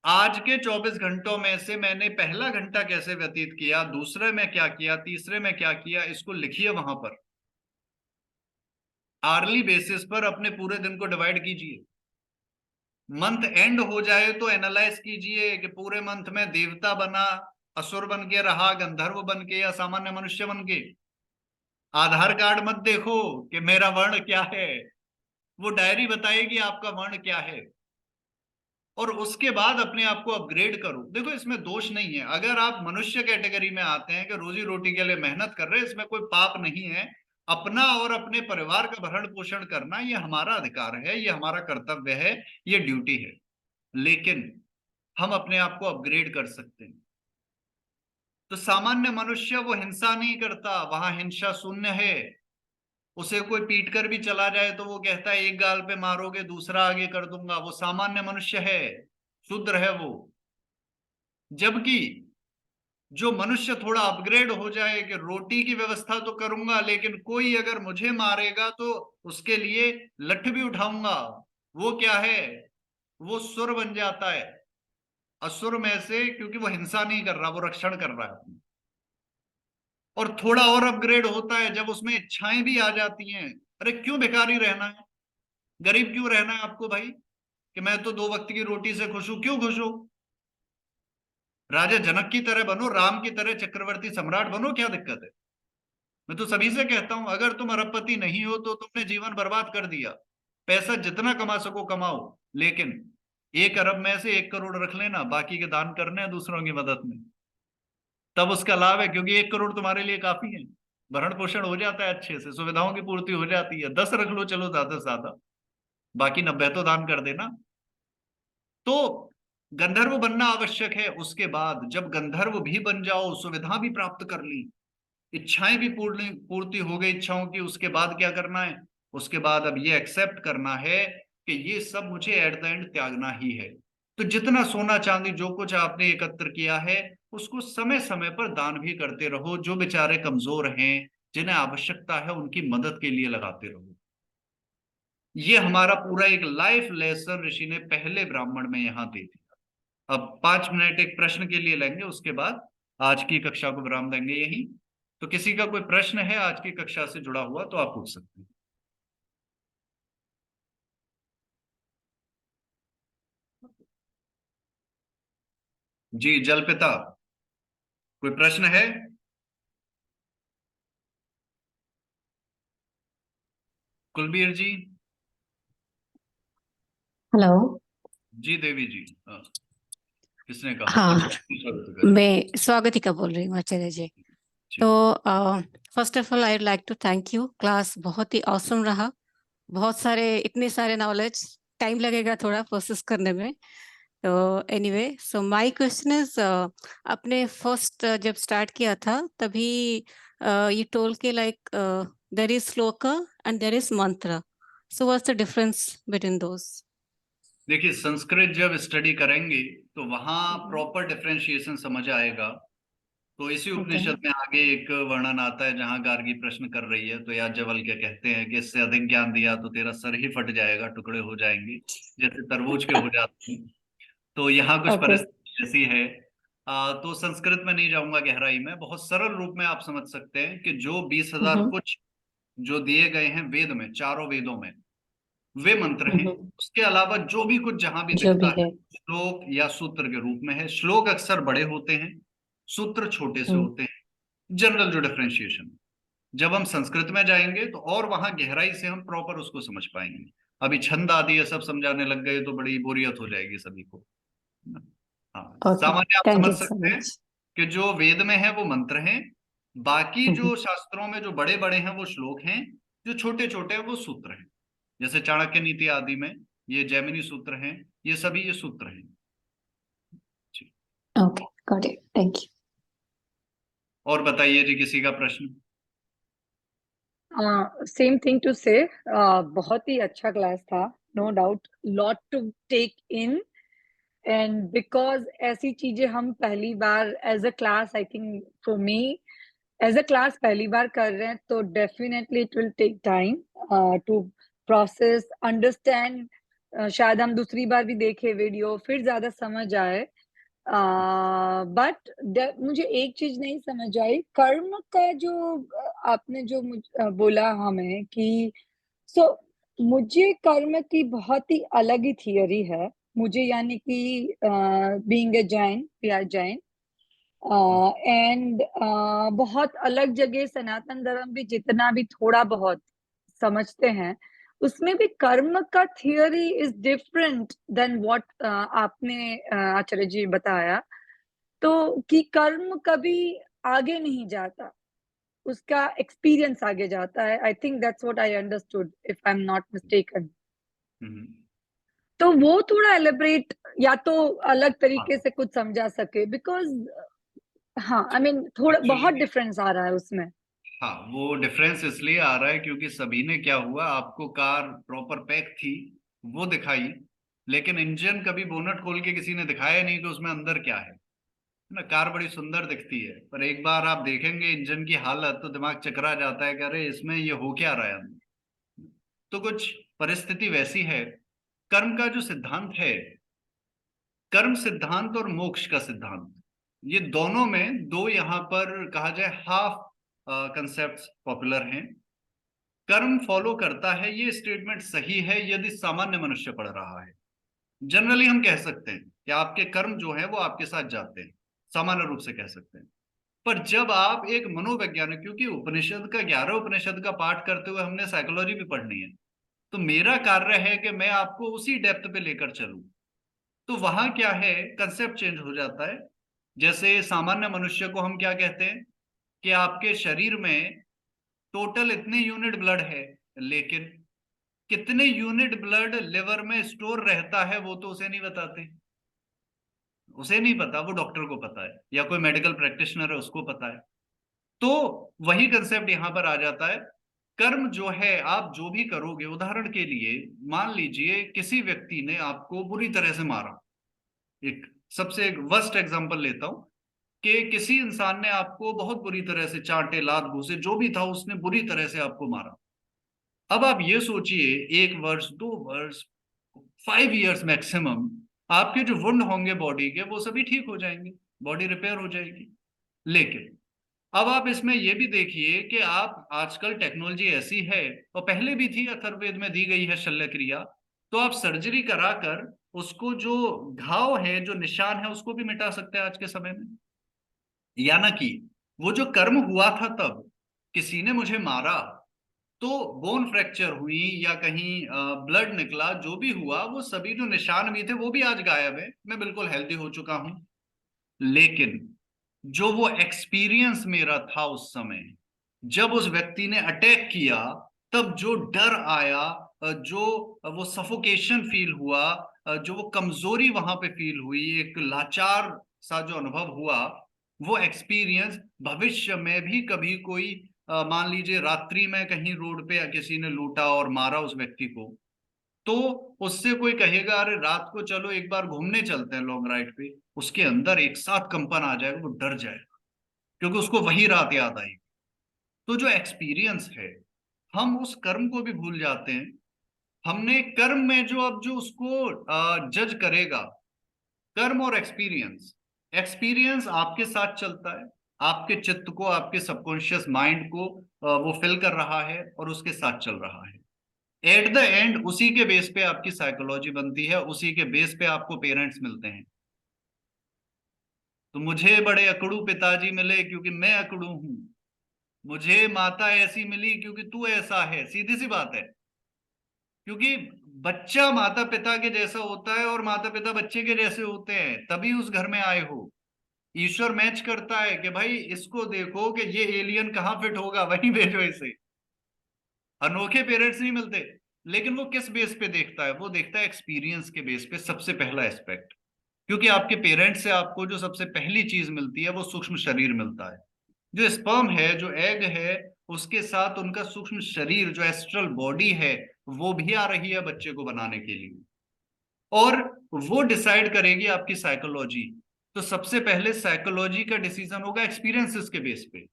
आज के 24 घंटों में से मैंने पहला घंटा कैसे व्यतीत किया, दूसरे में क्या किया, तीसरे में क्या किया, इसको लिखिए वहां पर। आर्ली बेसिस पर अपने पूरे दिन को डिवाइड कीजिए। मंथ एंड हो जाए तो एनालाइज कीजिए कि पूरे मंथ में देवता बना, असुर बन के रहा, गंधर्व बन के, या सामान्य मनुष्य बन के। आधार कार्ड मत देखो कि मेरा वर्ण क्या है, वो डायरी बताएगी आपका वर्ण क्या है। और उसके बाद अपने आप को अपग्रेड करो। देखो इसमें दोष नहीं है, अगर आप मनुष्य कैटेगरी में आते हैं कि रोजी रोटी के लिए मेहनत कर रहे हैं, इसमें कोई पाप नहीं है। अपना और अपने परिवार का भरण पोषण करना ये हमारा अधिकार है, ये हमारा कर्तव्य है, ये ड्यूटी है। लेकिन हम अपने आप को अपग्रेड कर सकते हैं। तो सामान्य मनुष्य वो हिंसा नहीं करता, वहां हिंसा शून्य है। उसे कोई पीट कर भी चला जाए तो वो कहता है एक गाल पे मारोगे दूसरा आगे कर दूंगा। वो सामान्य मनुष्य है, शुद्र है वो। जबकि जो मनुष्य थोड़ा अपग्रेड हो जाए कि रोटी की व्यवस्था तो करूंगा, लेकिन कोई अगर मुझे मारेगा तो उसके लिए लठ भी उठाऊंगा, वो क्या है, वो सुर बन जाता है। असुर में से, क्योंकि वो हिंसा नहीं कर रहा, वो रक्षण कर रहा है। और थोड़ा और अपग्रेड होता है जब उसमें इच्छाएं भी आ जाती हैं। अरे क्यों भिखारी रहना है, गरीब क्यों रहना है आपको भाई, कि मैं तो 2 वक्त की रोटी से खुश हूं। क्यों खुश हो? राजा जनक की तरह बनो, राम की तरह चक्रवर्ती सम्राट बनो, क्या दिक्कत है? मैं तो सभी से कहता हूं, अगर तुम अरबपति नहीं हो तो तुमने जीवन बर्बाद कर दिया। पैसा जितना कमा सको कमाओ, लेकिन 1 अरब में से 1 करोड़ रख लेना, बाकी के दान करने हैं दूसरों की मदद में। तब उसका लाभ है, क्योंकि 1 करोड़ तुम्हारे लिए काफी है। भरण पोषण हो जाता है, अच्छे से सुविधाओं की पूर्ति हो जाती है। 10 रख लो चलो, ज्यादा से ज्यादा, बाकी 90 तो दान कर देना। तो गंधर्व बनना आवश्यक है। उसके बाद जब गंधर्व भी बन जाओ, सुविधा भी प्राप्त कर ली, इच्छाएं भी पूर्ति हो गई इच्छाओं की, उसके बाद क्या करना है? उसके बाद अब ये एक्सेप्ट करना है कि ये सब मुझे एट द एंड त्यागना ही है। तो जितना सोना चांदी जो कुछ आपने एकत्र किया है, उसको समय समय पर दान भी करते रहो। जो बेचारे कमजोर हैं, जिन्हें आवश्यकता है, उनकी मदद के लिए लगाते रहो। ये हमारा पूरा एक लाइफ लेसन ऋषि ने पहले ब्राह्मण में यहाँ दे दिया। अब 5 मिनट एक प्रश्न के लिए लेंगे, उसके बाद आज की कक्षा को विराम देंगे यहीं। तो किसी का कोई प्रश्न है आज की कक्षा से जुड़ा हुआ तो आप पूछ सकते हैं। जी जल पिता, कोई प्रश्न है? कुलबीर जी। हेलो। जी देवी जी, हाँ, किसने कहा? हाँ, अच्छा, स्वागत करें। मैं स्वागतिका बोल रही हूँ आचार्य जी। तो ठीक है। First of all I would like to thank you. Class बहुत ही ऑसम रहा। बहुत सारे, इतने सारे नॉलेज, टाइम लगेगा थोड़ा प्रोसेस करने में। तो anyway, so my question is, आपने फर्स्ट जब स्टार्ट किया था तभी यू टोल्ड के like there is shloka and there is mantra. So what's the difference between those? देखिए संस्कृत जब स्टडी करेंगे तो वहां प्रॉपर डिफरेंशिएशन समझ आएगा। तो इसी ओके। उपनिषद में आगे एक वर्णन आता है जहां गार्गी प्रश्न कर रही है, तो याज्ञवल्क्य कहते हैं कि इससे अधिक ज्ञान दिया तो तेरा सर ही फट जाएगा, टुकड़े हो जाएंगे जैसे तरबूज के हो जाते हैं। तो यहाँ कुछ ओके। परिस्थिति ऐसी है। तो संस्कृत में नहीं जाऊंगा गहराई में, बहुत सरल रूप में आप समझ सकते हैं कि जो 20,000 कुछ जो दिए गए हैं वेद में, चारों वेदों में, वे मंत्र हैं। उसके अलावा जो भी कुछ जहां भी जो दिखता भी है है। श्लोक या सूत्र के रूप में है। श्लोक अक्सर बड़े होते हैं, सूत्र छोटे से होते हैं, जनरल जो डिफरेंशिएशन। जब हम संस्कृत में जाएंगे तो और वहां गहराई से हम प्रॉपर उसको समझ पाएंगे। अभी छंद आदि ये सब समझाने लग गए तो बड़ी बोरियत हो जाएगी सभी को। हाँ, ओके, सामान्य आप थैंक समझ यू सो सकते हैं मच। कि जो वेद में है वो मंत्र हैं, बाकी जो शास्त्रों में जो बड़े बड़े हैं वो श्लोक हैं, जो छोटे छोटे हैं वो सूत्र हैं। जैसे चाणक्य नीति आदि में ये जैमिनी सूत्र हैं, ये सभी ये सूत्र हैं। जी। Okay, got it, thank you. और बताइए जी, किसी का प्रश्न? सेम थिंग टू से, बहुत ही अच्छा क्लास था, no doubt, lot to take in, and because ऐसी चीजें हम पहली बार as a class, I think for me as a class पहली बार कर रहे हैं, तो definitely it will take time to process, understand. शायद हम दूसरी बार भी देखें वीडियो, फिर ज्यादा समझ आए। बट मुझे एक चीज नहीं समझ आई, कर्म का जो आपने जो बोला हमें कि सो मुझे कर्म की बहुत ही अलग ही थियरी है। मुझे यानी कि being a Jain, we are Jain, and बहुत अलग जगह सनातन धर्म भी जितना भी थोड़ा बहुत समझते हैं, उसमें भी कर्म का theory is different than what आपने आचार्य जी बताया। तो कि कर्म कभी आगे नहीं जाता, उसका एक्सपीरियंस आगे जाता है। I think that's what I understood, if I am not mistaken. Hmm. तो वो थोड़ा एलिब्रेट या तो अलग हाँ, तरीके से कुछ समझा सके, बिकॉज हाँ, आई मीन थोड़ा बहुत एक्चुअली डिफरेंस आ रहा है उसमें। हाँ, वो डिफरेंस इसलिए आ रहा है क्योंकि सभी ने क्या हुआ, आपको कार प्रॉपर पैक थी वो दिखाई, लेकिन इंजन कभी बोनट खोल के किसी ने दिखाया नहीं कि उसमें अंदर क्या है ना। कार बड़ी सुंदर दिखती है, पर एक बार आप देखेंगे इंजन की हालत तो दिमाग चकरा जाता है कि अरे इसमें ये हो क्या रहा है अंदर। तो कुछ परिस्थिति वैसी है। कर्म का जो सिद्धांत है, कर्म सिद्धांत और मोक्ष का सिद्धांत, ये दोनों में दो यहाँ पर कहा जाए हाफ कंसेप्ट पॉपुलर हैं। कर्म फॉलो करता है, ये स्टेटमेंट सही है यदि सामान्य मनुष्य पढ़ रहा है। जनरली हम कह सकते हैं कि आपके कर्म जो है वो आपके साथ जाते हैं, सामान्य रूप से कह सकते हैं। पर जब आप एक मनोवैज्ञानिक, क्योंकि उपनिषद का 11 उपनिषद का पाठ करते हुए हमने साइकोलॉजी भी पढ़नी है, तो मेरा कार्य है कि मैं आपको उसी डेप्थ पे लेकर चलूं। तो वहां क्या है, कंसेप्ट चेंज हो जाता है। जैसे सामान्य मनुष्य को हम क्या कहते हैं कि आपके शरीर में टोटल इतने यूनिट ब्लड है, लेकिन कितने यूनिट ब्लड लिवर में स्टोर रहता है वो तो उसे नहीं बताते। उसे नहीं पता, वो डॉक्टर को पता है या कोई मेडिकल प्रैक्टिशनर है उसको पता है। तो वही कंसेप्ट यहां पर आ जाता है। कर्म जो है, आप जो भी करोगे, उदाहरण के लिए मान लीजिए किसी व्यक्ति ने आपको बुरी तरह से मारा। एक सबसे एक वर्स्ट एग्जांपल लेता हूं कि किसी इंसान ने आपको बहुत बुरी तरह से चांटे, लात, घूसे, जो भी था उसने बुरी तरह से आपको मारा। अब आप ये सोचिए, 1 वर्ष, 2 वर्ष, 5 इयर्स मैक्सिमम आपके जो वुंड होंगे बॉडी के वो सभी ठीक हो जाएंगे, बॉडी रिपेयर हो जाएगी। लेकिन अब आप इसमें ये भी देखिए कि आप आजकल टेक्नोलॉजी ऐसी है, और पहले भी थी, अथर्ववेद में दी गई है शल्य क्रिया, तो आप सर्जरी कराकर उसको जो घाव है, जो निशान है, उसको भी मिटा सकते हैं आज के समय में। या ना कि वो जो कर्म हुआ था तब किसी ने मुझे मारा तो बोन फ्रैक्चर हुई या कहीं ब्लड निकला, जो भी हुआ वो सभी जो निशान भी थे वो भी आज गायब है, मैं बिल्कुल हेल्दी हो चुका हूं। लेकिन जो वो एक्सपीरियंस मेरा था उस समय, जब उस व्यक्ति ने अटैक किया, तब जो डर आया, जो वो सफोकेशन फील हुआ, जो वो कमजोरी वहां पे फील हुई, एक लाचार सा जो अनुभव हुआ, वो एक्सपीरियंस भविष्य में भी कभी कोई मान लीजिए रात्रि में कहीं रोड पे किसी ने लूटा और मारा उस व्यक्ति को, तो उससे कोई कहेगा अरे रात को चलो एक बार घूमने चलते हैं लॉन्ग राइड पे, उसके अंदर एक साथ कंपन आ जाएगा, वो डर जाएगा क्योंकि उसको वही रात याद आई। तो जो एक्सपीरियंस है, हम उस कर्म को भी भूल जाते हैं। हमने कर्म में जो अब जो उसको जज करेगा, कर्म और एक्सपीरियंस, एक्सपीरियंस आपके साथ चलता है, आपके चित्त को, आपके सबकॉन्शियस माइंड को वो फिल कर रहा है और उसके साथ चल रहा है। एट द एंड उसी के बेस पे आपकी साइकोलॉजी बनती है, उसी के बेस पे आपको पेरेंट्स मिलते हैं। तो मुझे बड़े अकड़ू पिताजी मिले क्योंकि मैं अकड़ू हूं, मुझे माता ऐसी मिली क्योंकि तू ऐसा है, सीधी सी बात है। क्योंकि बच्चा माता पिता के जैसा होता है और माता पिता बच्चे के जैसे होते हैं, तभी उस घर में आए हो। ईश्वर मैच करता है कि भाई इसको देखो कि ये एलियन कहाँ फिट होगा, वहीं भेजो इसे। अनोखे पेरेंट्स नहीं मिलते। लेकिन वो किस बेस पे देखता है? वो देखता है एक्सपीरियंस के बेस पे, सबसे पहला एस्पेक्ट। क्योंकि आपके पेरेंट्स से आपको जो सबसे पहली चीज मिलती है वो सूक्ष्म शरीर मिलता है। जो स्पर्म है, जो एग है, उसके साथ उनका सूक्ष्म शरीर, जो एस्ट्रल बॉडी है, वो भी आ रही है बच्चे को बनाने के लिए। और वो डिसाइड करेगी आपकी साइकोलॉजी। तो सबसे पहले साइकोलॉजी का डिसीजन होगा एक्सपीरियंसेस के बेस पे।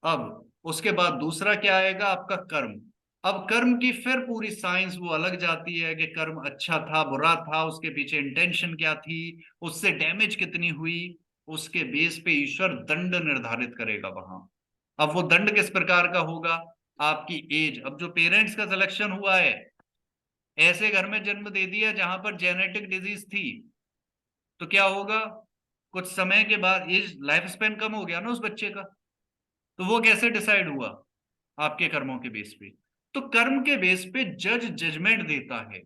अब उसके बाद दूसरा क्या आएगा? आपका कर्म। अब कर्म की फिर पूरी साइंस वो अलग जाती है कि कर्म अच्छा था, बुरा था, उसके पीछे इंटेंशन क्या थी, उससे डैमेज कितनी हुई। उसके बेस पे ईश्वर दंड निर्धारित करेगा वहां। अब वो दंड किस प्रकार का होगा? आपकी एज। अब जो पेरेंट्स का सिलेक्शन हुआ है, ऐसे घर में जन्म दे दिया जहां पर जेनेटिक डिजीज थी, तो क्या होगा? कुछ समय के बाद एज, लाइफ स्पेन कम हो गया ना उस बच्चे का। तो वो कैसे डिसाइड हुआ? आपके कर्मों के बेस पे। तो कर्म के बेस पे जज जजमेंट देता है,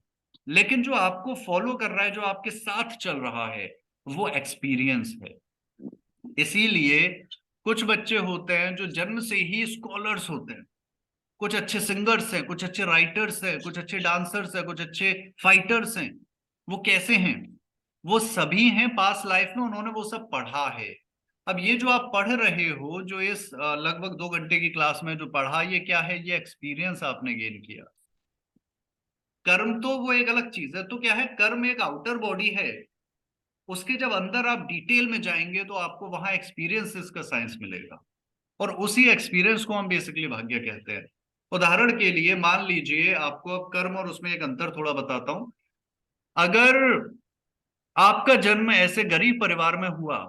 लेकिन जो आपको फॉलो कर रहा है, जो आपके साथ चल रहा है, वो एक्सपीरियंस है। इसीलिए कुछ बच्चे होते हैं जो जन्म से ही स्कॉलर्स होते हैं, कुछ अच्छे सिंगर्स हैं, कुछ अच्छे राइटर्स हैं, कुछ अच्छे डांसर्स हैं, कुछ अच्छे फाइटर्स हैं। वो कैसे हैं? वो सभी हैं पास लाइफ में उन्होंने वो सब पढ़ा है। अब ये जो आप पढ़ रहे हो, जो इस लगभग 2 घंटे की क्लास में जो पढ़ा, ये क्या है? ये एक्सपीरियंस आपने गेन किया। कर्म तो वो एक अलग चीज है। तो क्या है? कर्म एक आउटर बॉडी है। उसके जब अंदर आप डिटेल में जाएंगे तो आपको वहां एक्सपीरियंसेस का साइंस मिलेगा, और उसी एक्सपीरियंस को हम बेसिकली भाग्य कहते हैं। उदाहरण के लिए मान लीजिए, आपको अब कर्म और उसमें एक अंतर थोड़ा बताता हूं। अगर आपका जन्म ऐसे गरीब परिवार में हुआ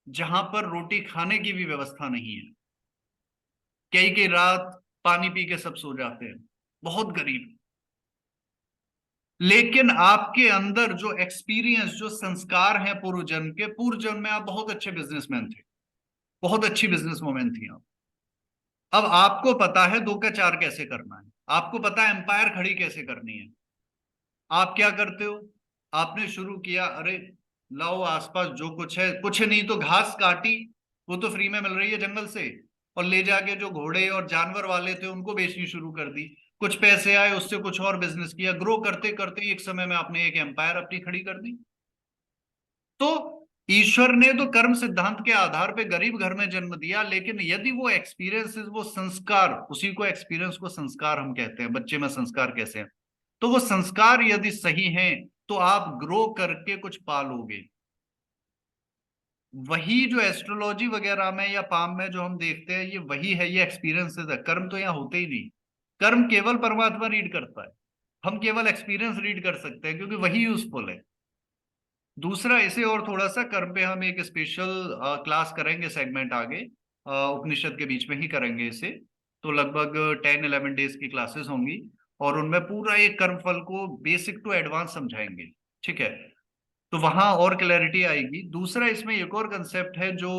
जहां पर रोटी खाने की भी व्यवस्था नहीं है, कई कई रात पानी पी के सब सो जाते हैं, बहुत गरीब, लेकिन आपके अंदर जो एक्सपीरियंस, जो संस्कार हैं पूर्व जन्म के, पूर्व जन्म में आप बहुत अच्छे बिजनेसमैन थे, बहुत अच्छी बिजनेस वुमेन थी आप। अब आपको पता है 2 का 4 कैसे करना है, आपको पता है एम्पायर खड़ी कैसे करनी है। आप क्या करते हो? आपने शुरू किया, अरे लाओ आसपास जो कुछ है, कुछ नहीं तो घास काटी, वो तो फ्री में मिल रही है जंगल से, और ले जाके जो घोड़े और जानवर वाले थे उनको बेचनी शुरू कर दी। कुछ पैसे आए, उससे कुछ और बिजनेस किया, ग्रो करते करते एक समय में आपने एक एम्पायर अपनी खड़ी कर दी। तो ईश्वर ने तो कर्म सिद्धांत के आधार पे गरीब घर में जन्म दिया, लेकिन यदि वो एक्सपीरियंसेस, वो संस्कार, उसी को एक्सपीरियंस को संस्कार हम कहते हैं। बच्चे में संस्कार कैसे हैं? तो वो संस्कार यदि सही हैं तो आप ग्रो करके कुछ पालोगे। वही जो एस्ट्रोलॉजी वगैरह में या पाम में जो हम देखते हैं, ये वही है, ये एक्सपीरियंसेस है। कर्म तो यहाँ होते ही नहीं। कर्म केवल परमात्मा रीड करता है, हम केवल एक्सपीरियंस रीड कर सकते हैं, क्योंकि वही यूजफुल है। दूसरा, इसे और थोड़ा सा कर्म पे हम एक स्पेशल क्लास करेंगे, सेगमेंट आगे उपनिषद के बीच में ही करेंगे इसे। तो लगभग 10-11 डेज की क्लासेस होंगी, और उनमें पूरा एक कर्म फल को बेसिक टू एडवांस समझाएंगे। ठीक है? तो वहां और क्लैरिटी आएगी। दूसरा, इसमें एक और कंसेप्ट है जो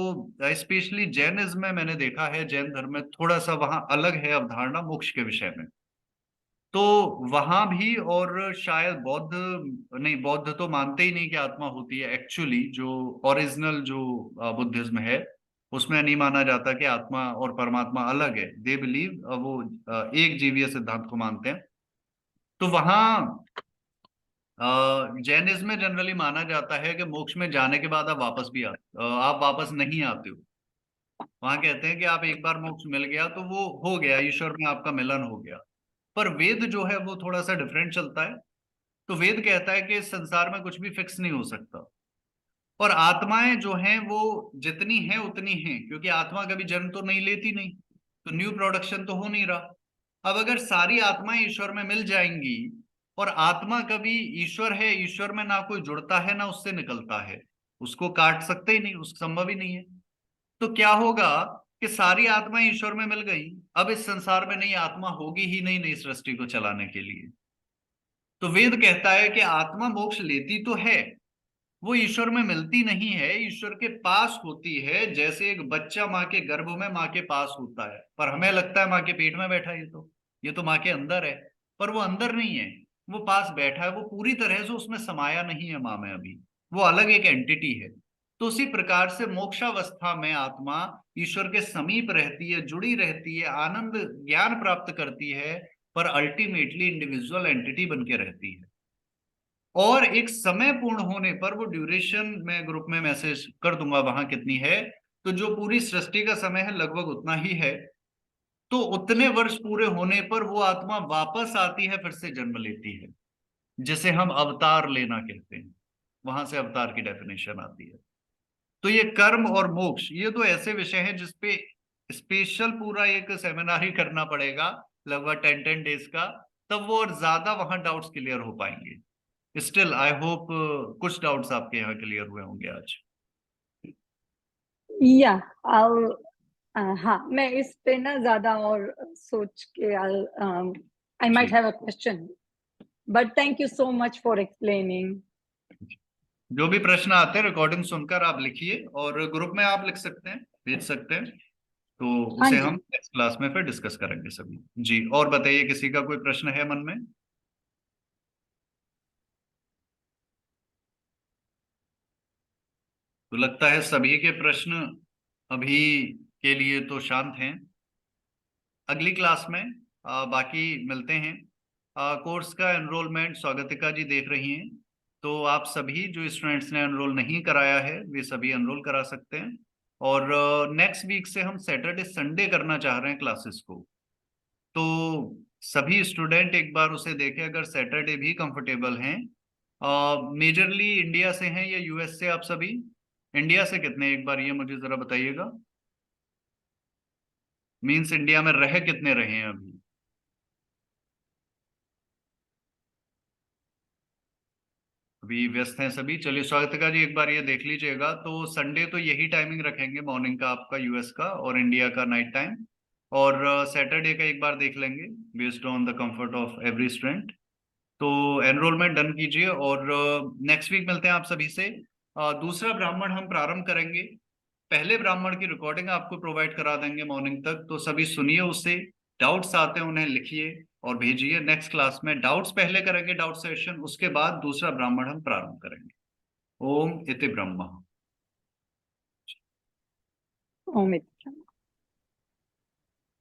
स्पेशली जैनिज्म में मैंने देखा है, जैन धर्म में थोड़ा सा वहां अलग है अवधारणा मोक्ष के विषय में। तो वहां भी, और शायद बौद्ध, नहीं, बौद्ध तो मानते ही नहीं कि आत्मा होती है। एक्चुअली जो ओरिजिनल जो बुद्धिज्म है, उसमें नहीं माना जाता कि आत्मा और परमात्मा अलग है। दे बिलीव, वो एक जीवीय सिद्धांत को मानते हैं। तो वहां जैनिज्म में जनरली माना जाता है कि मोक्ष में जाने के बाद आप वापस भी आप वापस नहीं आते हो। वहां कहते हैं कि आप एक बार मोक्ष मिल गया तो वो हो गया, ईश्वर में आपका मिलन हो गया। पर वेद जो है वो थोड़ा सा डिफरेंट चलता है। तो वेद कहता है कि इस संसार में कुछ भी फिक्स नहीं हो सकता, और आत्माएं जो हैं वो जितनी हैं उतनी हैं, क्योंकि आत्मा कभी जन्म तो नहीं लेती, नहीं तो न्यू प्रोडक्शन तो हो नहीं रहा। अब अगर सारी आत्माएं ईश्वर में मिल जाएंगी, और आत्मा कभी ईश्वर है, ईश्वर में ना कोई जुड़ता है ना उससे निकलता है, उसको काट सकते ही नहीं, उसका संभव ही नहीं है। तो क्या होगा कि सारी आत्माएं ईश्वर में मिल गई, अब इस संसार में नई आत्मा होगी ही नहीं नई सृष्टि को चलाने के लिए। तो वेद कहता है कि आत्मा मोक्ष लेती तो है, वो ईश्वर में मिलती नहीं है, ईश्वर के पास होती है। जैसे एक बच्चा माँ के गर्भ में माँ के पास होता है, पर हमें लगता है माँ के पेट में बैठा है, ये तो माँ के अंदर है, पर वो अंदर नहीं है, वो पास बैठा है, वो पूरी तरह से उसमें समाया नहीं है माँ में अभी, वो अलग एक एंटिटी है। तो उसी प्रकार से मोक्षावस्था में आत्मा ईश्वर के समीप रहती है, जुड़ी रहती है, आनंद ज्ञान प्राप्त करती है, पर अल्टीमेटली इंडिविजुअल एंटिटी बन के रहती है। और एक समय पूर्ण होने पर वो ड्यूरेशन मैं ग्रुप में मैसेज कर दूंगा वहां कितनी है, तो जो पूरी सृष्टि का समय है लगभग उतना ही है। तो उतने वर्ष पूरे होने पर वो आत्मा वापस आती है, फिर से जन्म लेती है, जिसे हम अवतार लेना कहते हैं, वहां से अवतार की डेफिनेशन आती है। तो ये कर्म और मोक्ष ये तो ऐसे विषय हैं जिसपे स्पेशल पूरा एक सेमिनार ही करना पड़ेगा, लगभग 10 डेज का, तब वो और ज्यादा वहां डाउट्स क्लियर हो पाएंगे। स्टिल आई होप कुछ डाउट्स आपके यहाँ क्लियर हुए होंगे आज। या हाँ, मैं इस पे ना ज्यादा और सोच के I might have a question, but thank you so much for explaining. जो भी प्रश्न आते हैं रिकॉर्डिंग सुनकर आप लिखिए, और ग्रुप में आप लिख सकते हैं, भेज सकते हैं, तो हाँ उसे जी। हम नेक्स्ट क्लास में फिर डिस्कस करेंगे सभी। जी, और बताइए किसी का कोई प्रश्न है मन में? तो लगता है सभी के प्रश्न अभी के लिए तो शांत हैं। अगली क्लास में बाकी मिलते हैं। कोर्स का एनरोलमेंट स्वागतिका जी देख रही हैं, तो आप सभी जो स्टूडेंट्स ने एनरोल नहीं कराया है वे सभी एनरोल करा सकते हैं। और नेक्स्ट वीक से हम सैटरडे संडे करना चाह रहे हैं क्लासेस को, तो सभी स्टूडेंट एक बार उसे देखें अगर सैटरडे भी कंफर्टेबल हैं। मेजरली इंडिया से हैं या यूएस से? आप सभी इंडिया से कितने, एक बार ये मुझे जरा बताइएगा। मीन्स इंडिया में रह कितने रहे हैं अभी? अभी व्यस्त हैं सभी। चलिए स्वागतिका जी एक बार ये देख लीजिएगा, तो संडे तो यही टाइमिंग रखेंगे मॉर्निंग का आपका यूएस का, और इंडिया का नाइट टाइम, और सैटरडे का एक बार देख लेंगे based on the comfort of every student. तो एनरोलमेंट डन कीजिए, और नेक्स्ट वीक मिलते हैं आप सभी से। दूसरा ब्राह्मण हम प्रारंभ करेंगे, पहले ब्राह्मण की रिकॉर्डिंग आपको प्रोवाइड करा देंगे मॉर्निंग तक, तो सभी सुनिए उसे, डाउट्स आते हैं उन्हें लिखिए और भेजिए। नेक्स्ट क्लास में डाउट्स पहले करेंगे, डाउट सेशन, उसके बाद दूसरा ब्राह्मण हम प्रारंभ करेंगे। ओम इति ब्रह्मा। ओम इति ब्रह्मा।